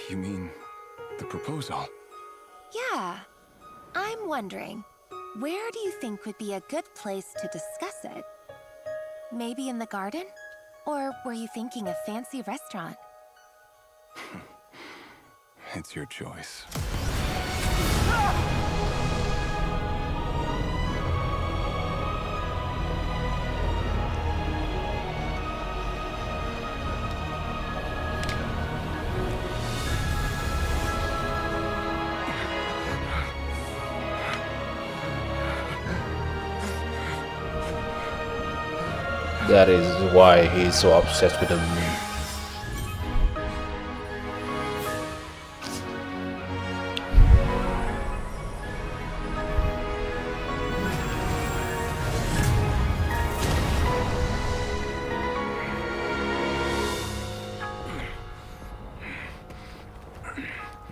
You mean the proposal? Yeah. I'm wondering, where do you think would be a good place to discuss it? Maybe in the garden? Or were you thinking a fancy restaurant? It's your choice. That is why he's so obsessed with the moon.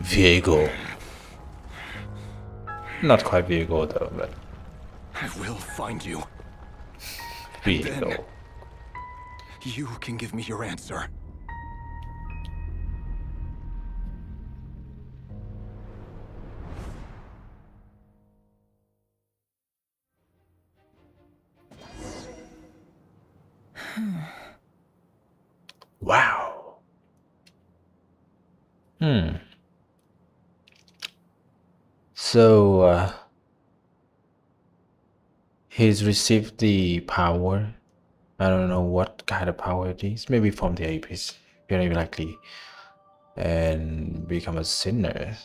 Viego. Not quite Viego though, but I will find you. Viego. Then you can give me your answer. Wow. So, he's received the power. I don't know what kind of power it is. Maybe from the Abyss, very likely. And become a sinner.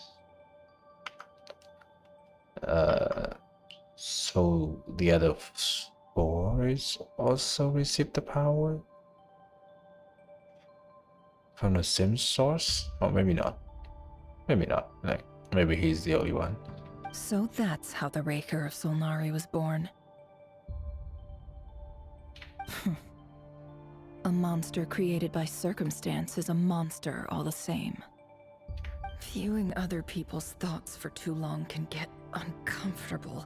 So the other four is also received the power from the same source? Or maybe not. Maybe not. Like, maybe he's the only one. So that's how the Raker of Solnari was born. A monster created by circumstance is a monster all the same. Viewing other people's thoughts for too long can get uncomfortable.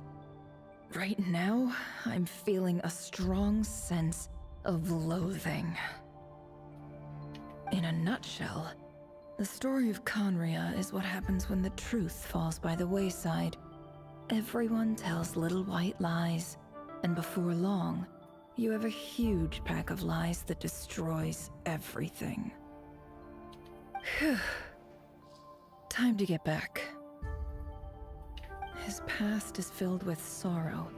Right now, I'm feeling a strong sense of loathing. In a nutshell, the story of Conria is what happens when the truth falls by the wayside. Everyone tells little white lies, and before long, you have a huge pack of lies that destroys everything. Time to get back. His past is filled with sorrow,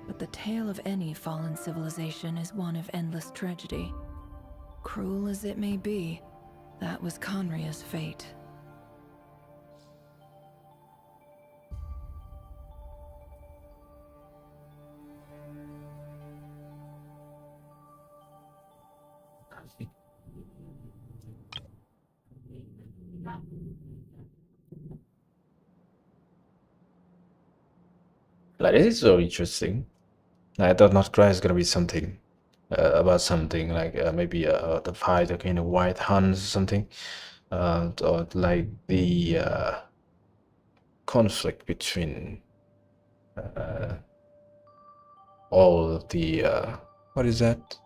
but the tale of any fallen civilization is one of endless tragedy. Cruel as it may be, that was Conria's fate. Like, this is so interesting. I thought Not Cry is gonna be something about something like maybe the fight against the White Huns or something, or like the conflict between all of the what is that?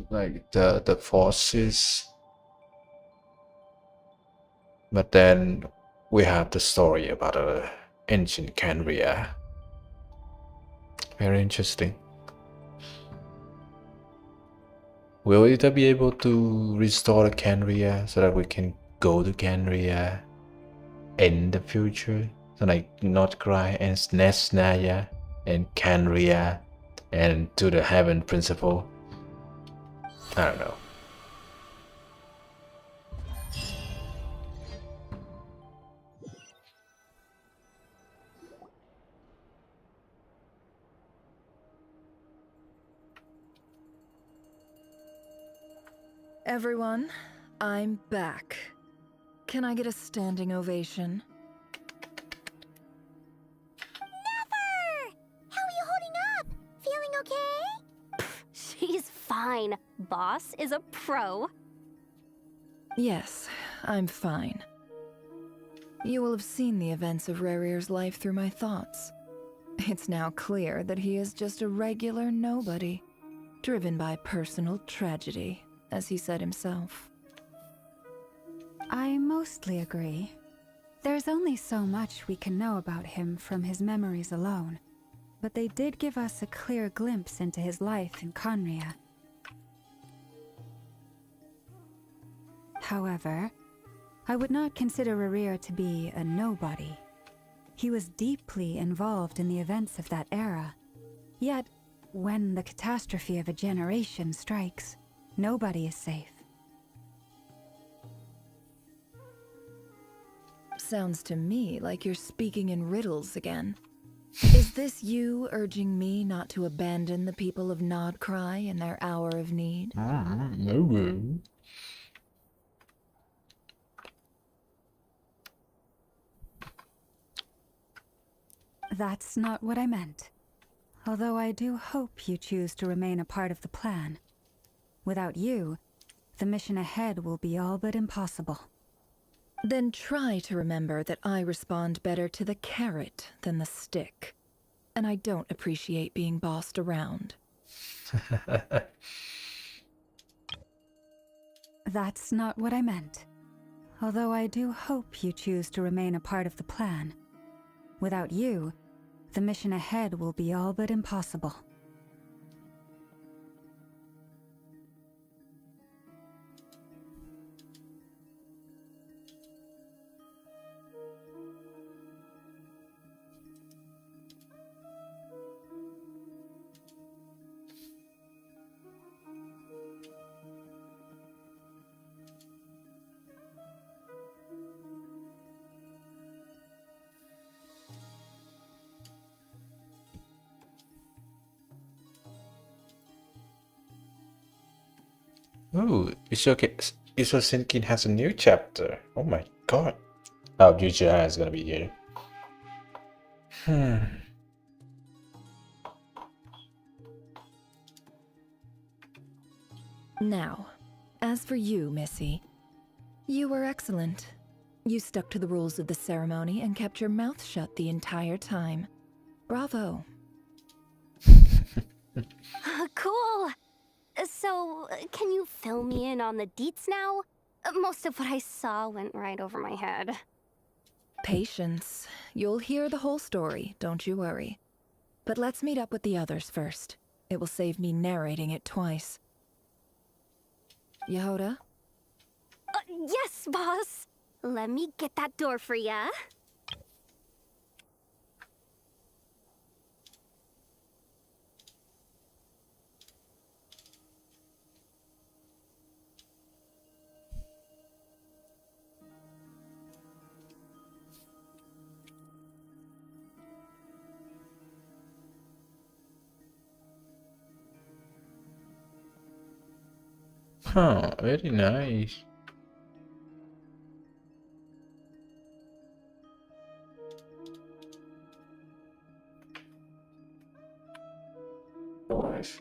Like the forces. But then we have the story about ancient Canria. Very interesting. Will either be able to restore the Canria so that we can go to Canria in the future? So like Not Cry and Nesnaya and Canria and to the Heaven Principle? I don't know. Everyone, I'm back. Can I get a standing ovation? Never! How are you holding up? Feeling okay? fine. Boss is a pro. Yes, I'm fine. You will have seen the events of Rarir's life through my thoughts. It's now clear that he is just a regular nobody, driven by personal tragedy, as he said himself. I mostly agree. There's only so much we can know about him from his memories alone, but they did give us a clear glimpse into his life in Conria. However, I would not consider Rarir to be a nobody. He was deeply involved in the events of that era. Yet, when the catastrophe of a generation strikes, nobody is safe. Sounds to me like you're speaking in riddles again. Is this you urging me not to abandon the people of Nodcry in their hour of need? No. That's not what I meant. Although I do hope you choose to remain a part of the plan. Without you, the mission ahead will be all but impossible. Then try to remember that I respond better to the carrot than the stick. And I don't appreciate being bossed around. That's not what I meant. Although I do hope you choose to remain a part of the plan. Without you, the mission ahead will be all but impossible. Ooh, Isosinkin has a new chapter. Oh my god. Oh, Yuja is gonna be here. Now, as for you, Missy, you were excellent. You stuck to the rules of the ceremony and kept your mouth shut the entire time. Bravo. Cool. So, can you fill me in on the deets now? Most of what I saw went right over my head. Patience. You'll hear the whole story, don't you worry. But let's meet up with the others first. It will save me narrating it twice. Yehoda? Yes, boss. Let me get that door for ya. Huh, very nice. Nice.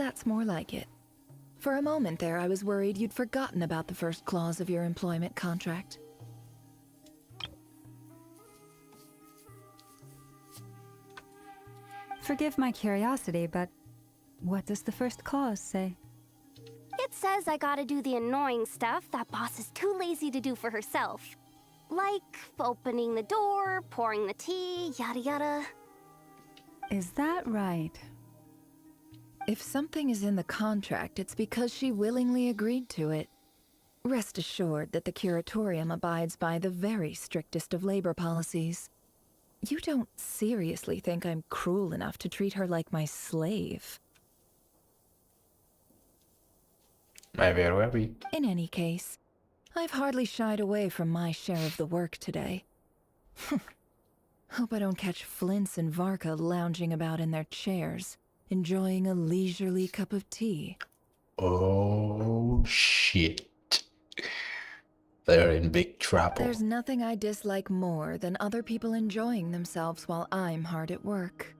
that's more like it. For a moment there, I was worried you'd forgotten about the first clause of your employment contract. Forgive my curiosity, but what does the first clause say? It says I gotta do the annoying stuff that boss is too lazy to do for herself. Like opening the door, pouring the tea, yada yada. Is that right? If something is in the contract, it's because she willingly agreed to it. Rest assured that the Curatorium abides by the very strictest of labor policies. You don't seriously think I'm cruel enough to treat her like my slave? Maybe a rabbit. In any case, I've hardly shied away from my share of the work today. Hope I don't catch Flintz and Varka lounging about in their chairs, enjoying a leisurely cup of tea. Oh shit. They're in big trouble. There's nothing I dislike more than other people enjoying themselves while I'm hard at work.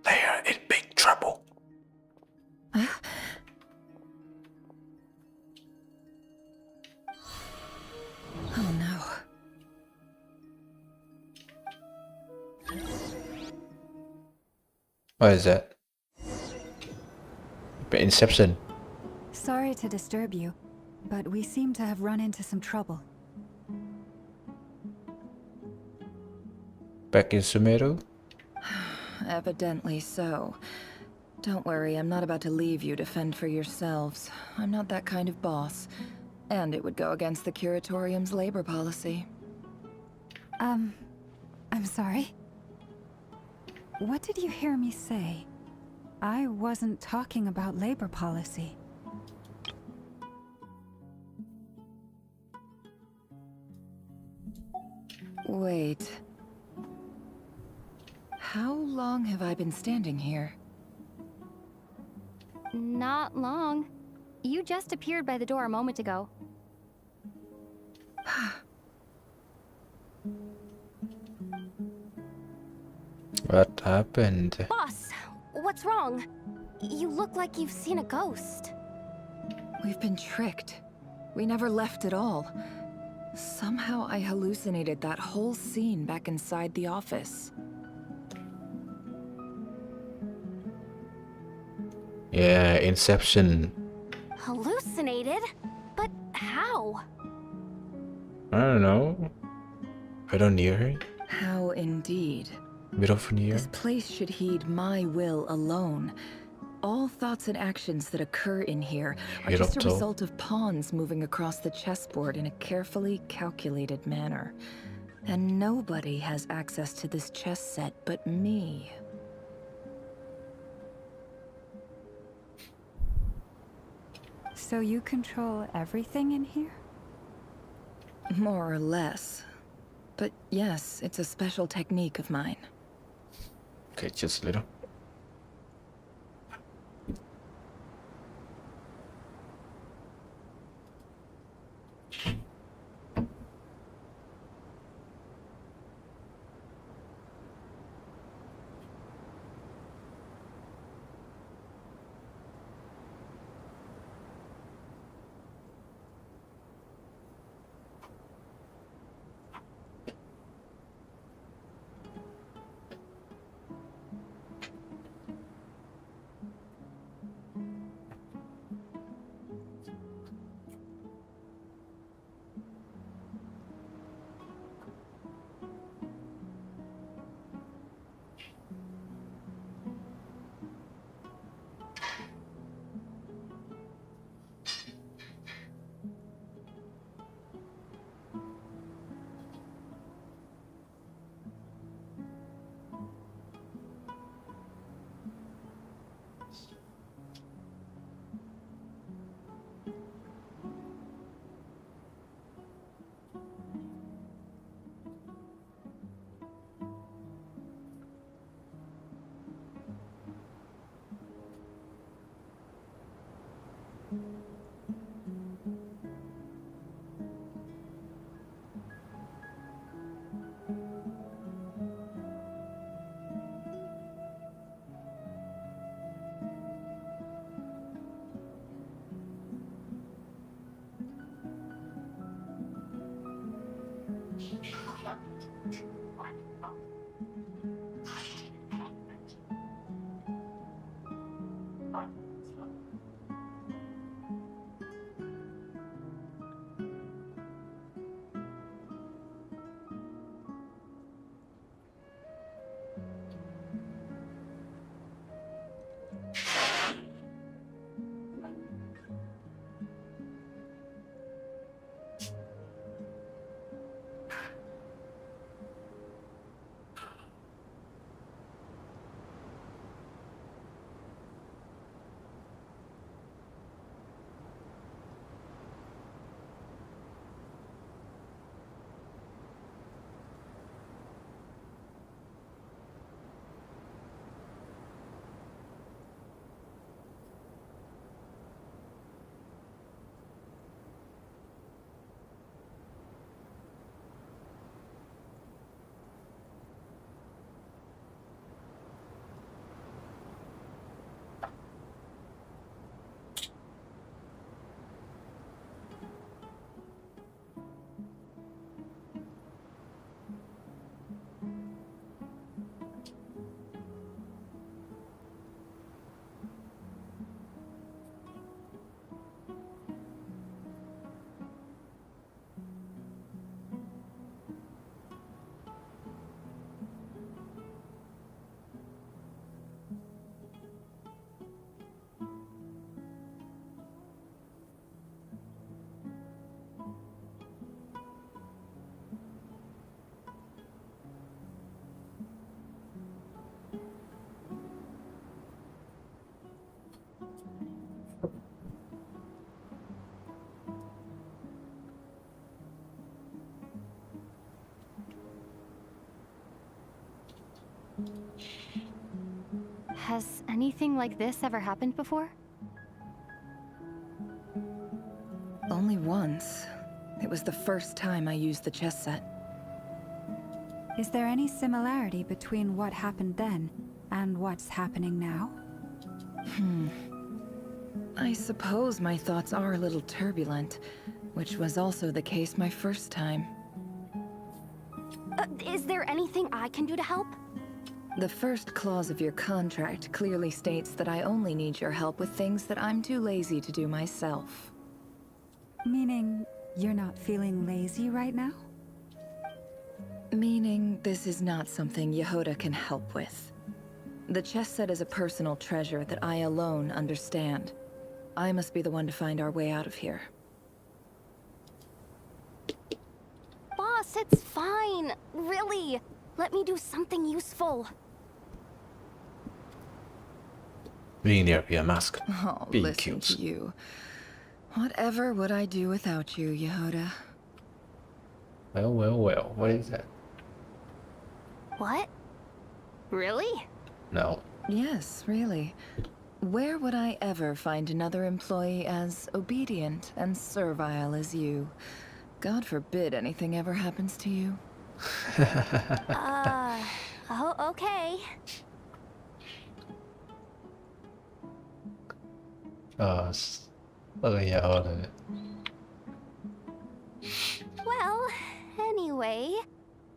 They are in big trouble. Oh no. What is that? Inception. Sorry to disturb you, but we seem to have run into some trouble. Back in Sumeru? Evidently so. Don't worry, I'm not about to leave you to fend for yourselves. I'm not that kind of boss. And it would go against the Curatorium's labor policy. I'm sorry. What did you hear me say? I wasn't talking about labor policy. Wait. How long have I been standing here? Not long. You just appeared by the door a moment ago. What happened? Boss, what's wrong? You look like you've seen a ghost. We've been tricked. We never left at all. Somehow I hallucinated that whole scene back inside the office. Yeah, Inception. Hallucinated? But how? I don't know. I don't near her. How indeed. Bit of near. This place should heed my will alone. All thoughts and actions that occur in here are just a result of pawns moving across the chessboard in a carefully calculated manner. And nobody has access to this chess set but me. So you control everything in here? More or less. But yes, it's a special technique of mine. Okay, just a little. Has anything like this ever happened before? Only once. It was the first time I used the chess set. Is there any similarity between what happened then and what's happening now? I suppose my thoughts are a little turbulent, which was also the case my first time. Is there anything I can do to help? The first clause of your contract clearly states that I only need your help with things that I'm too lazy to do myself. Meaning, you're not feeling lazy right now? Meaning, this is not something Yehoda can help with. The chess set is a personal treasure that I alone understand. I must be the one to find our way out of here. Boss, it's fine. Really. Let me do something useful. Being there, be a mask. Oh, Being listen cute. to you. Whatever would I do without you, Yehoda? Well, well, well. What is that? What? Really? No. Yes, really. Where would I ever find another employee as obedient and servile as you? God forbid anything ever happens to you. Oh, okay. Yeah. Well, anyway,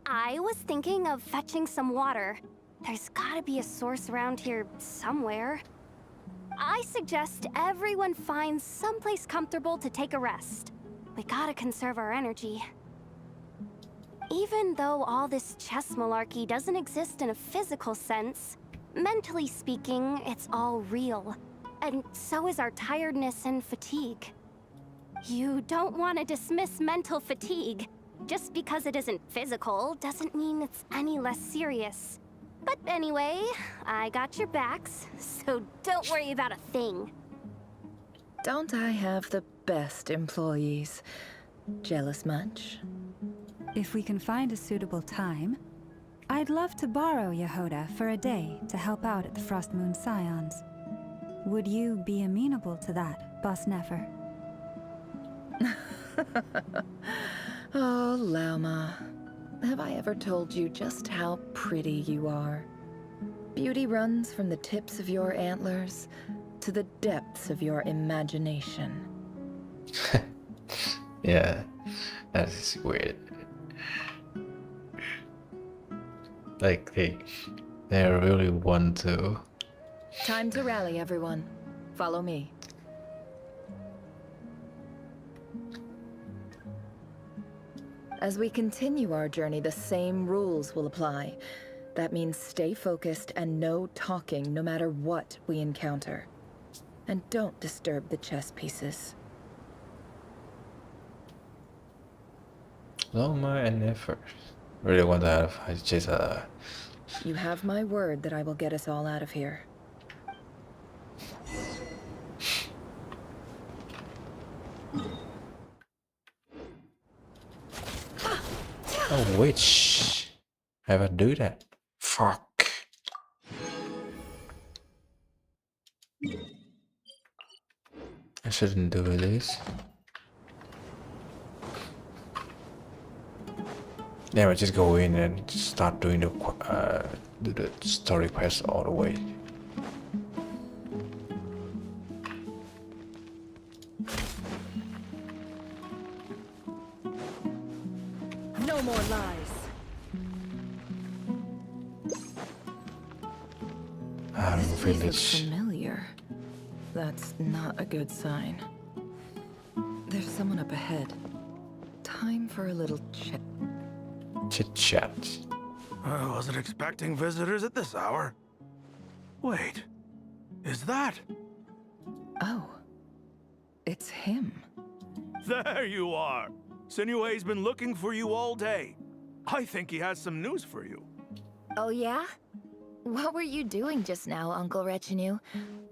I was thinking of fetching some water. There's gotta be a source around here somewhere. I suggest everyone finds someplace comfortable to take a rest. We gotta conserve our energy. Even though all this chess malarkey doesn't exist in a physical sense, mentally speaking, it's all real. And so is our tiredness and fatigue. You don't want to dismiss mental fatigue. Just because it isn't physical doesn't mean it's any less serious. But anyway, I got your backs, so don't worry about a thing. Don't I have the best employees? Jealous much? If we can find a suitable time, I'd love to borrow Yehoda for a day to help out at the Frost Moon Scions. Would you be amenable to that, Boss Nefer? Oh, Lauma. Have I ever told you just how pretty you are? Beauty runs from the tips of your antlers to the depths of your imagination. Yeah, that is weird. Like they really want to. Time to rally, everyone. Follow me. As we continue our journey, the same rules will apply. That means stay focused and no talking no matter what we encounter. And don't disturb the chess pieces. Loma and effort. Really want to have just You have my word that I will get us all out of here. Oh witch. Have I do that? Fuck. I shouldn't do this. Yeah, but just go in and just start doing the story quest all the way. No more lies. This place looks familiar. That's not a good sign. There's someone up ahead. Time for a little chat. Chit-chat. I wasn't expecting visitors at this hour. Wait, is that? Oh, it's him. There you are. Sinue's been looking for you all day. I think he has some news for you. Oh yeah? What were you doing just now, Uncle Retinue?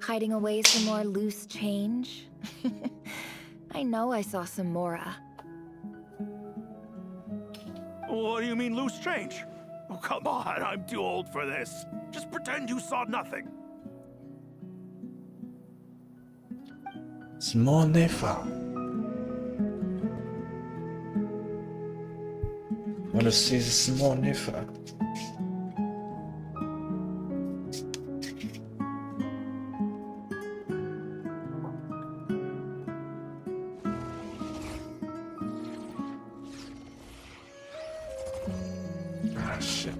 Hiding away some more loose change? I know I saw some Mora. What do you mean loose change? Oh, come on, I'm too old for this. Just pretend you saw nothing. Small Nefa. Wanna see the small Nefa? Ah, shit.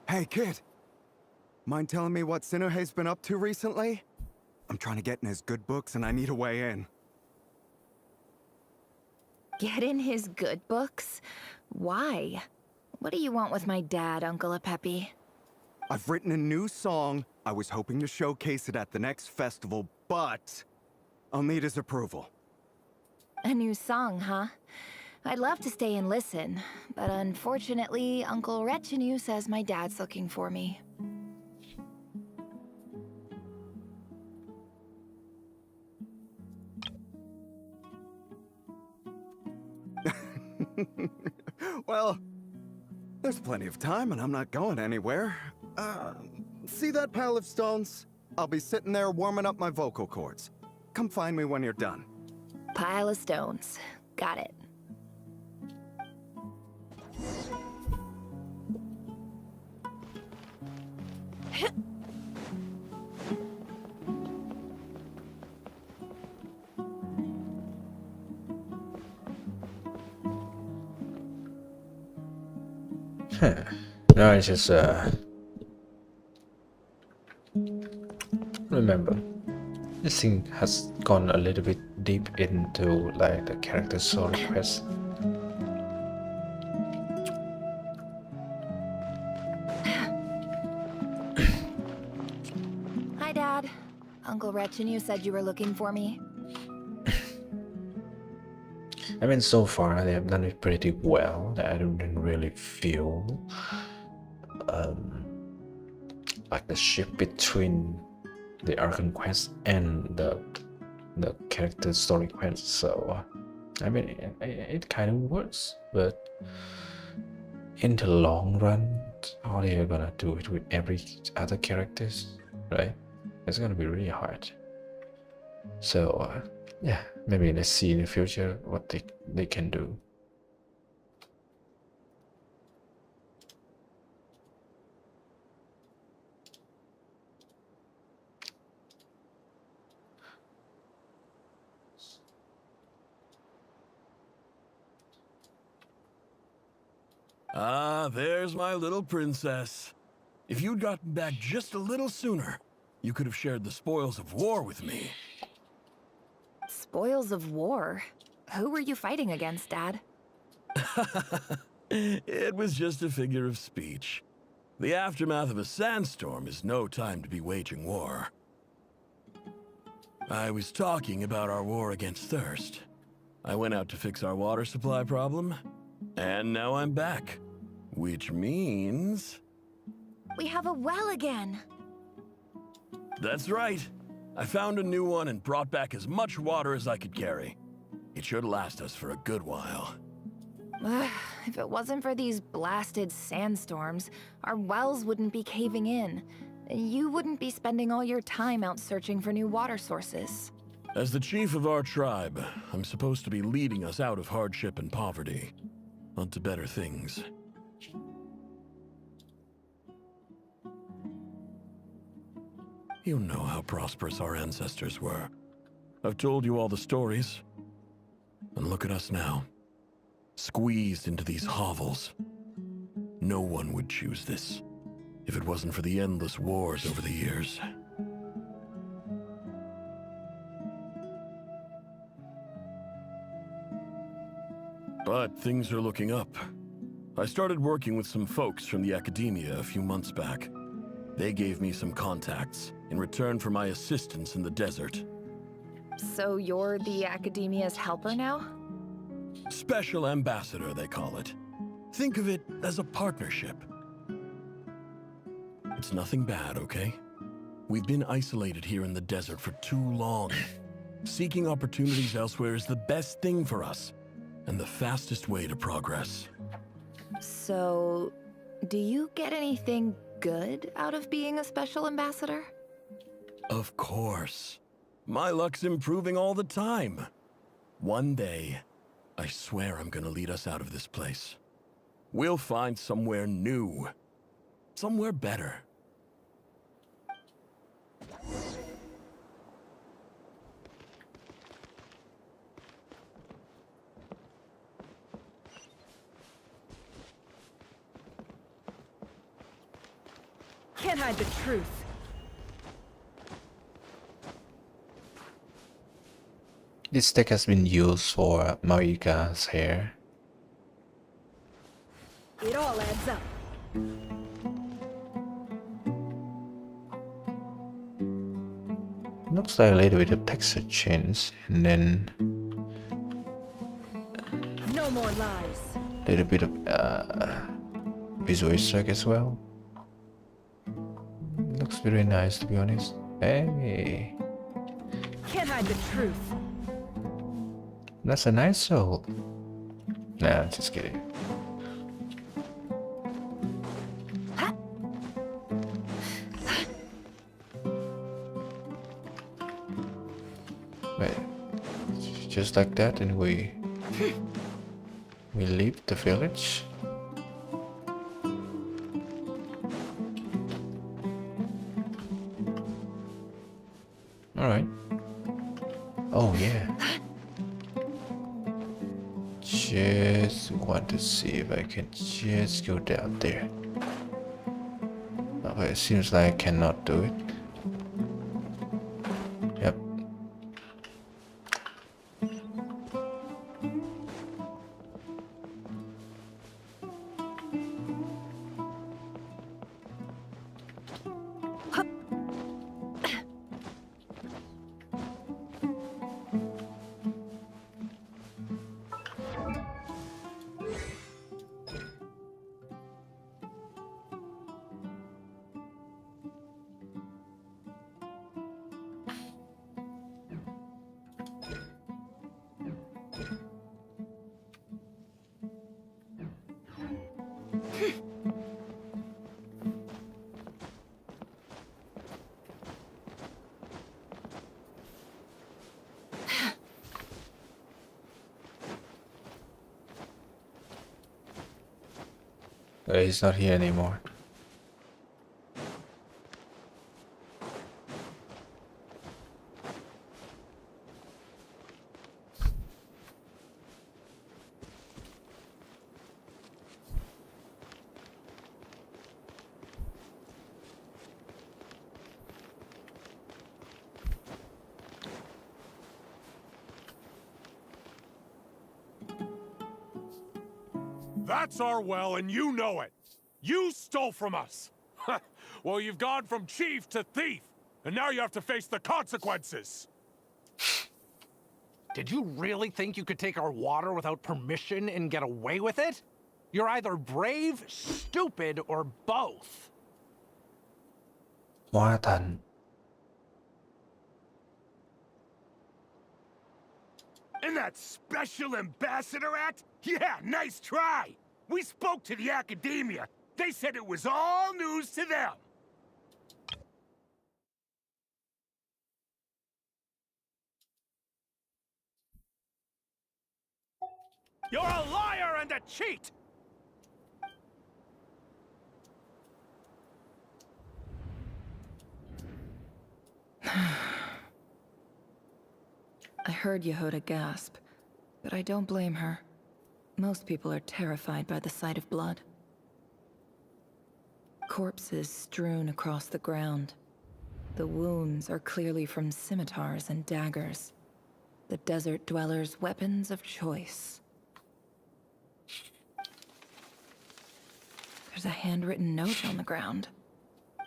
Hey, kid. Mind telling me what Sinuhe's been up to recently? I'm trying to get in his good books and I need a way in. Get in his good books? Why? What do you want with my dad, Uncle Apepi? I've written a new song. I was hoping to showcase it at the next festival, but I'll need his approval. A new song, huh? I'd love to stay and listen, but unfortunately, Uncle Retinue says my dad's looking for me. Well, there's plenty of time and I'm not going anywhere. See that pile of stones? I'll be sitting there warming up my vocal cords. Come find me when you're done. Pile of stones. Got it. No, it's just remember, this thing has gone a little bit deep into like the character story quest. Hi, Dad. Uncle Retinue said you were looking for me. I mean, so far they have done it pretty well. I didn't really feel like the shift between the Archon quest and the character story quest. So I mean, it kind of works, but in the long run, how are you gonna do it with every other characters, right? It's gonna be really hard. So yeah, maybe let's see in the future what they can do. Ah, there's my little princess. If you'd gotten back just a little sooner, you could have shared the spoils of war with me. Spoils of war? Who were you fighting against, Dad? It was just a figure of speech. The aftermath of a sandstorm is no time to be waging war. I was talking about our war against thirst. I went out to fix our water supply problem, and now I'm back. Which means... We have a well again! That's right. I found a new one and brought back as much water as I could carry. It should last us for a good while. If it wasn't for these blasted sandstorms, our wells wouldn't be caving in. You wouldn't be spending all your time out searching for new water sources. As the chief of our tribe, I'm supposed to be leading us out of hardship and poverty, onto better things. You know how prosperous our ancestors were. I've told you all the stories. And look at us now. Squeezed into these hovels. No one would choose this, if it wasn't for the endless wars over the years. But things are looking up. I started working with some folks from the academia a few months back. They gave me some contacts in return for my assistance in the desert. So you're the academia's helper now? Special ambassador, they call it. Think of it as a partnership. It's nothing bad, okay? We've been isolated here in the desert for too long. Seeking opportunities elsewhere is the best thing for us, and the fastest way to progress. So, do you get anything good out of being a special ambassador? Of course. My luck's improving all the time. One day, I swear I'm gonna lead us out of this place. We'll find somewhere new. Somewhere better. Can't hide the truth. This deck has been used for Marika's hair. It all adds up. Looks like a little bit of texture change, and then No more lies. a little bit of visual strike as well. Looks very nice, to be honest. Hey, Can't hide the truth. that's a nice soul. Nah, just kidding. Wait, just like that, and we leave the village. All right. Oh yeah. Just want to see if I can just go down there. Okay, it seems like I cannot do it. Yep. He's not here anymore. That's our well, and you know it. You stole from us. Well, you've gone from chief to thief, and now you have to face the consequences. Did you really think you could take our water without permission and get away with it? You're either brave, stupid, or both. Hóa thành. And that Special Ambassador Act? Yeah, nice try! We spoke to the Academia. They said it was all news to them. You're a liar and a cheat! I heard Yehuda gasp, but I don't blame her. Most people are terrified by the sight of blood. Corpses strewn across the ground. The wounds are clearly from scimitars and daggers. The desert dwellers' weapons of choice. There's a handwritten note on the ground.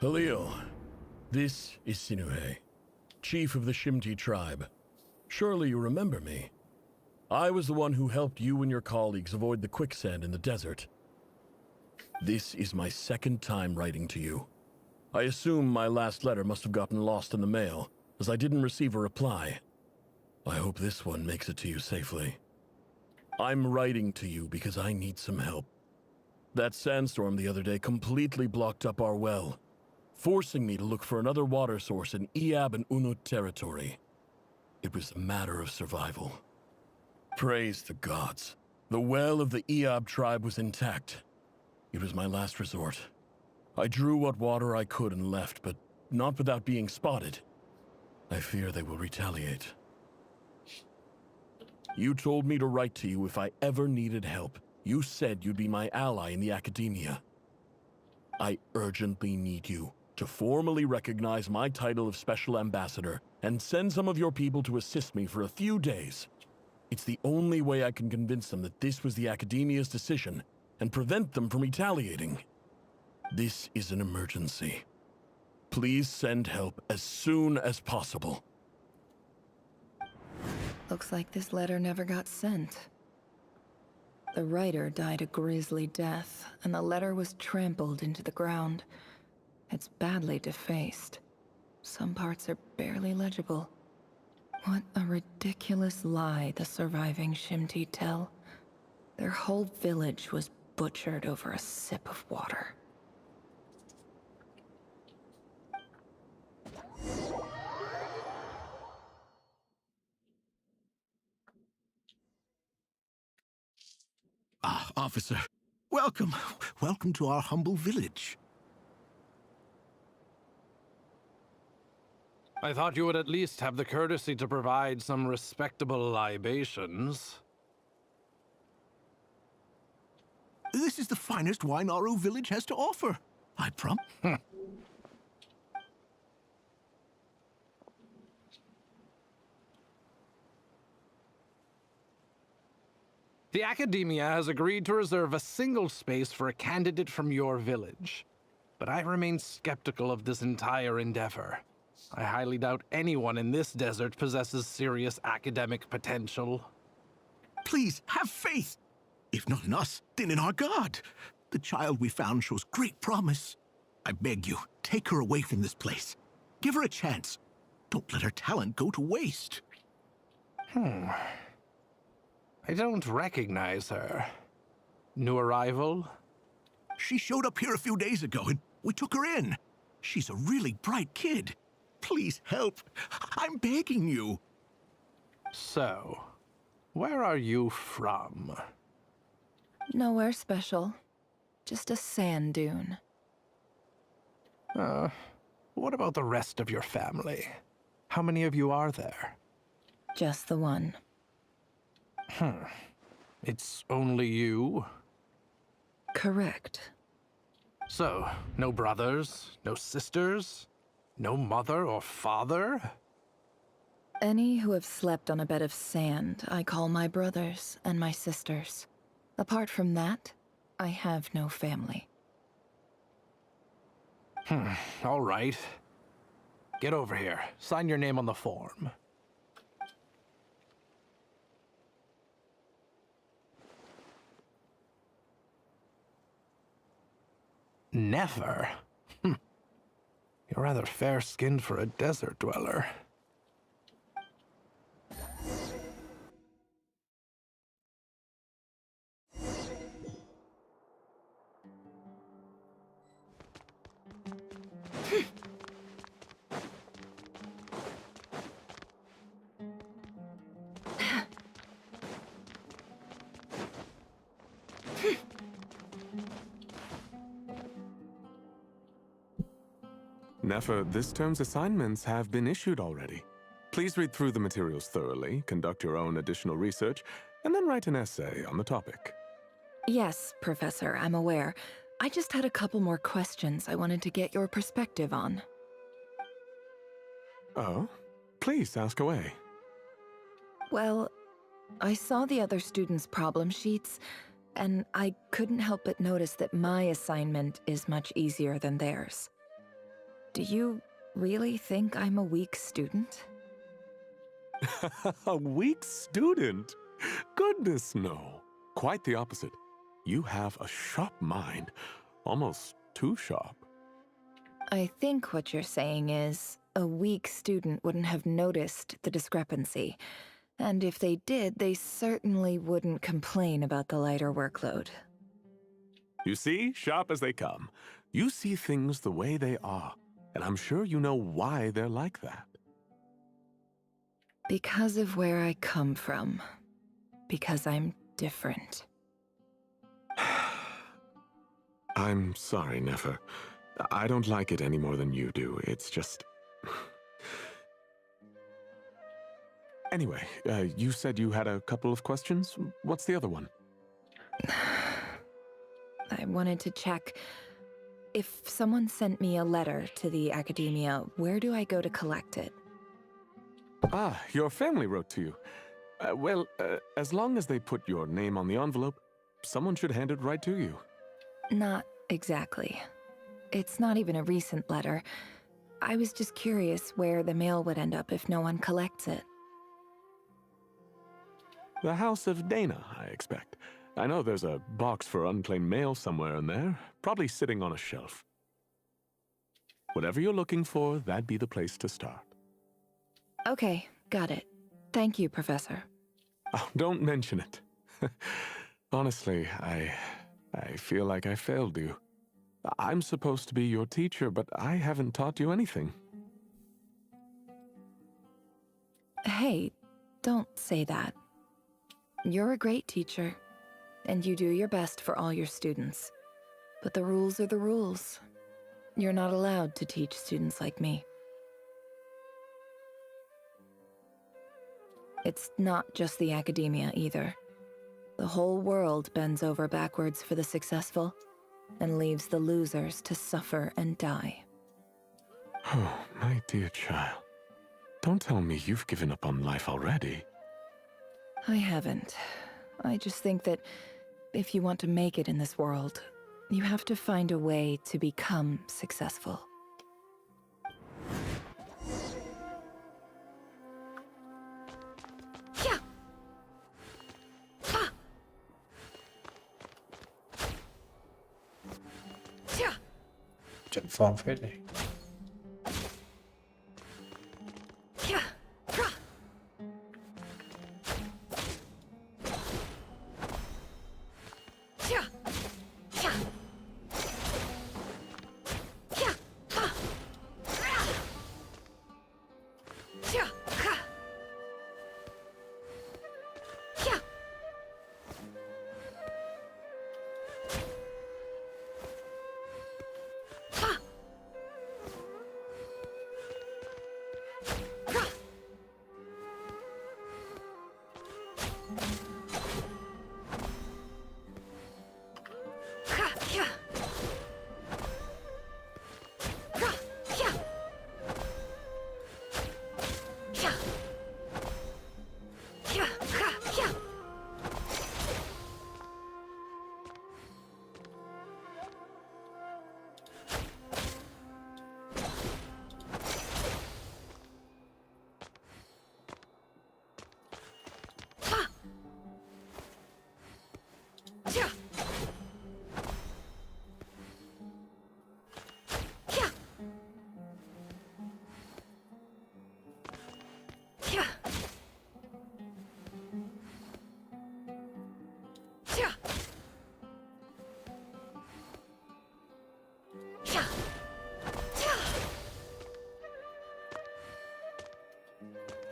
Halil, this is Sinuhe, chief of the Shimti tribe. Surely you remember me. I was the one who helped you and your colleagues avoid the quicksand in the desert. This is my second time writing to you. I assume my last letter must have gotten lost in the mail, as I didn't receive a reply. I hope this one makes it to you safely. I'm writing to you because I need some help. That sandstorm the other day completely blocked up our well, forcing me to look for another water source in Iab and Unut territory. It was a matter of survival. Praise the gods. The well of the Iab tribe was intact. It was my last resort. I drew what water I could and left, but not without being spotted. I fear they will retaliate. You told me to write to you if I ever needed help. You said you'd be my ally in the Academia. I urgently need you to formally recognize my title of Special Ambassador and send some of your people to assist me for a few days. It's the only way I can convince them that this was the Academia's decision and prevent them from retaliating. This is an emergency. Please send help as soon as possible. Looks like this letter never got sent. The writer died a grisly death, and the letter was trampled into the ground. It's badly defaced. Some parts are barely legible. What a ridiculous lie the surviving Shimti tell. Their whole village was butchered over a sip of water. Ah, officer. Welcome. Welcome to our humble village. I thought you would at least have the courtesy to provide some respectable libations. This is the finest wine Aru village has to offer. I promise. The Academia has agreed to reserve a single space for a candidate from your village. But I remain skeptical of this entire endeavor. I highly doubt anyone in this desert possesses serious academic potential. Please, have faith. If not in us, then in our god. The child we found shows great promise. I beg you, take her away from this place. Give her a chance. Don't let her talent go to waste. I don't recognize her. New arrival? She showed up here a few days ago and we took her in. She's a really bright kid. Please help. I'm begging you. So, where are you from? Nowhere special. just a sand dune. What about the rest of your family? How many of you are there? Just the one. It's only you? Correct. So, no brothers, no sisters, no mother or father? Any who have slept on a bed of sand, I call my brothers and my sisters. Apart from that, I have no family. All right. Get over here. Sign your name on the form. Never? You're rather fair-skinned for a desert dweller. Nefer, this term's assignments have been issued already. Please read through the materials thoroughly, conduct your own additional research, and then write an essay on the topic. Yes, Professor, I'm aware. I just had a couple more questions I wanted to get your perspective on. Oh? Please ask away. Well, I saw the other students' problem sheets, and I couldn't help but notice that my assignment is much easier than theirs. Do you really think I'm a weak student? A weak student? Goodness, no. Quite the opposite. You have a sharp mind. Almost too sharp. I think what you're saying is, a weak student wouldn't have noticed the discrepancy. And if they did, they certainly wouldn't complain about the lighter workload. You see, sharp as they come. You see things the way they are. And I'm sure you know why they're like that. Because of where I come from. Because I'm different. I'm sorry, Nefer. I don't like it any more than you do. It's just... Anyway, you said you had a couple of questions. What's the other one? I wanted to check. If someone sent me a letter to the academia, where do I go to collect it? Ah, your family wrote to you. Well, as long as they put your name on the envelope, someone should hand it right to you. Not exactly. It's not even a recent letter. I was just curious where the mail would end up if no one collects it. The House of Dana, I expect. I know there's a box for unclaimed mail somewhere in there, probably sitting on a shelf. Whatever you're looking for, that'd be the place to start. Okay, got it. Thank you, Professor. Oh, don't mention it. Honestly, I feel like I failed you. I'm supposed to be your teacher, but I haven't taught you anything. Hey, don't say that. You're a great teacher, and you do your best for all your students. But the rules are the rules. You're not allowed to teach students like me. It's not just the academia either. The whole world bends over backwards for the successful, and leaves the losers to suffer and die. Oh, my dear child. Don't tell me you've given up on life already. I haven't. I just think that if you want to make it in this world, you have to find a way to become successful. Form fertig.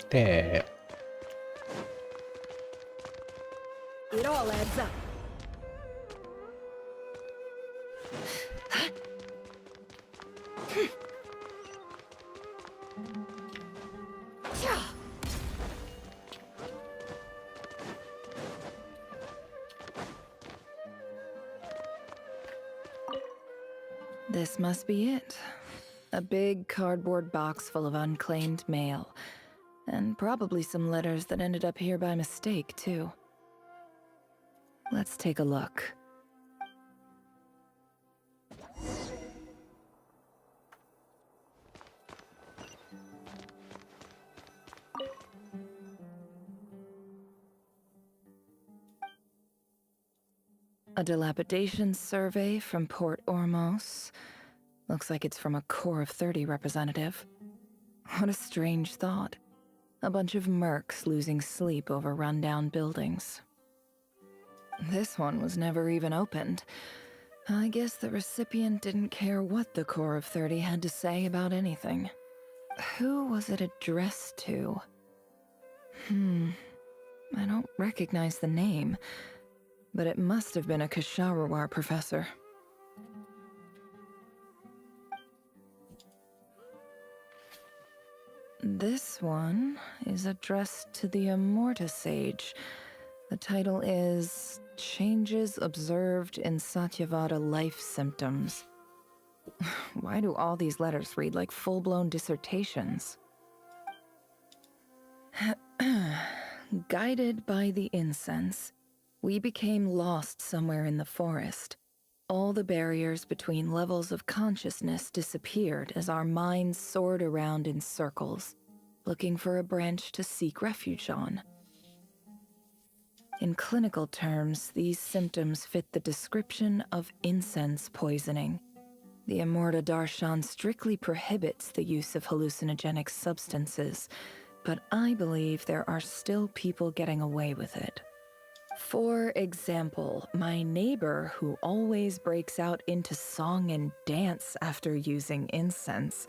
Damn. It all adds up. This must be it. A big cardboard box full of unclaimed mail. And probably some letters that ended up here by mistake, too. Let's take a look. A dilapidation survey from Port Ormos. Looks like it's from a Core of 30 representative. What a strange thought. A bunch of mercs losing sleep over rundown buildings. This one was never even opened. I guess the recipient didn't care what the Core of 30 had to say about anything. Who was it addressed to? I don't recognize the name, but it must have been a Kasharawar professor. This one is addressed to the Immorta Sage. The title is Changes Observed in Satyavada Life Symptoms. Why do all these letters read like full-blown dissertations? Guided by the incense, we became lost somewhere in the forest. All the barriers between levels of consciousness disappeared as our minds soared around in circles, looking for a branch to seek refuge on. In clinical terms, these symptoms fit the description of incense poisoning. The Immorta Darshan strictly prohibits the use of hallucinogenic substances, but I believe there are still people getting away with it. For example, my neighbor who always breaks out into song and dance after using incense.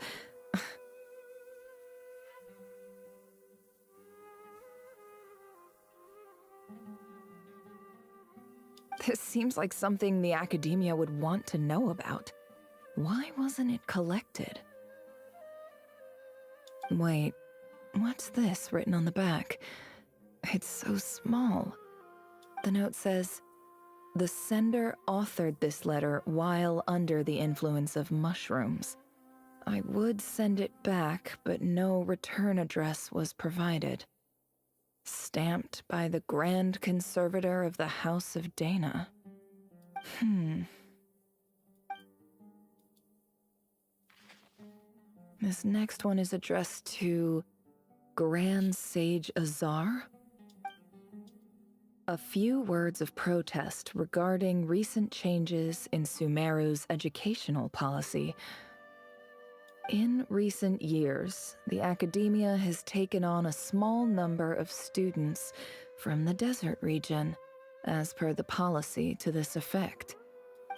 This seems like something the academia would want to know about. Why wasn't it collected? Wait, what's this written on the back? It's so small. The note says, "The sender authored this letter while under the influence of mushrooms. I would send it back, but no return address was provided. Stamped by the Grand Conservator of the House of Dana." This next one is addressed to Grand Sage Azar. A few words of protest regarding recent changes in Sumeru's educational policy. In recent years, the academia has taken on a small number of students from the desert region, as per the policy to this effect.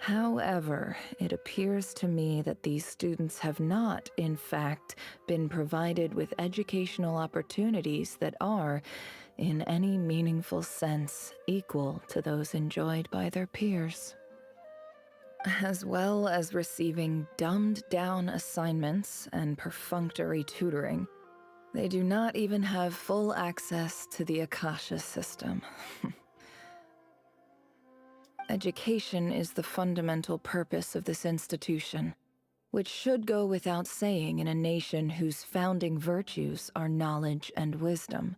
However, it appears to me that these students have not, in fact, been provided with educational opportunities that are, in any meaningful sense, equal to those enjoyed by their peers. As well as receiving dumbed-down assignments and perfunctory tutoring, they do not even have full access to the Akasha system. Education is the fundamental purpose of this institution, which should go without saying in a nation whose founding virtues are knowledge and wisdom.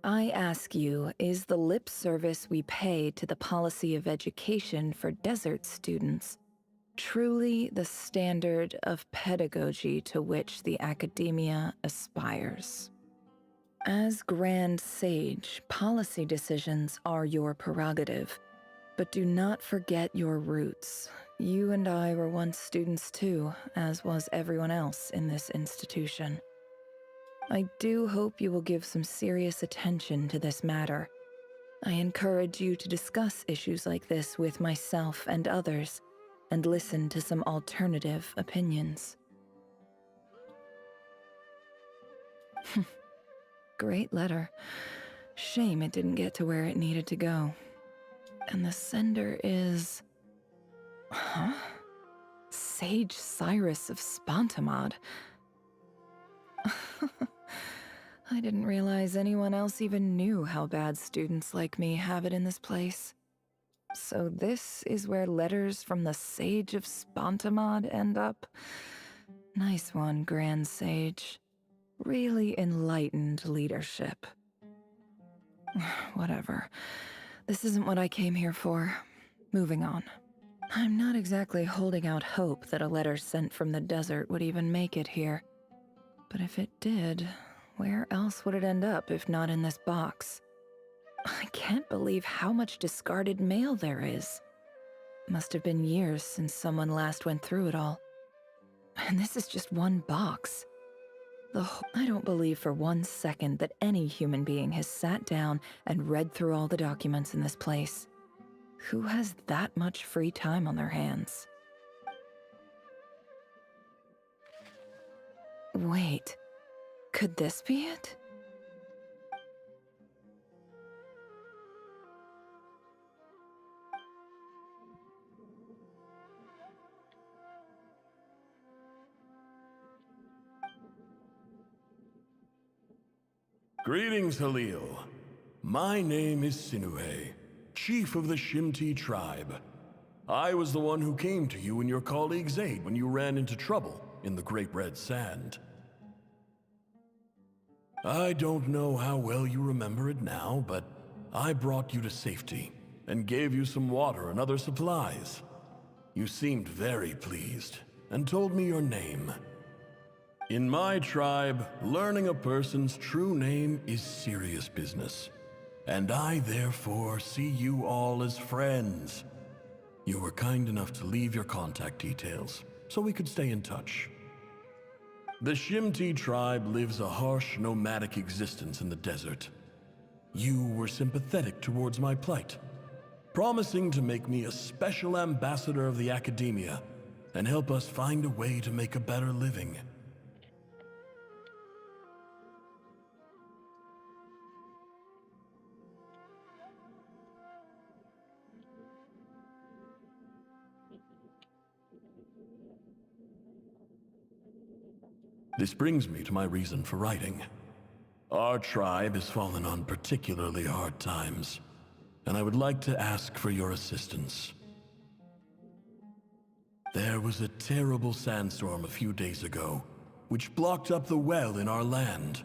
I ask you, is the lip service we pay to the policy of education for desert students truly the standard of pedagogy to which the academia aspires? As Grand Sage, policy decisions are your prerogative, but do not forget your roots. You and I were once students too, as was everyone else in this institution. I do hope you will give some serious attention to this matter. I encourage you to discuss issues like this with myself and others, and listen to some alternative opinions. great letter. Shame it didn't get to where it needed to go. And the sender is... Huh? Sage Cyrus of Spantamad. I didn't realize anyone else even knew how bad students like me have it in this place. So this is where letters from the Sage of Spantamad end up? Nice one, Grand Sage. Really enlightened leadership. Whatever. This isn't what I came here for. Moving on. I'm not exactly holding out hope that a letter sent from the desert would even make it here. But if it did, where else would it end up if not in this box? I can't believe how much discarded mail there is. Must have been years since someone last went through it all. And this is just one box. I don't believe for 1 second that any human being has sat down and read through all the documents in this place. Who has that much free time on their hands? Wait, could this be it? Greetings, Halil. My name is Sinue, chief of the Shimti tribe. I was the one who came to you and your colleague's aid when you ran into trouble in the Great Red Sand. I don't know how well you remember it now, but I brought you to safety and gave you some water and other supplies. You seemed very pleased and told me your name. In my tribe, learning a person's true name is serious business, and I therefore see you all as friends. You were kind enough to leave your contact details, so we could stay in touch. The Shimti tribe lives a harsh, nomadic existence in the desert. You were sympathetic towards my plight, promising to make me a special ambassador of the academia and help us find a way to make a better living. This brings me to my reason for writing. Our tribe has fallen on particularly hard times, and I would like to ask for your assistance. There was a terrible sandstorm a few days ago, which blocked up the well in our land.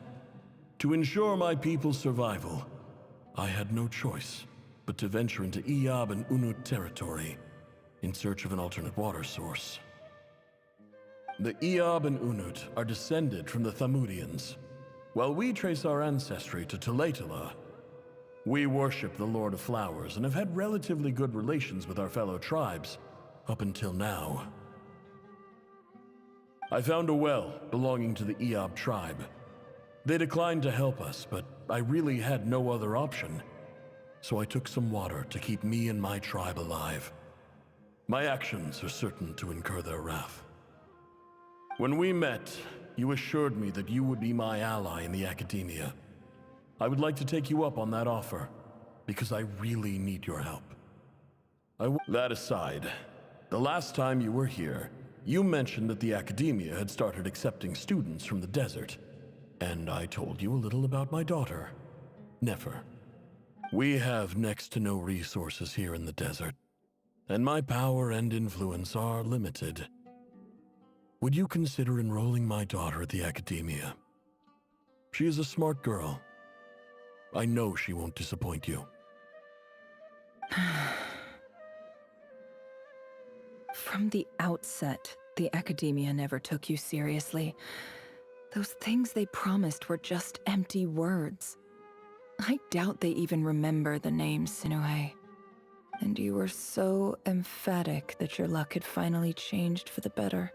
To ensure my people's survival, I had no choice but to venture into Iyab and Unut territory in search of an alternate water source. The Iyab and Unut are descended from the Thamudians, while we trace our ancestry to Tulatala. We worship the Lord of Flowers and have had relatively good relations with our fellow tribes up until now. I found a well belonging to the Iyab tribe. They declined to help us, but I really had no other option, so I took some water to keep me and my tribe alive. My actions are certain to incur their wrath. When we met, you assured me that you would be my ally in the academia. I would like to take you up on that offer, because I really need your help. That aside, the last time you were here, you mentioned that the academia had started accepting students from the desert, and I told you a little about my daughter, Nefer. We have next to no resources here in the desert, and my power and influence are limited. Would you consider enrolling my daughter at the academia? She is a smart girl. I know she won't disappoint you. From the outset, the academia never took you seriously. Those things they promised were just empty words. I doubt they even remember the name Sinue. And you were so emphatic that your luck had finally changed for the better.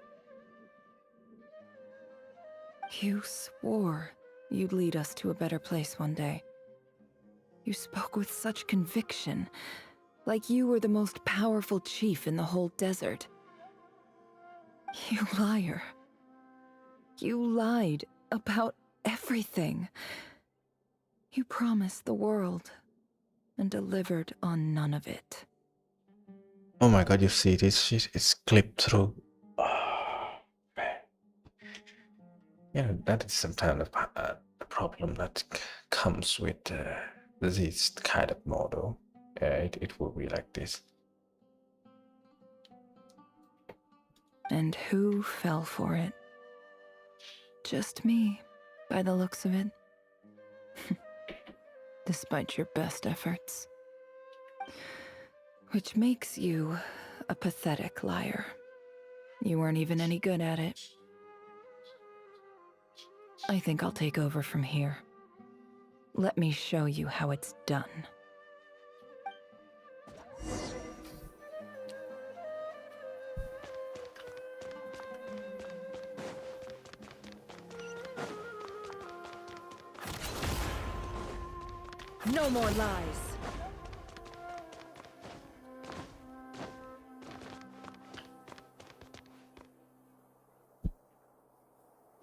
You swore you'd lead us to a better place one day. You spoke with such conviction, like you were the most powerful chief in the whole desert. You liar. You lied about everything. You promised the world and delivered on none of it. Oh my god, you see this shit? It's clipped through. Oh, man. Yeah, that is sometimes a problem that comes with this kind of model. It will be like this. And who fell for it? Just me, by the looks of it. Despite your best efforts. Which makes you a pathetic liar. You weren't even any good at it. I think I'll take over from here. Let me show you how it's done. No more lies.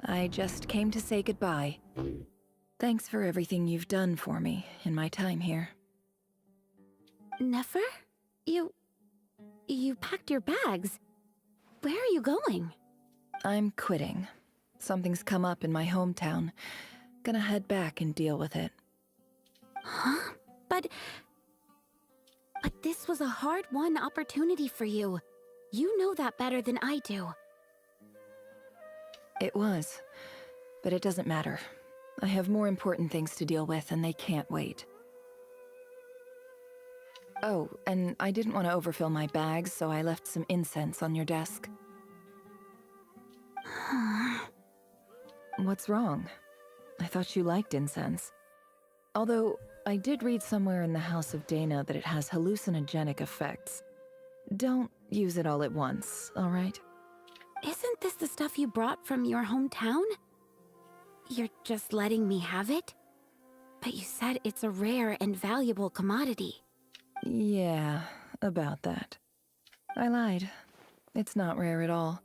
I just came to say goodbye. Thanks for everything you've done for me in my time here. Nefer? You packed your bags. Where are you going? I'm quitting. Something's come up in my hometown. Gonna head back and deal with it. Huh? But this was a hard-won opportunity for you. You know that better than I do. It was, but it doesn't matter. I have more important things to deal with, and they can't wait. Oh, and I didn't want to overfill my bags, so I left some incense on your desk. What's wrong? I thought you liked incense. Although, I did read somewhere in the House of Dana that it has hallucinogenic effects. Don't use it all at once, all right? Isn't this the stuff you brought from your hometown? You're just letting me have it? But you said it's a rare and valuable commodity. Yeah, about that. I lied. It's not rare at all.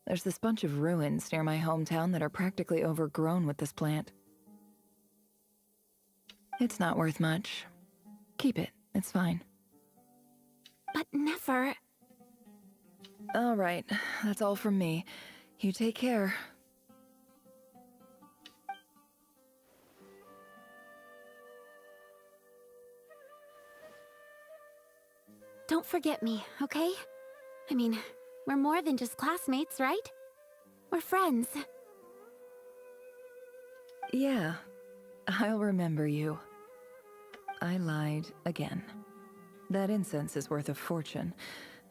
There's this bunch of ruins near my hometown that are practically overgrown with this plant. It's not worth much. Keep it, it's fine. But Nefer... All right, that's all from me. You take care. Don't forget me, okay? I mean, we're more than just classmates, right? We're friends. Yeah, I'll remember you. I lied again. That incense is worth a fortune,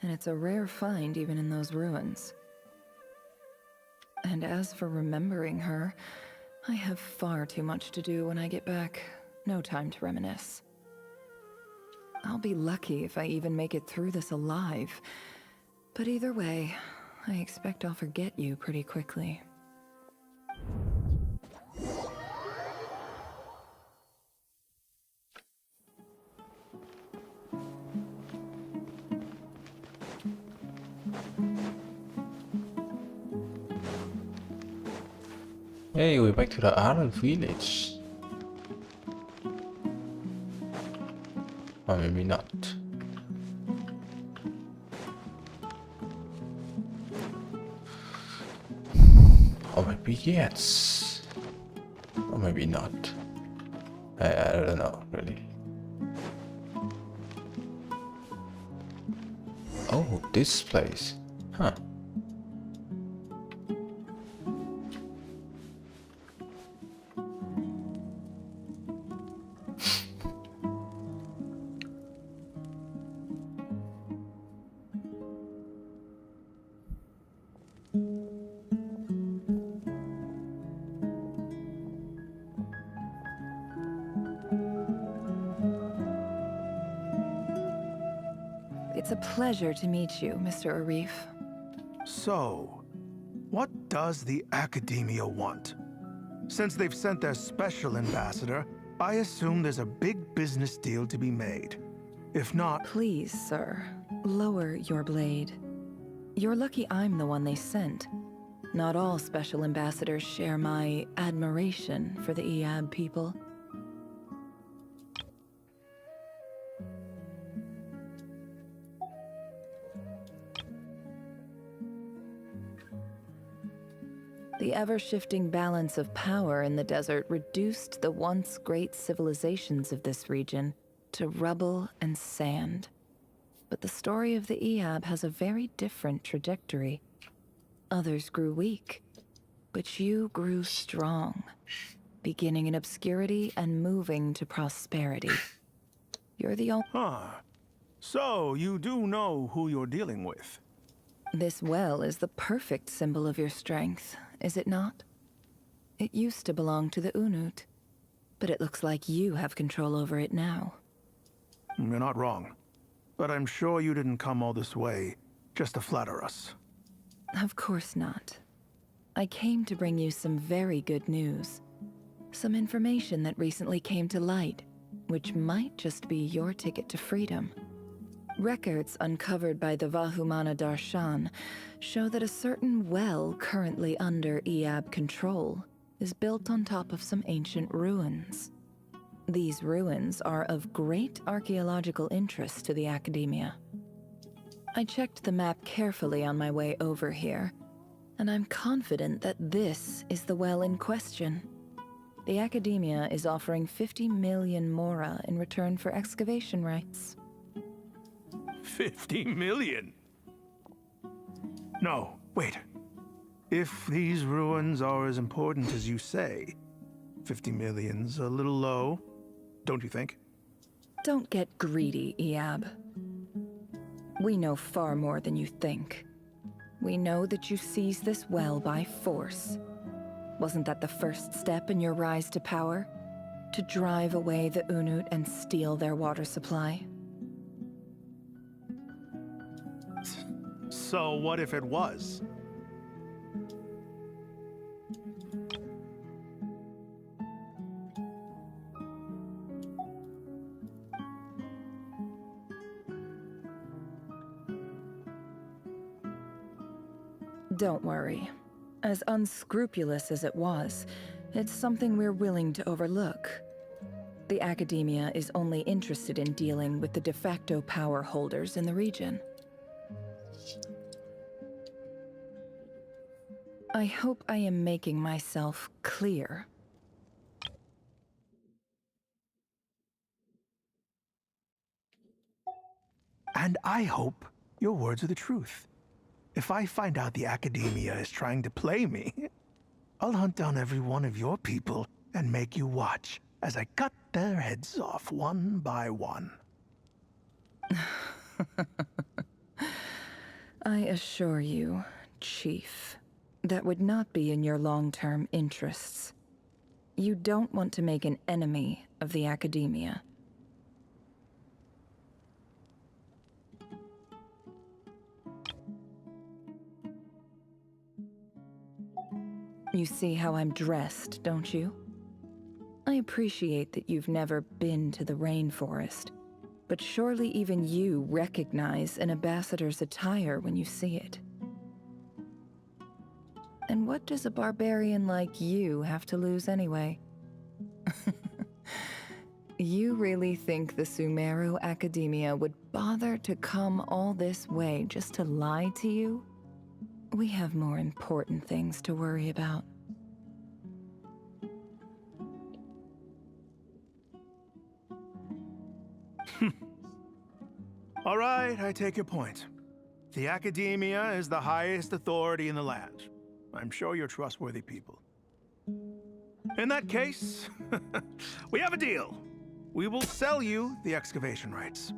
and it's a rare find even in those ruins. And as for remembering her, I have far too much to do when I get back. No time to reminisce. I'll be lucky if I even make it through this alive. But either way, I expect I'll forget you pretty quickly. Hey, we're back to the island village. Or maybe not. Or maybe yes. Or maybe not. I don't know, really. Oh, this place. Huh. It's a pleasure to meet you, Mr. Arif. So, what does the Academia want? Since they've sent their special ambassador, I assume there's a big business deal to be made. If not... Please, sir, lower your blade. You're lucky I'm the one they sent. Not all special ambassadors share my admiration for the Eab people. The ever-shifting balance of power in the desert reduced the once great civilizations of this region to rubble and sand. But the story of the Eab has a very different trajectory. Others grew weak, but you grew strong, beginning in obscurity and moving to prosperity. You're the only... Huh. So, you do know who you're dealing with. This well is the perfect symbol of your strength, is it not? It used to belong to the Unut, but it looks like you have control over it now. You're not wrong. But I'm sure you didn't come all this way just to flatter us. Of course not. I came to bring you some very good news. Some information that recently came to light, which might just be your ticket to freedom. Records uncovered by the Vahumana Darshan show that a certain well currently under Eab control is built on top of some ancient ruins. These ruins are of great archaeological interest to the Academia. I checked the map carefully on my way over here, and I'm confident that this is the well in question. The Academia is offering 50 million mora in return for excavation rights. 50 million? No, wait. If these ruins are as important as you say, 50 million's a little low, don't you think? Don't get greedy, Eab. We know far more than you think. We know that you seized this well by force. Wasn't that the first step in your rise to power? To drive away the Unut and steal their water supply? So what if it was? Don't worry. As unscrupulous as it was, it's something we're willing to overlook. The Academia is only interested in dealing with the de facto power holders in the region. I hope I am making myself clear. And I hope your words are the truth. If I find out the Academia is trying to play me, I'll hunt down every one of your people and make you watch as I cut their heads off one by one. I assure you, Chief, that would not be in your long-term interests. You don't want to make an enemy of the Academia. You see how I'm dressed, don't you? I appreciate that you've never been to the rainforest, but surely even you recognize an ambassador's attire when you see it. And what does a barbarian like you have to lose anyway? You really think the Sumeru Academia would bother to come all this way just to lie to you? We have more important things to worry about. All right, I take your point. The Academia is the highest authority in the land. I'm sure you're trustworthy people. In that case, we have a deal. We will sell you the excavation rights.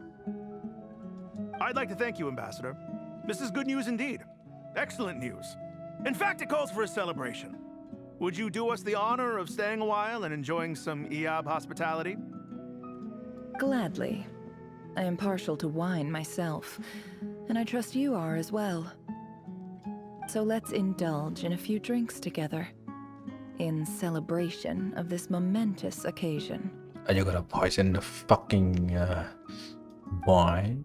I'd like to thank you, Ambassador. This is good news indeed. Excellent news. In fact, it calls for a celebration. Would you do us the honor of staying a while and enjoying some Eab hospitality? Gladly. I am partial to wine myself, and I trust you are as well. So let's indulge in a few drinks together, in celebration of this momentous occasion. Are you gonna poison the fucking wine?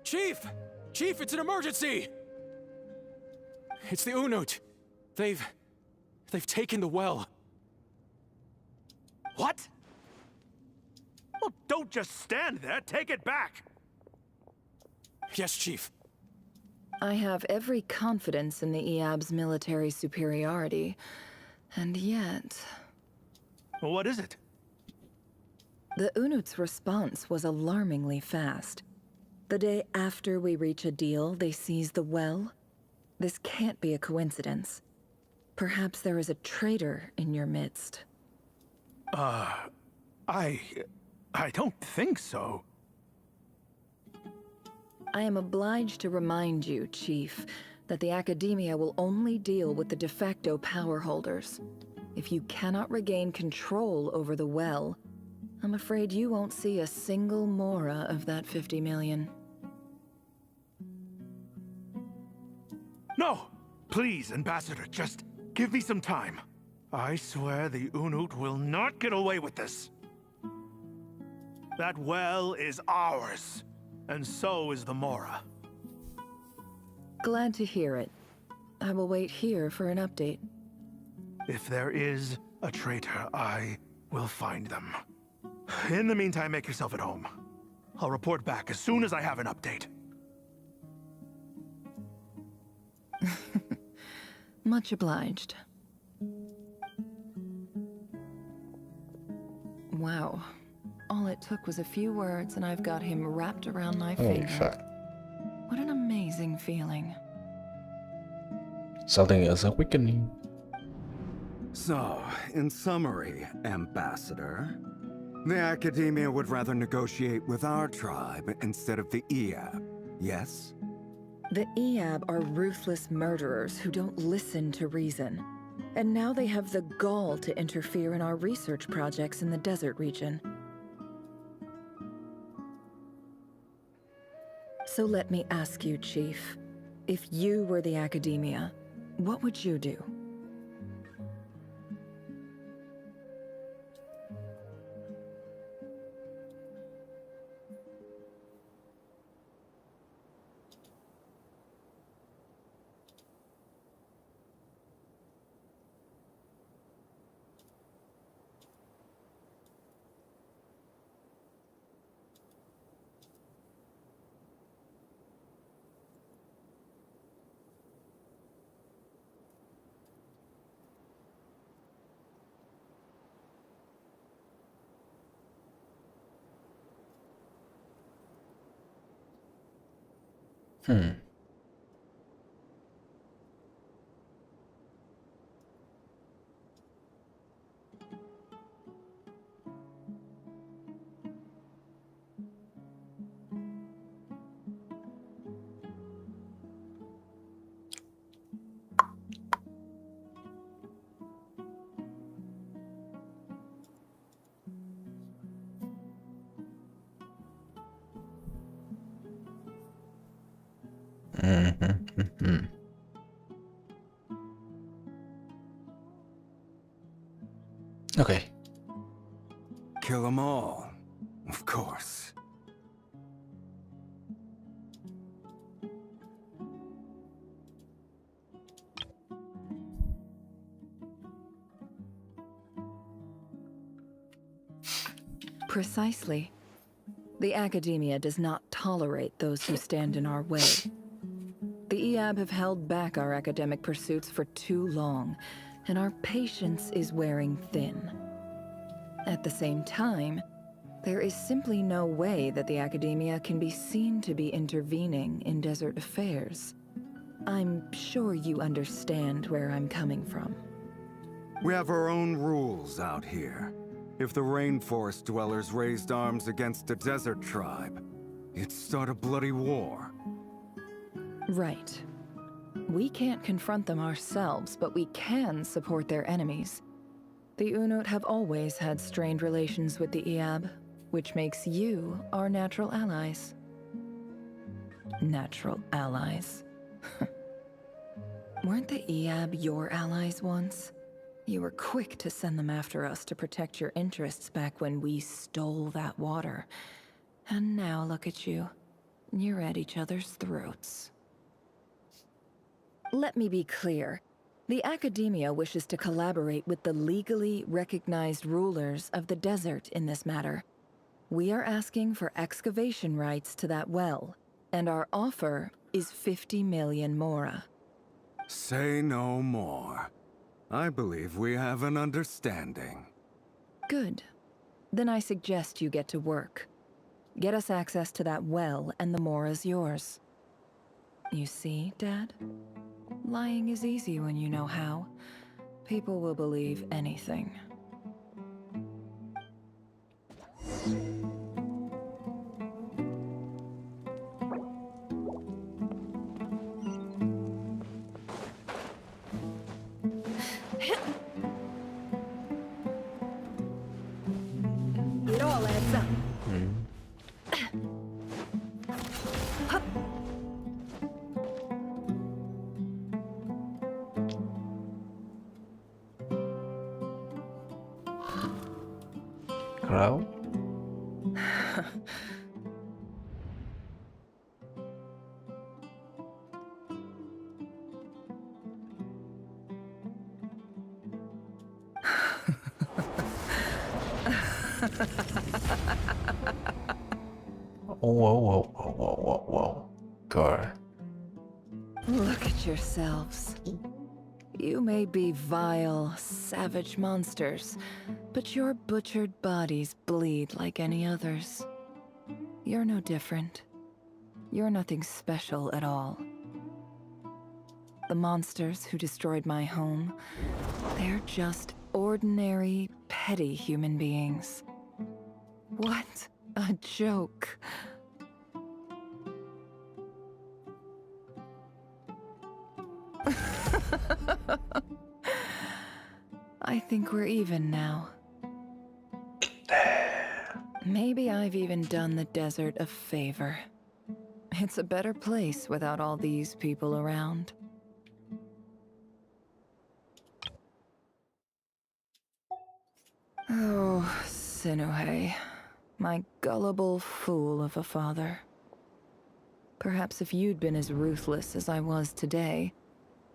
Chief! Chief, it's an emergency! It's the Unut. They've taken the well. What? Well, don't just stand there. Take it back. Yes, Chief. I have every confidence in the EAB's military superiority, and yet... What is it? The Unut's response was alarmingly fast. The day after we reach a deal, they seize the well. This can't be a coincidence. Perhaps there is a traitor in your midst. I don't think so. I am obliged to remind you, Chief, that the Academia will only deal with the de facto power holders. If you cannot regain control over the well, I'm afraid you won't see a single mora of that 50 million. No! Please, Ambassador, just give me some time. I swear the Unut will not get away with this. That well is ours, and so is the Mora. Glad to hear it. I will wait here for an update. If there is a traitor, I will find them. In the meantime, make yourself at home. I'll report back as soon as I have an update. Much obliged. Wow. All it took was a few words and I've got him wrapped around my finger. Fuck. What an amazing feeling. Something is awakening. So, in summary, Ambassador, the Academia would rather negotiate with our tribe instead of the EAB, yes? The EAB are ruthless murderers who don't listen to reason. And now they have the gall to interfere in our research projects in the desert region. So let me ask you, Chief. If you were the Academia, what would you do? Okay. Kill them all, of course. Precisely. The Academia does not tolerate those who stand in our way. The EAB have held back our academic pursuits for too long, and our patience is wearing thin. At the same time, there is simply no way that the Academia can be seen to be intervening in desert affairs. I'm sure you understand where I'm coming from. We have our own rules out here. If the rainforest dwellers raised arms against a desert tribe, it'd start a bloody war. Right. We can't confront them ourselves, but we can support their enemies. The Unut have always had strained relations with the EAB, which makes you our natural allies. Natural allies? Weren't the EAB your allies once? You were quick to send them after us to protect your interests back when we stole that water. And now look at you. You're at each other's throats. Let me be clear. The Academia wishes to collaborate with the legally recognized rulers of the desert in this matter. We are asking for excavation rights to that well, and our offer is 50 million mora. Say no more. I believe we have an understanding. Good. Then I suggest you get to work. Get us access to that well, and the mora's yours. You see, Dad? Lying is easy when you know how. People will believe anything. It all adds up. Crow? Whoa. God. Look at yourselves. You may be vile, savage monsters, but your butchered bodies bleed like any others. You're no different. You're nothing special at all. The monsters who destroyed my home, they're just ordinary, petty human beings. What a joke. I think we're even now. Maybe I've even done the desert a favor. It's a better place without all these people around. Oh, Sinuhe, my gullible fool of a father. Perhaps if you'd been as ruthless as I was today,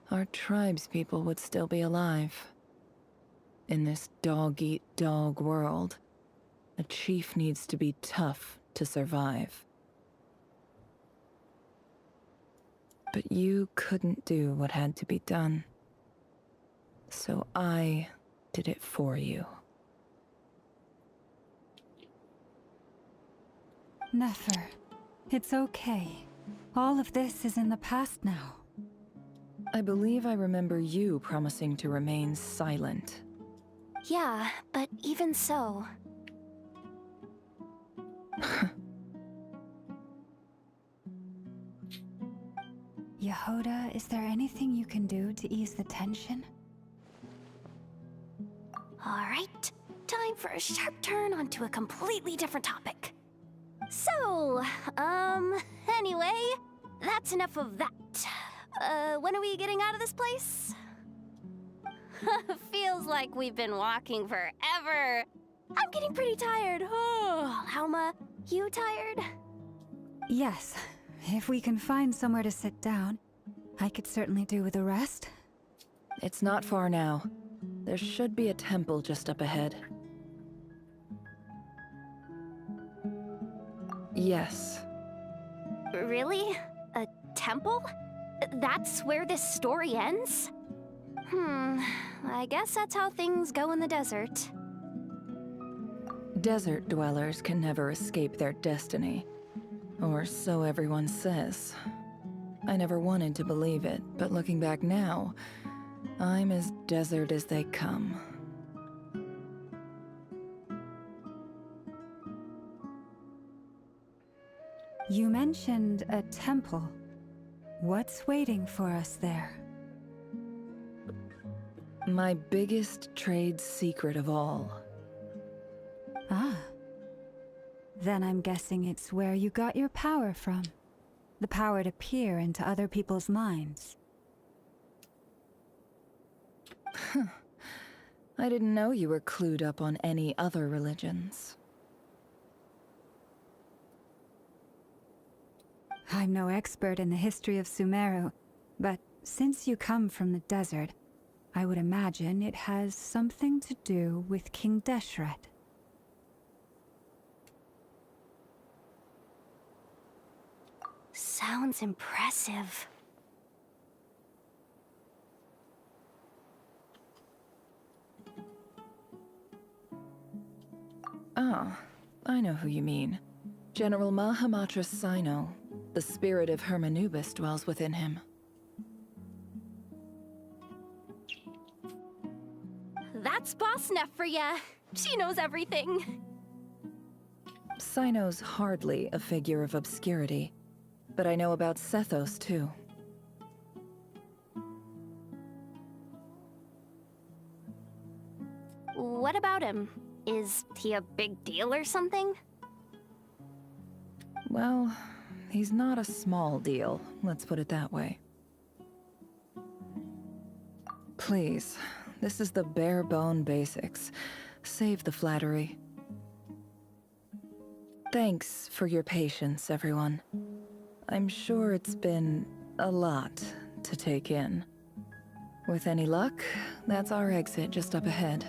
our tribespeople would still be alive. In this dog-eat-dog world, a chief needs to be tough to survive. But you couldn't do what had to be done. So I did it for you. Nefer, it's okay. All of this is in the past now. I believe I remember you promising to remain silent. Yeah, but even so... Yehoda, is there anything you can do to ease the tension? Alright, time for a sharp turn onto a completely different topic. So, anyway, that's enough of that. When are we getting out of this place? Feels like we've been walking forever. I'm getting pretty tired. Oh, Alma, you tired? Yes. If we can find somewhere to sit down, I could certainly do with a rest. It's not far now. There should be a temple just up ahead. Yes. Really? A temple? That's where this story ends? I guess that's how things go in the desert. Desert dwellers can never escape their destiny. Or so everyone says. I never wanted to believe it, but looking back now, I'm as desert as they come. You mentioned a temple. What's waiting for us there? My biggest trade secret of all. Ah. Then I'm guessing it's where you got your power from. The power to peer into other people's minds. I didn't know you were clued up on any other religions. I'm no expert in the history of Sumeru, but since you come from the desert, I would imagine it has something to do with King Deshret. Sounds impressive. Ah, I know who you mean. General Mahamatra Sino. The spirit of Hermanubis dwells within him. That's Boss Neff for ya. She knows everything. Sino's hardly a figure of obscurity, but I know about Sethos too. What about him? Is he a big deal or something? Well, he's not a small deal, let's put it that way. Please, this is the bare-bone basics. Save the flattery. Thanks for your patience, everyone. I'm sure it's been a lot to take in. With any luck, that's our exit just up ahead.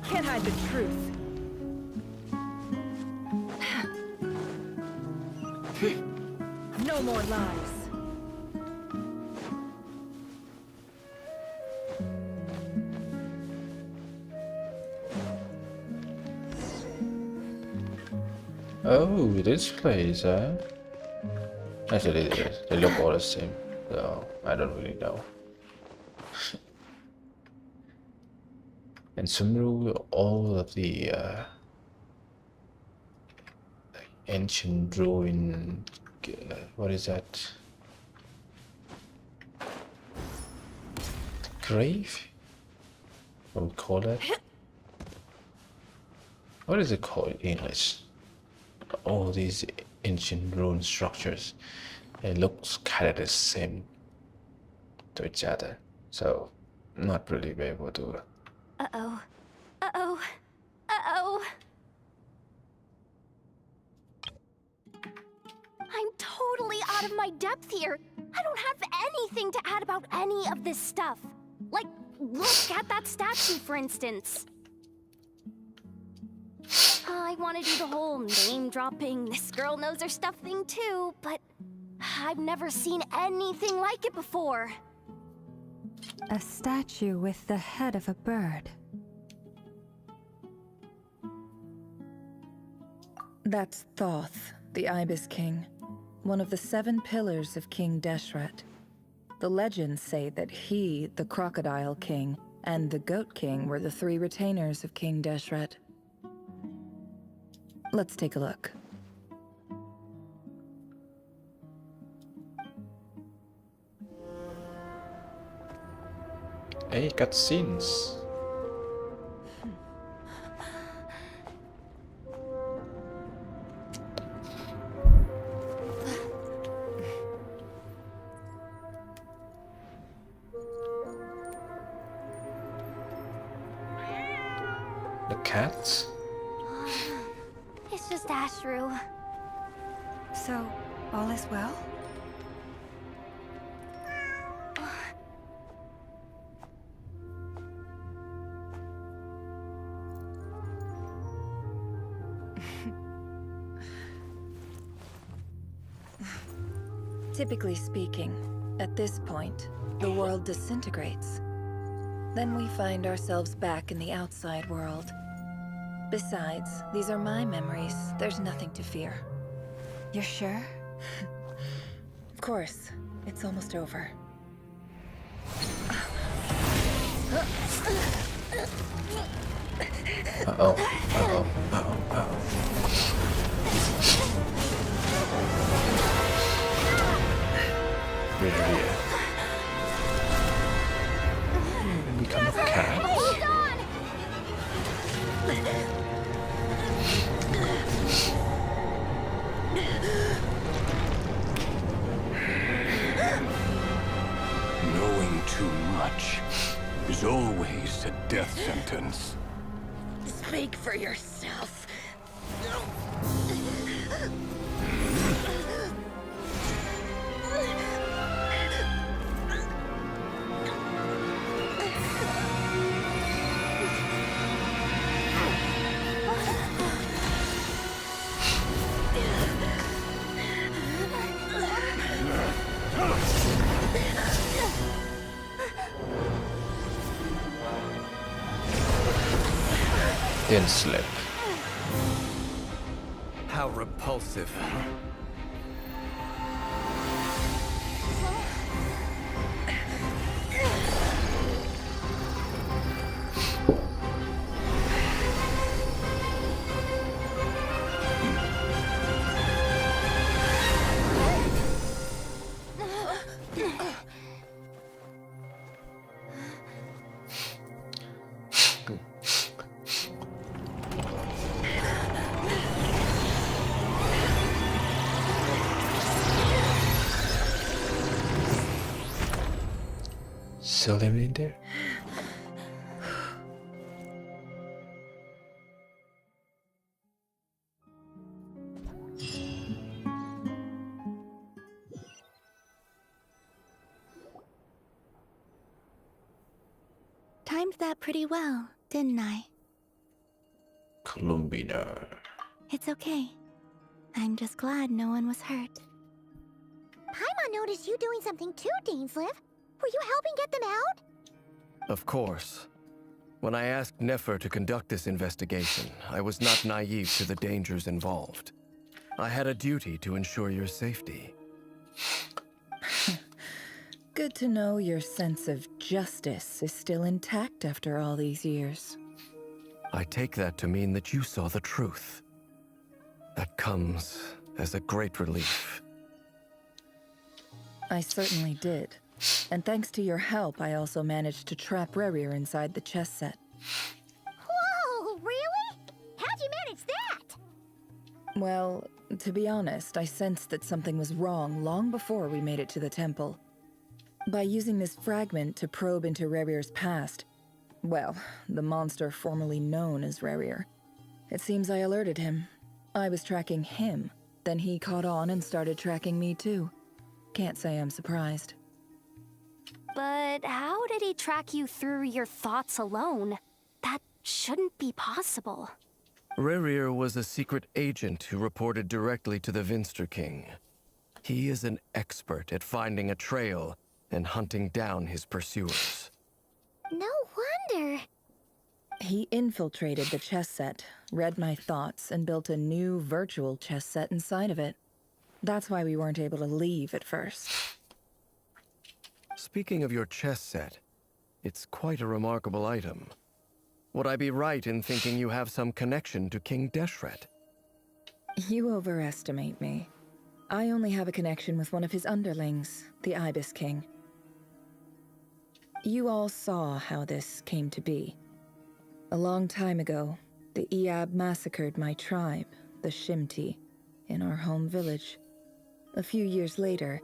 Can't hide the truth. No more lies. Oh, this place, huh? Actually, they look all the same, so I don't really know. And Sumru, all of the ancient ruin, what is that? Grave? What would we call that? What is it called in English? All these ancient ruin structures, it looks kind of the same to each other, so not really be able to. Uh-oh. Uh-oh. Uh-oh. I'm totally out of my depth here. I don't have anything to add about any of this stuff. Like, look at that statue, for instance. I want to do the whole name-dropping, this girl knows her stuff thing too, but I've never seen anything like it before. A statue with the head of a bird. That's Thoth, the Ibis King, one of the 7 pillars of King Deshret. The legends say that he, the Crocodile King, and the Goat King were the 3 retainers of King Deshret. Let's take a look. Hey, cutscenes. The cats? It's just Ashru. So, all is well? Typically speaking, at this point, the world disintegrates. Then we find ourselves back in the outside world. Besides, these are my memories. There's nothing to fear. You're sure? Of course. It's almost over. Uh-oh. Uh-oh. Uh-oh. Uh-oh. Really weird. Become a cat? Hold on! Knowing too much is always a death sentence. Speak for yourself. in slip. How repulsive. Still living in there? Timed that pretty well, didn't I? Columbina. It's okay. I'm just glad no one was hurt. Paimon noticed you doing something too, Dainsleif. Were you helping get them out? Of course. When I asked Nefer to conduct this investigation, I was not naive to the dangers involved. I had a duty to ensure your safety. Good to know your sense of justice is still intact after all these years. I take that to mean that you saw the truth. That comes as a great relief. I certainly did. And thanks to your help, I also managed to trap Rerir inside the chess set. Whoa, really? How'd you manage that? Well, to be honest, I sensed that something was wrong long before we made it to the temple. By using this fragment to probe into Rerir's past, well, the monster formerly known as Rerir, it seems I alerted him. I was tracking him, then he caught on and started tracking me too. Can't say I'm surprised. But how did he track you through your thoughts alone? That shouldn't be possible. Rerir was a secret agent who reported directly to the Vinster King. He is an expert at finding a trail and hunting down his pursuers. No wonder. He infiltrated the chess set, read my thoughts, and built a new virtual chess set inside of it. That's why we weren't able to leave at first. Speaking of your chess set, it's quite a remarkable item. Would I be right in thinking you have some connection to King Deshret? You overestimate me. I only have a connection with one of his underlings, the Ibis King. You all saw how this came to be. A long time ago, the Iab massacred my tribe, the Shimti, in our home village. A few years later,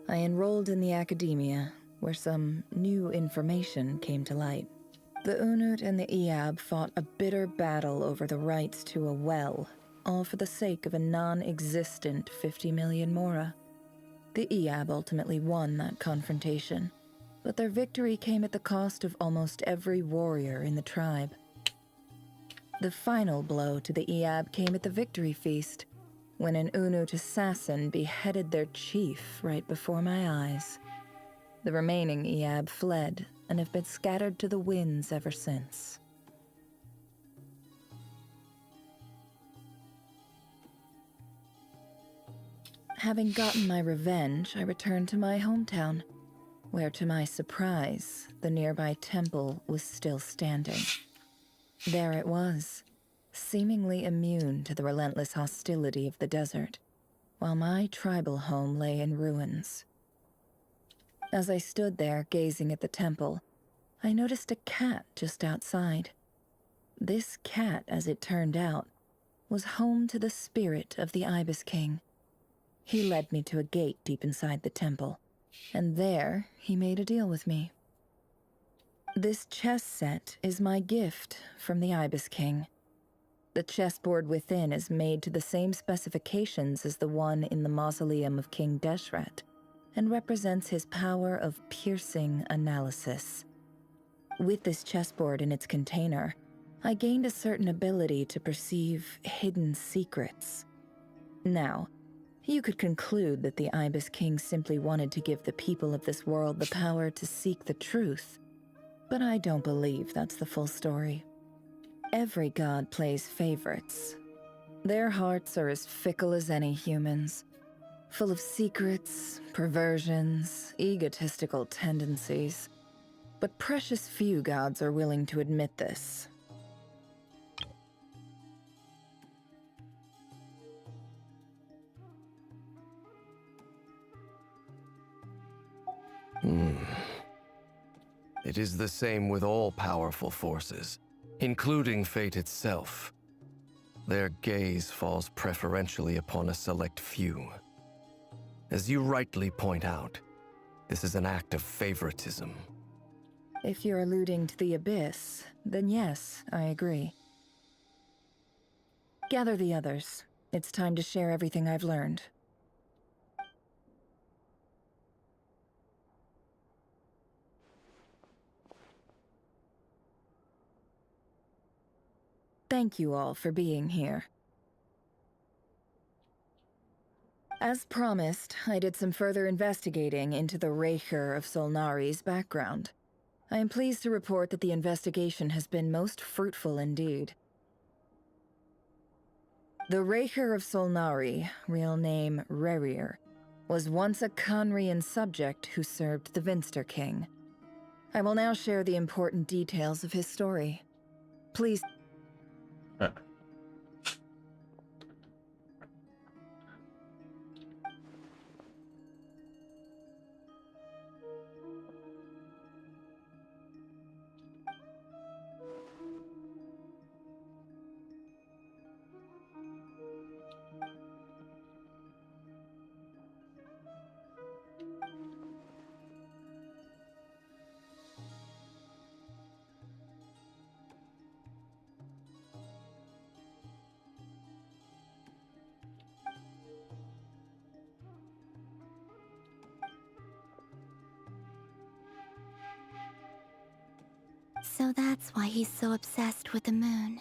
I enrolled in the academia, where some new information came to light. The Unut and the Iab fought a bitter battle over the rights to a well, all for the sake of a non-existent 50 million mora. The Iab ultimately won that confrontation, but their victory came at the cost of almost every warrior in the tribe. The final blow to the Iab came at the victory feast, when an Unut assassin beheaded their chief right before my eyes. The remaining Iab fled and have been scattered to the winds ever since. Having gotten my revenge, I returned to my hometown, where to my surprise, the nearby temple was still standing. There it was, seemingly immune to the relentless hostility of the desert, while my tribal home lay in ruins. As I stood there gazing at the temple, I noticed a cat just outside. This cat, as it turned out, was home to the spirit of the Ibis King. He led me to a gate deep inside the temple, and there he made a deal with me. This chess set is my gift from the Ibis King. The chessboard within is made to the same specifications as the one in the mausoleum of King Deshret, and represents his power of piercing analysis. With this chessboard in its container, I gained a certain ability to perceive hidden secrets. Now, you could conclude that the Ibis King simply wanted to give the people of this world the power to seek the truth, but I don't believe that's the full story. Every god plays favorites. Their hearts are as fickle as any human's, full of secrets, perversions, egotistical tendencies. But precious few gods are willing to admit this. It is the same with all powerful forces, including fate itself. Their gaze falls preferentially upon a select few. As you rightly point out, this is an act of favoritism. If you're alluding to the Abyss, then yes, I agree. Gather the others. It's time to share everything I've learned. Thank you all for being here. As promised, I did some further investigating into the Raker of Solnari's background. I am pleased to report that the investigation has been most fruitful indeed. The Raker of Solnari, real name Rerir, was once a Conrian subject who served the Vinster King. I will now share the important details of his story. Please. So that's why he's so obsessed with the moon.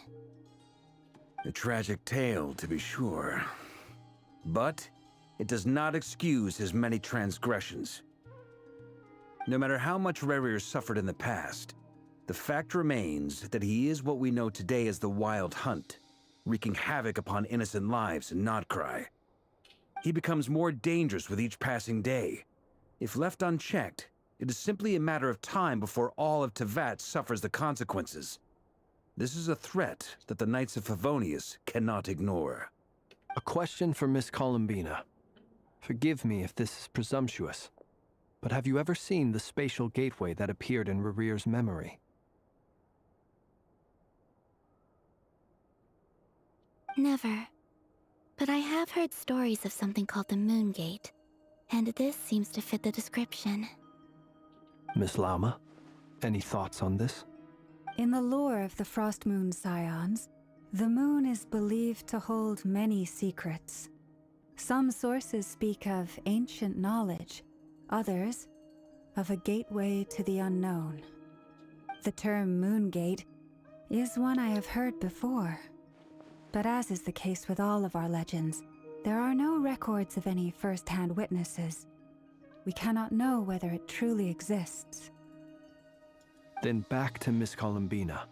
A tragic tale, to be sure. But it does not excuse his many transgressions. No matter how much Rerir suffered in the past, the fact remains that he is what we know today as the Wild Hunt, wreaking havoc upon innocent lives in Nodcry. He becomes more dangerous with each passing day. If left unchecked, it is simply a matter of time before all of Tevat suffers the consequences. This is a threat that the Knights of Favonius cannot ignore. A question for Miss Columbina. Forgive me if this is presumptuous, but have you ever seen the spatial gateway that appeared in Rerir's memory? Never. But I have heard stories of something called the Moon Gate, and this seems to fit the description. Miss Lama, any thoughts on this? In the lore of the Frost Moon Scions, the moon is believed to hold many secrets. Some sources speak of ancient knowledge, others of a gateway to the unknown. The term Moon Gate is one I have heard before. But as is the case with all of our legends, there are no records of any first-hand witnesses. We cannot know whether it truly exists. Then back to Miss Columbina.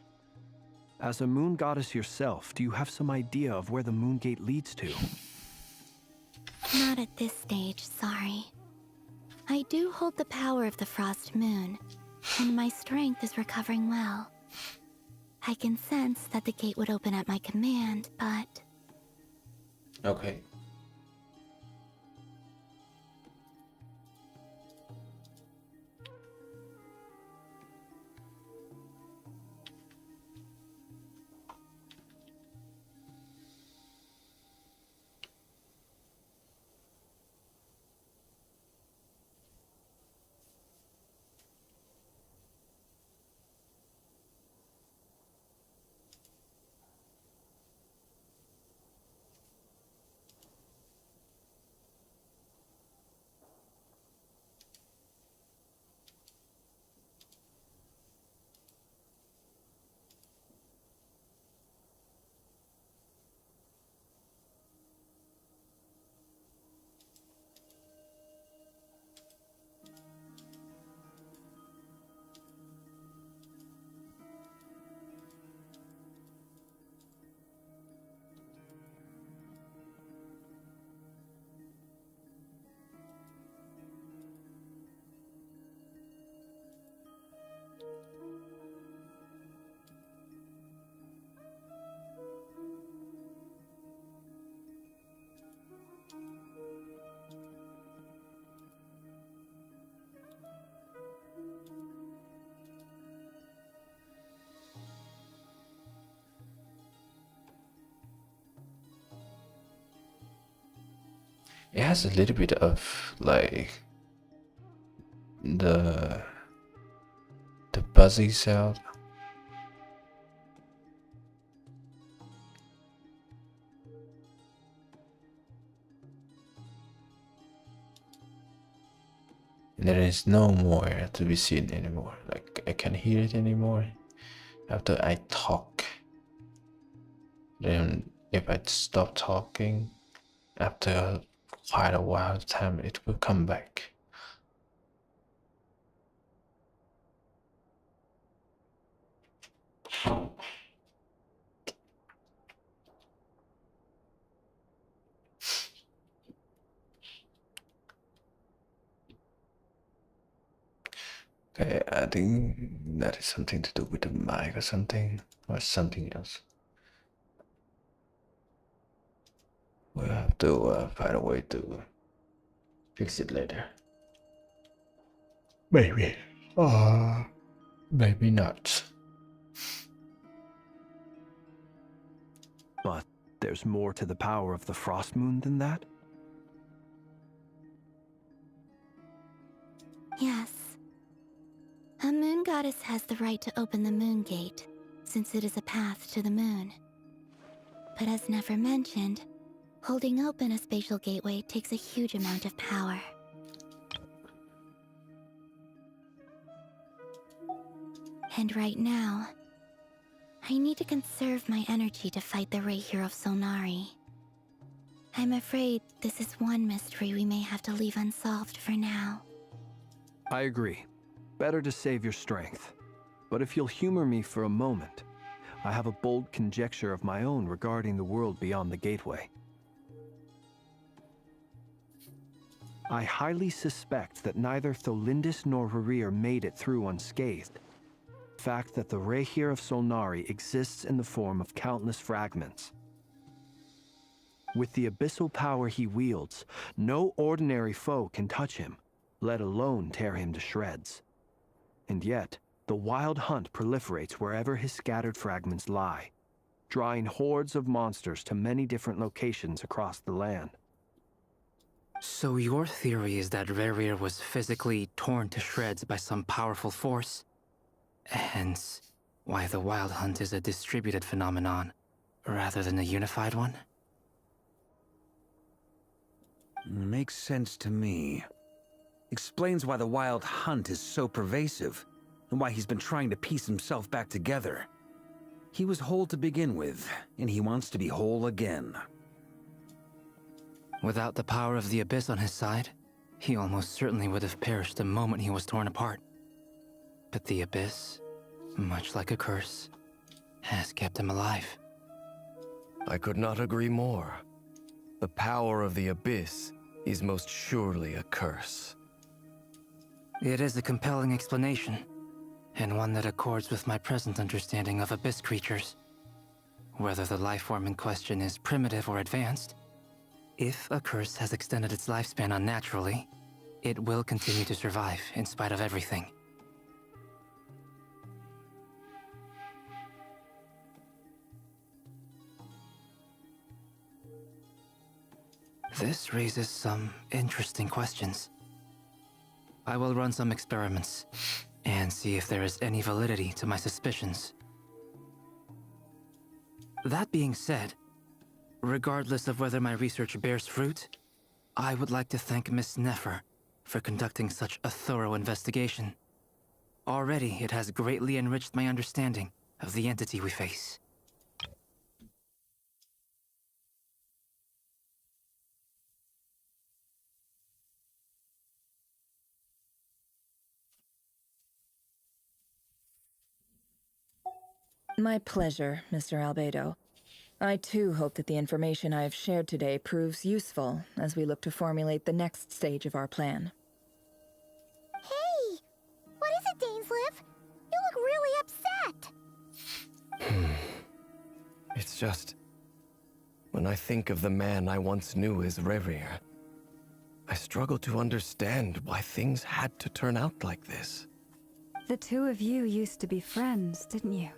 As a moon goddess yourself, do you have some idea of where the Moon Gate leads to? Not at this stage, sorry. I do hold the power of the Frost Moon, and my strength is recovering well. I can sense that the gate would open at my command, but... Okay. It has a little bit of like the buzzy sound. And there is no more to be seen anymore. Like I can't hear it anymore after I talk. Then if I stop talking, after quite a while of time, it will come back. Okay, I think that is something to do with the mic or something else. We'll have to find a way to fix it later. Maybe. Maybe not. But there's more to the power of the Frost Moon than that? Yes. A moon goddess has the right to open the moon gate, since it is a path to the moon. But as Nefer mentioned, holding open a spatial gateway takes a huge amount of power. And right now, I need to conserve my energy to fight the Rahier of Solnari. I'm afraid this is one mystery we may have to leave unsolved for now. I agree. Better to save your strength. But if you'll humor me for a moment, I have a bold conjecture of my own regarding the world beyond the gateway. I highly suspect that neither Tholindis nor Rarir made it through unscathed. The fact that the Rahier of Solnari exists in the form of countless fragments. With the abyssal power he wields, no ordinary foe can touch him, let alone tear him to shreds. And yet, the wild hunt proliferates wherever his scattered fragments lie, drawing hordes of monsters to many different locations across the land. So your theory is that Rarir was physically torn to shreds by some powerful force? Hence, why the wild hunt is a distributed phenomenon, rather than a unified one? Makes sense to me. Explains why the wild hunt is so pervasive, and why he's been trying to piece himself back together. He was whole to begin with, and he wants to be whole again. Without the power of the Abyss on his side, he almost certainly would have perished the moment he was torn apart. But the Abyss, much like a curse, has kept him alive. I could not agree more. The power of the Abyss is most surely a curse. It is a compelling explanation, and one that accords with my present understanding of Abyss creatures. Whether the life form in question is primitive or advanced, if a curse has extended its lifespan unnaturally, it will continue to survive in spite of everything. This raises some interesting questions. I will run some experiments and see if there is any validity to my suspicions. That being said, regardless of whether my research bears fruit, I would like to thank Miss Nefer for conducting such a thorough investigation. Already, it has greatly enriched my understanding of the entity we face. My pleasure, Mr. Albedo. I too hope that the information I have shared today proves useful as we look to formulate the next stage of our plan. Hey! What is it, Dainsleif? You look really upset! It's just... when I think of the man I once knew as Rarir, I struggle to understand why things had to turn out like this. The two of you used to be friends, didn't you?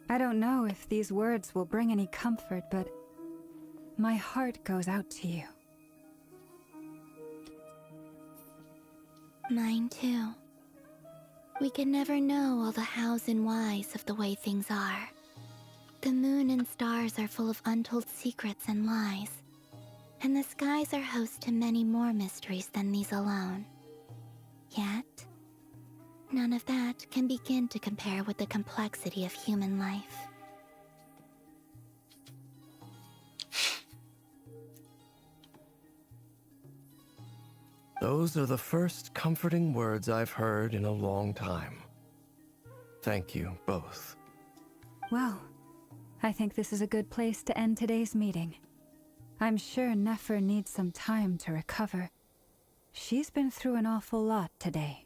I don't know if these words will bring any comfort, but my heart goes out to you. Mine too. We can never know all the hows and whys of the way things are. The moon and stars are full of untold secrets and lies. And the skies are host to many more mysteries than these alone. Yet, none of that can begin to compare with the complexity of human life. Those are the first comforting words I've heard in a long time. Thank you, both. Well, I think this is a good place to end today's meeting. I'm sure Nefer needs some time to recover. She's been through an awful lot today.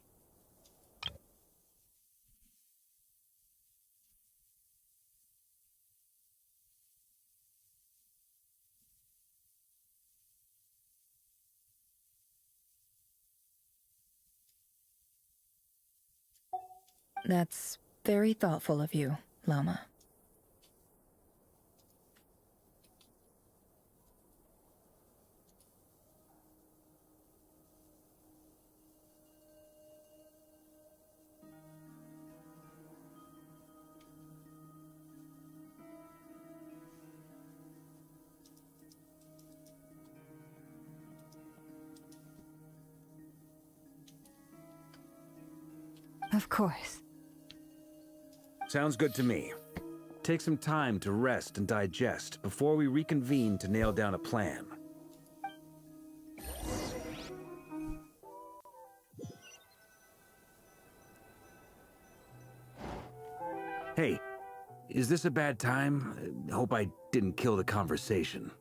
That's very thoughtful of you, Lama. Of course. Sounds good to me. Take some time to rest and digest before we reconvene to nail down a plan. Hey, is this a bad time? Hope I didn't kill the conversation.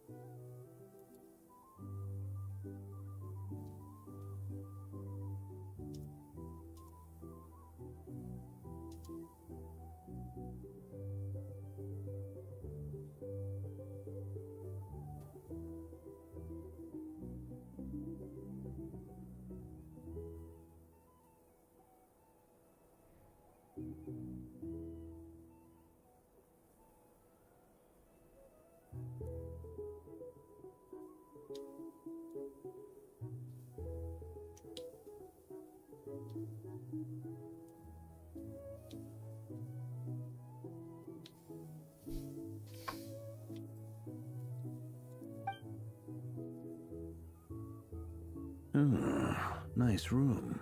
Nice room.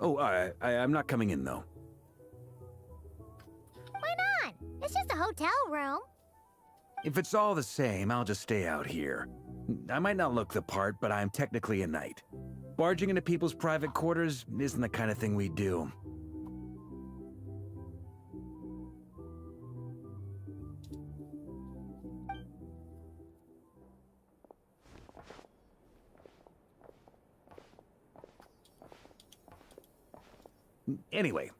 Oh, I'm not coming in, though. Why not? It's just a hotel room. If it's all the same, I'll just stay out here. I might not look the part, but I'm technically a knight. Barging into people's private quarters isn't the kind of thing we do. Anyway,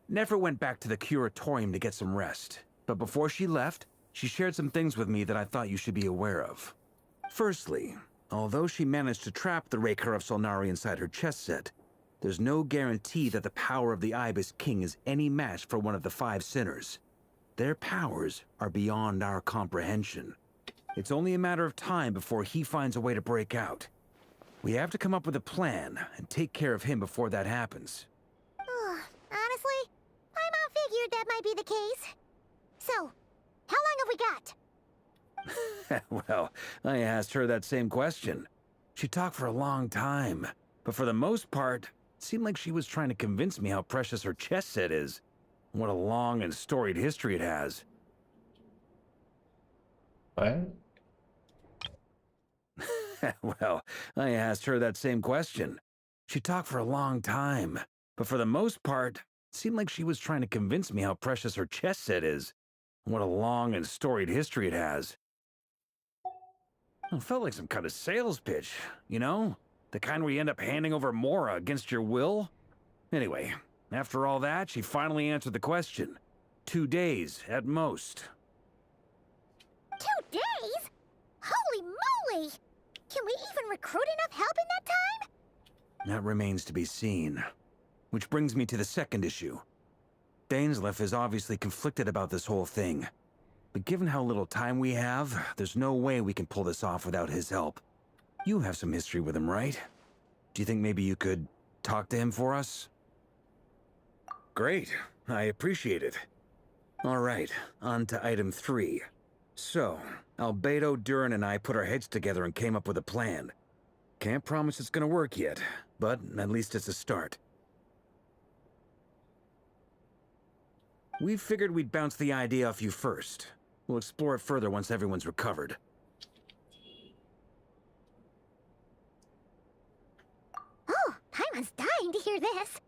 Nefer went back to the curatorium to get some rest. But before she left, she shared some things with me that I thought you should be aware of. Firstly, although she managed to trap the Raker of Solnari inside her chess set, there's no guarantee that the power of the Ibis King is any match for one of the 5 sinners. Their powers are beyond our comprehension. It's only a matter of time before he finds a way to break out. We have to come up with a plan and take care of him before that happens. Honestly, my mom figured that might be the case. So, how long have we got? Well, I asked her that same question. She talked for a long time, but for the most part, it seemed like she was trying to convince me how precious her chess set is. What a long and storied history it has. What? Well, I asked her that same question. She talked for a long time, but for the most part, it seemed like she was trying to convince me how precious her chess set is. What a long and storied history it has. It felt like some kind of sales pitch, you know? The kind where you end up handing over Mora against your will. Anyway, after all that, she finally answered the question. 2 days, at most. 2 days? Holy moly! Can we even recruit enough help in that time? That remains to be seen. Which brings me to the second issue. Dainsleif is obviously conflicted about this whole thing. But given how little time we have, there's no way we can pull this off without his help. You have some history with him, right? Do you think maybe you could talk to him for us? Great. I appreciate it. All right, on to item 3. So, Albedo, Durin, and I put our heads together and came up with a plan. Can't promise it's gonna work yet, but at least it's a start. We figured we'd bounce the idea off you first. We'll explore it further once everyone's recovered. Oh, Paimon's dying to hear this.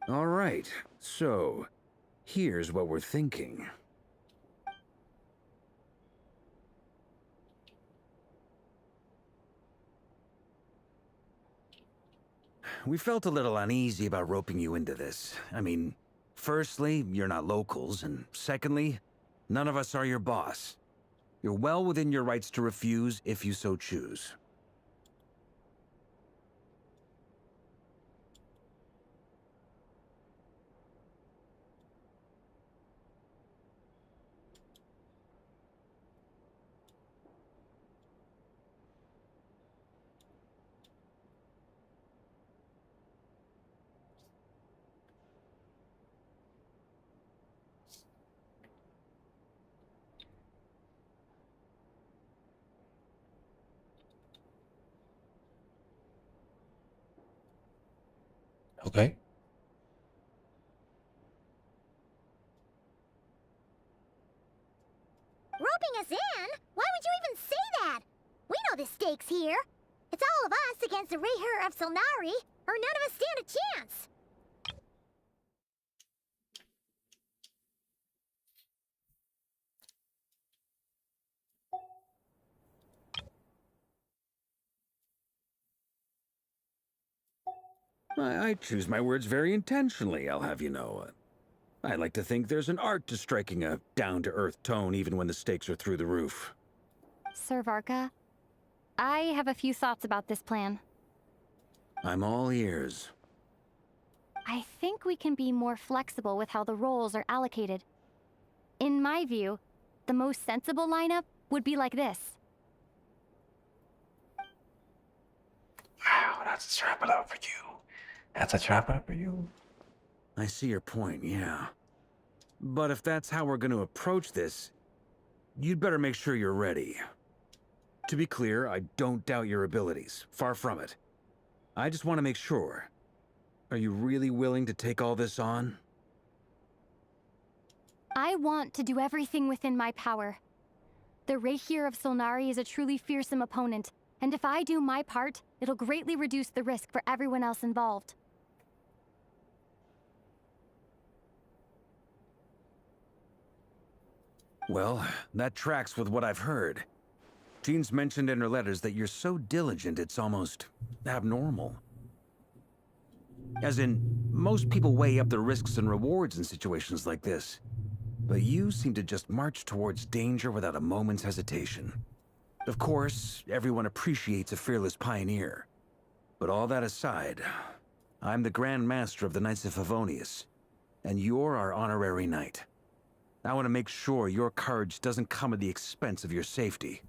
All right, so here's what we're thinking. We felt a little uneasy about roping you into this. I mean, firstly, you're not locals, and secondly, none of us are your boss. You're well within your rights to refuse if you so choose. Okay. Roping us in? Why would you even say that? We know the stakes here. It's all of us against the Rayher of Solnari, or none of us stand a chance. I choose my words very intentionally, I'll have you know. I like to think there's an art to striking a down-to-earth tone even when the stakes are through the roof. Sir Varka, I have a few thoughts about this plan. I'm all ears. I think we can be more flexible with how the roles are allocated. In my view, the most sensible lineup would be like this. Wow, that's a trap it up for you. That's a trap it up for you. I see your point, yeah. But if that's how we're going to approach this, you'd better make sure you're ready. To be clear, I don't doubt your abilities. Far from it. I just want to make sure. Are you really willing to take all this on? I want to do everything within my power. The Rayher of Solnari is a truly fearsome opponent, and if I do my part, it'll greatly reduce the risk for everyone else involved. Well, that tracks with what I've heard. Jean's mentioned in her letters that you're so diligent it's almost abnormal. As in, most people weigh up the risks and rewards in situations like this. But you seem to just march towards danger without a moment's hesitation. Of course, everyone appreciates a fearless pioneer. But all that aside, I'm the Grand Master of the Knights of Favonius, and you're our honorary knight. I want to make sure your courage doesn't come at the expense of your safety.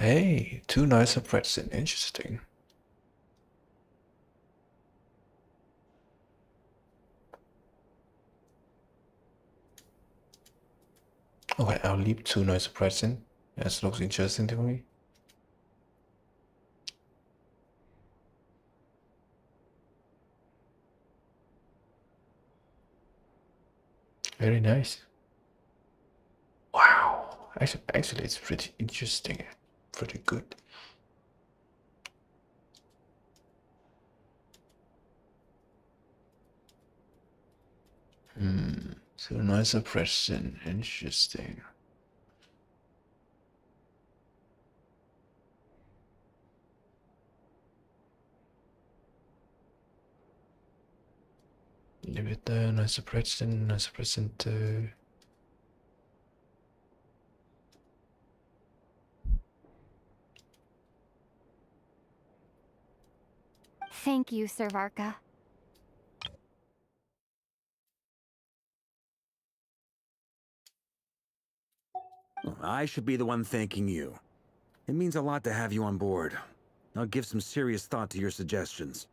Hey, 2 nicer pretzel. Interesting. Okay, I'll leave 2 nicer pretzel. That looks interesting to me. Very nice. Wow. Actually, it's pretty interesting. Pretty good. So nicer present. Interesting. Leave it there. Nicer present. Nicer present. Thank you, Sir Varka. I should be the one thanking you. It means a lot to have you on board. I'll give some serious thought to your suggestions.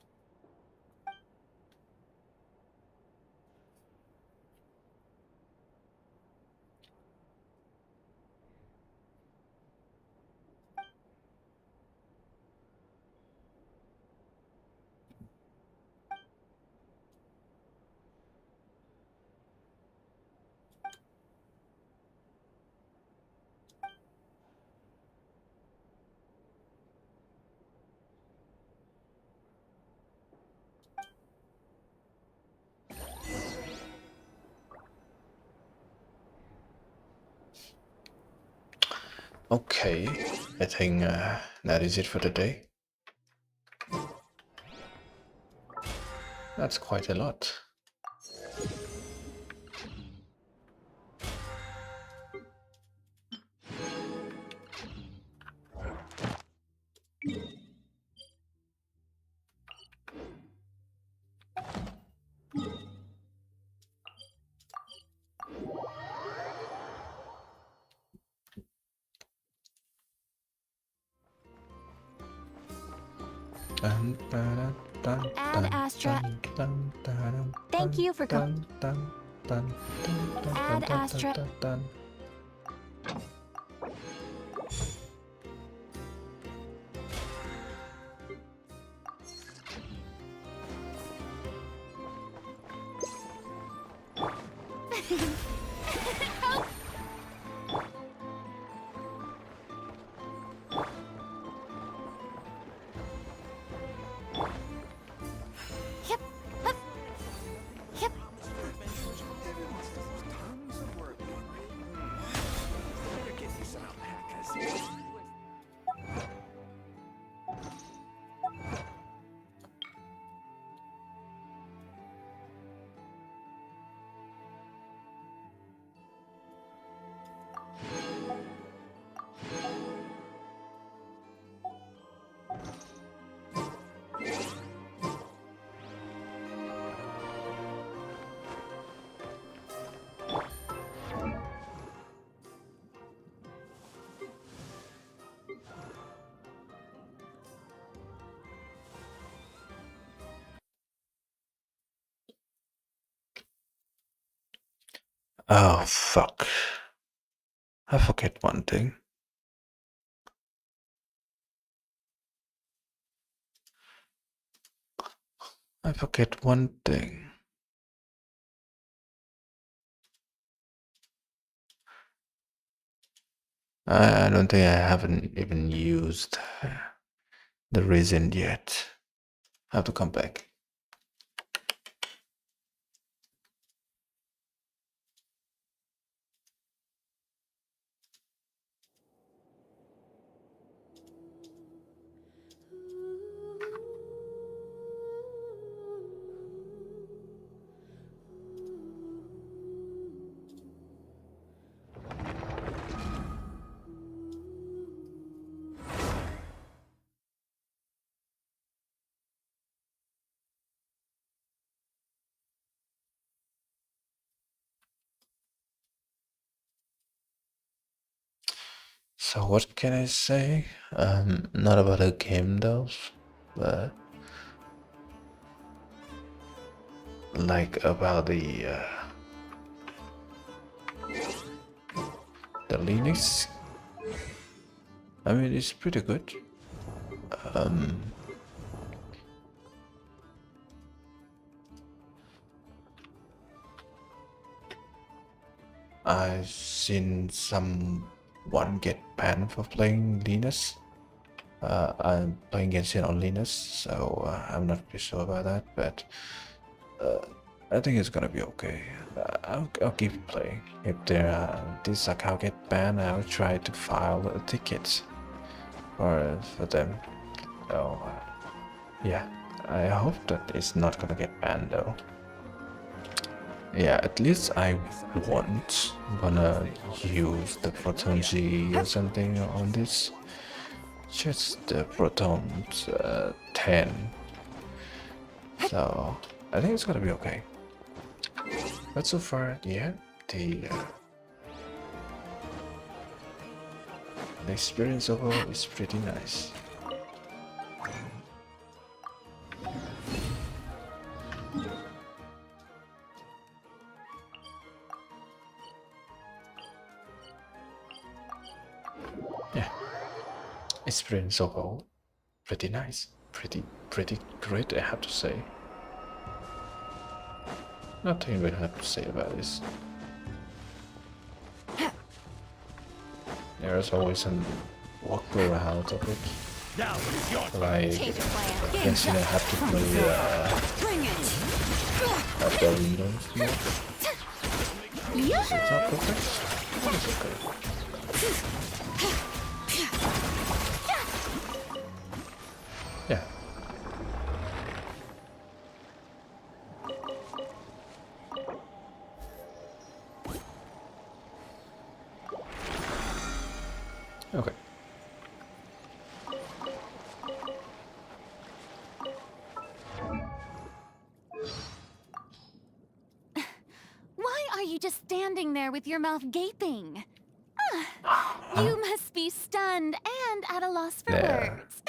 Okay, I think that is it for today. That's quite a lot. Ad Astra. Thank you for coming. Ad Astra. Yep. Hup. Yep. Oh, fuck. I forget one thing. I forget one thing. I don't think I haven't even used the resin yet. I have to come back. So what can I say? Not about the game though, but like about the Linux. I mean, it's pretty good. I've seen someone get banned for playing Linux. I'm playing Genshin on Linux, so I'm not pretty sure about that, but I think it's gonna be okay. I'll keep playing. If this account get banned, I'll try to file a ticket for them. So yeah, I hope that it's not gonna get banned though. Yeah, at least I won't gonna use the Proton G or something on this. Just the Proton 10. So I think it's gonna be okay. But so far, yeah, the experience overall is pretty nice. Yeah, experience overall pretty nice, pretty great, I have to say. Nothing really have to say about this. There's always some workaround of it. Like, Genshin, I have to play at the Windows mode. It's not perfect, but it's okay. Yeah. Okay. Why are you just standing there with your mouth gaping? You must be stunned and at a loss for words.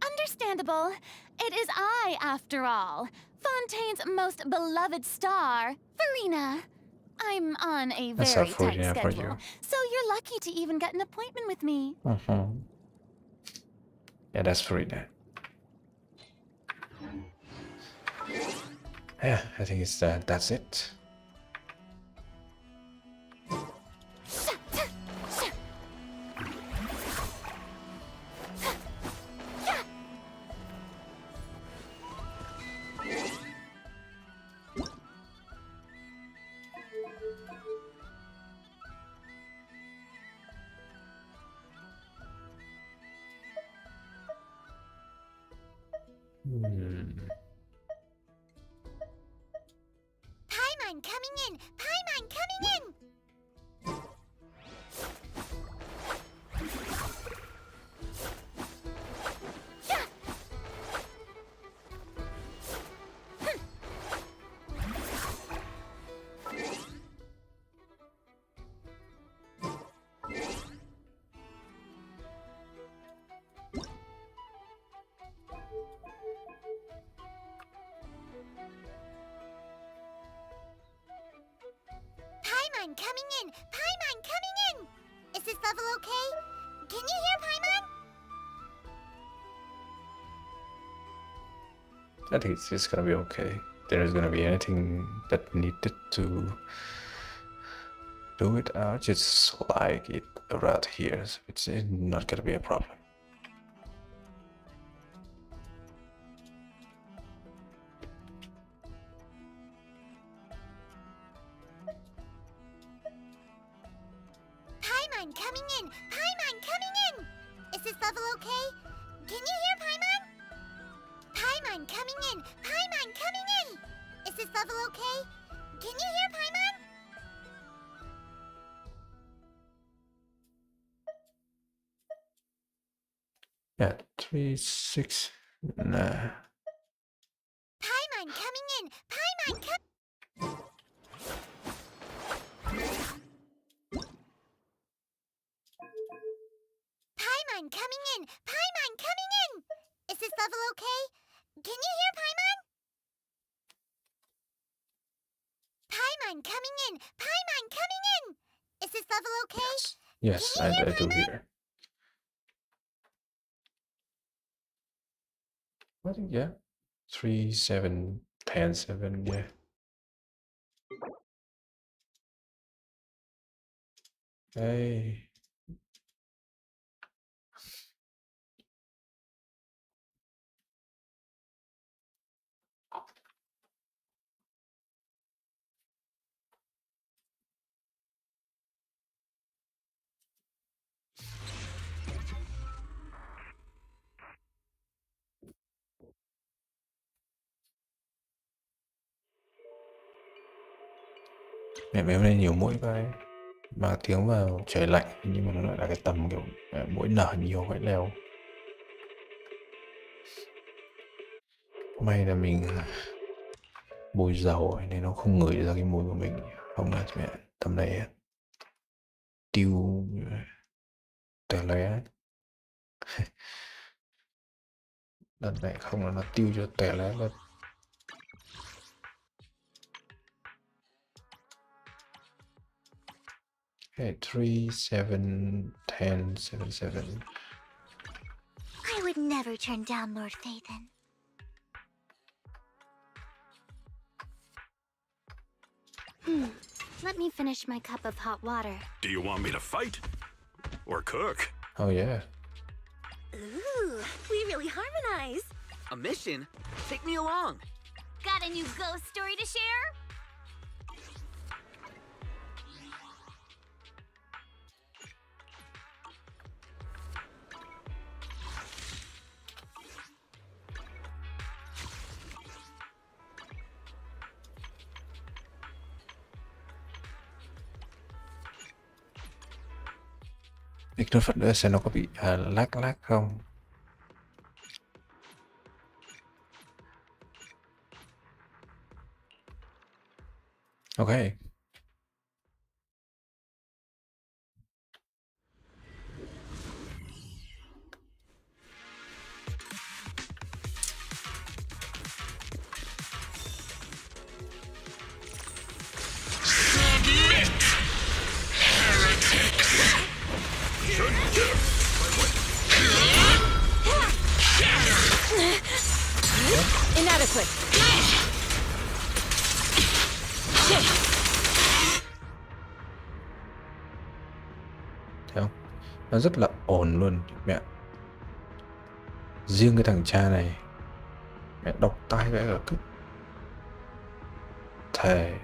Understandable. It is I, after all. Fontaine's most beloved star, Farina. I'm on a That's very up tight for schedule, you. so you're lucky to even get an appointment with me. Yeah, that's free then. Yeah, I think it's that's it. Paimon coming in! Paimon coming in! Paimon coming in! Paimon coming in! Is this level okay? Can you hear Paimon? I think it's just gonna be okay. There is gonna be anything that needed to do it out, just like it around here. So it's not gonna be a problem. Paimon coming in! Paimon coming in! Is this level okay? Can you hear Paimon? Paimon coming in! Paimon coming in! Is this level okay? Can you hear Paimon? Yeah, 3, 6, nah. Paimon coming in! Paimon coming Paimon coming in! Paimon coming in! Is this level okay? Can you hear Paimon? Paimon coming in! Paimon coming in! Is this level okay? Yes, I do hear. I think yeah. 3, 7, 10, 7, yeah. Hey. Mẹ mấy hôm nay nhiều mũi vai. Mà tiếng vào trời lạnh nhưng mà nó lại là cái tầm kiểu mũi nở nhiều vậy leo. May là mình bôi dầu nên nó không ngửi ra cái mùi của mình. Không là mẹ tầm này tiêu tè lé. Lần này không là nó tiêu cho tè lé luôn. Okay, 3, 7, 10, 7, 7. I would never turn down Lord Phaethon. Let me finish my cup of hot water. Do you want me to fight? Or cook? Oh yeah. Ooh, we really harmonize. A mission? Take me along. Got a new ghost story to share? Ignore phần nữa xem nó có bị lag không. Okay. Inadequate. Thấy không? Nó rất là ổn luôn mẹ. Riêng cái thằng cha này mẹ độc tai vẽ ở cực. Thề.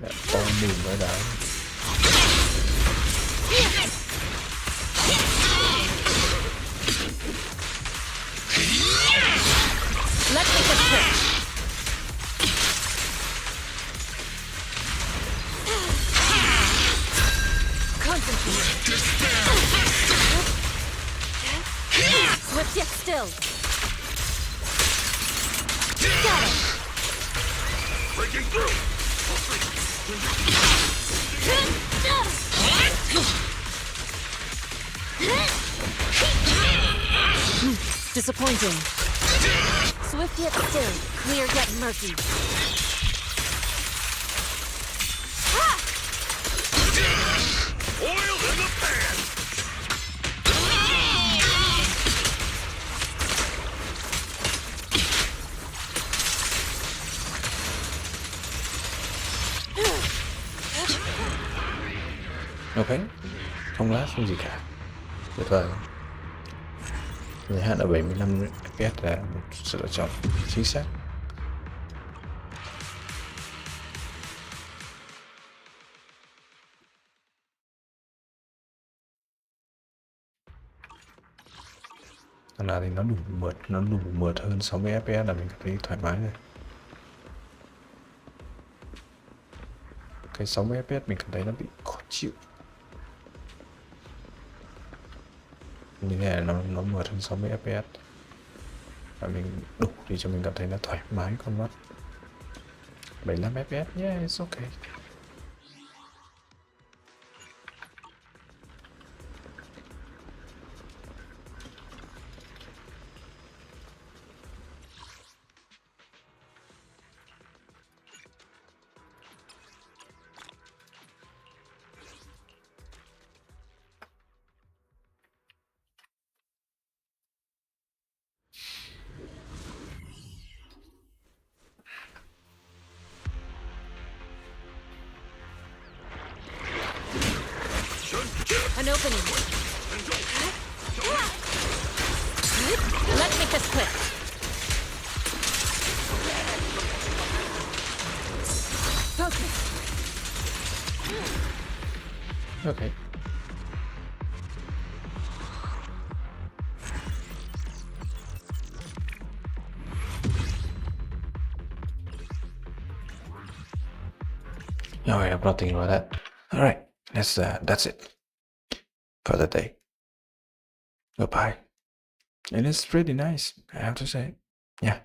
Mẹ to mìm với đá. Let's make a switch. Concentrate. Swift yet still. Got it. Breaking through. Disappointing. Swift yet still, clear yet murky. Oil in the pan. Ok, không lát không gì cả. Tuyệt vời. Giới hạn ở 75 FPS là một sự lựa chọn chính xác. Thằng nào thì nó đủ mượt hơn 60 FPS là mình cảm thấy thoải mái rồi. Cái 60 FPS mình cảm thấy nó bị khó chịu. Như thế này nó mượt hơn 60 FPS và mình đủ thì cho mình cảm thấy nó thoải mái con mắt. 75 FPS, yeah, it's okay. An opening. Let's make this quick. Focus. Okay. Oh, yeah, I'm not thinking about that. All right, that's it for the day. Goodbye. And it's pretty nice, I have to say. Yeah.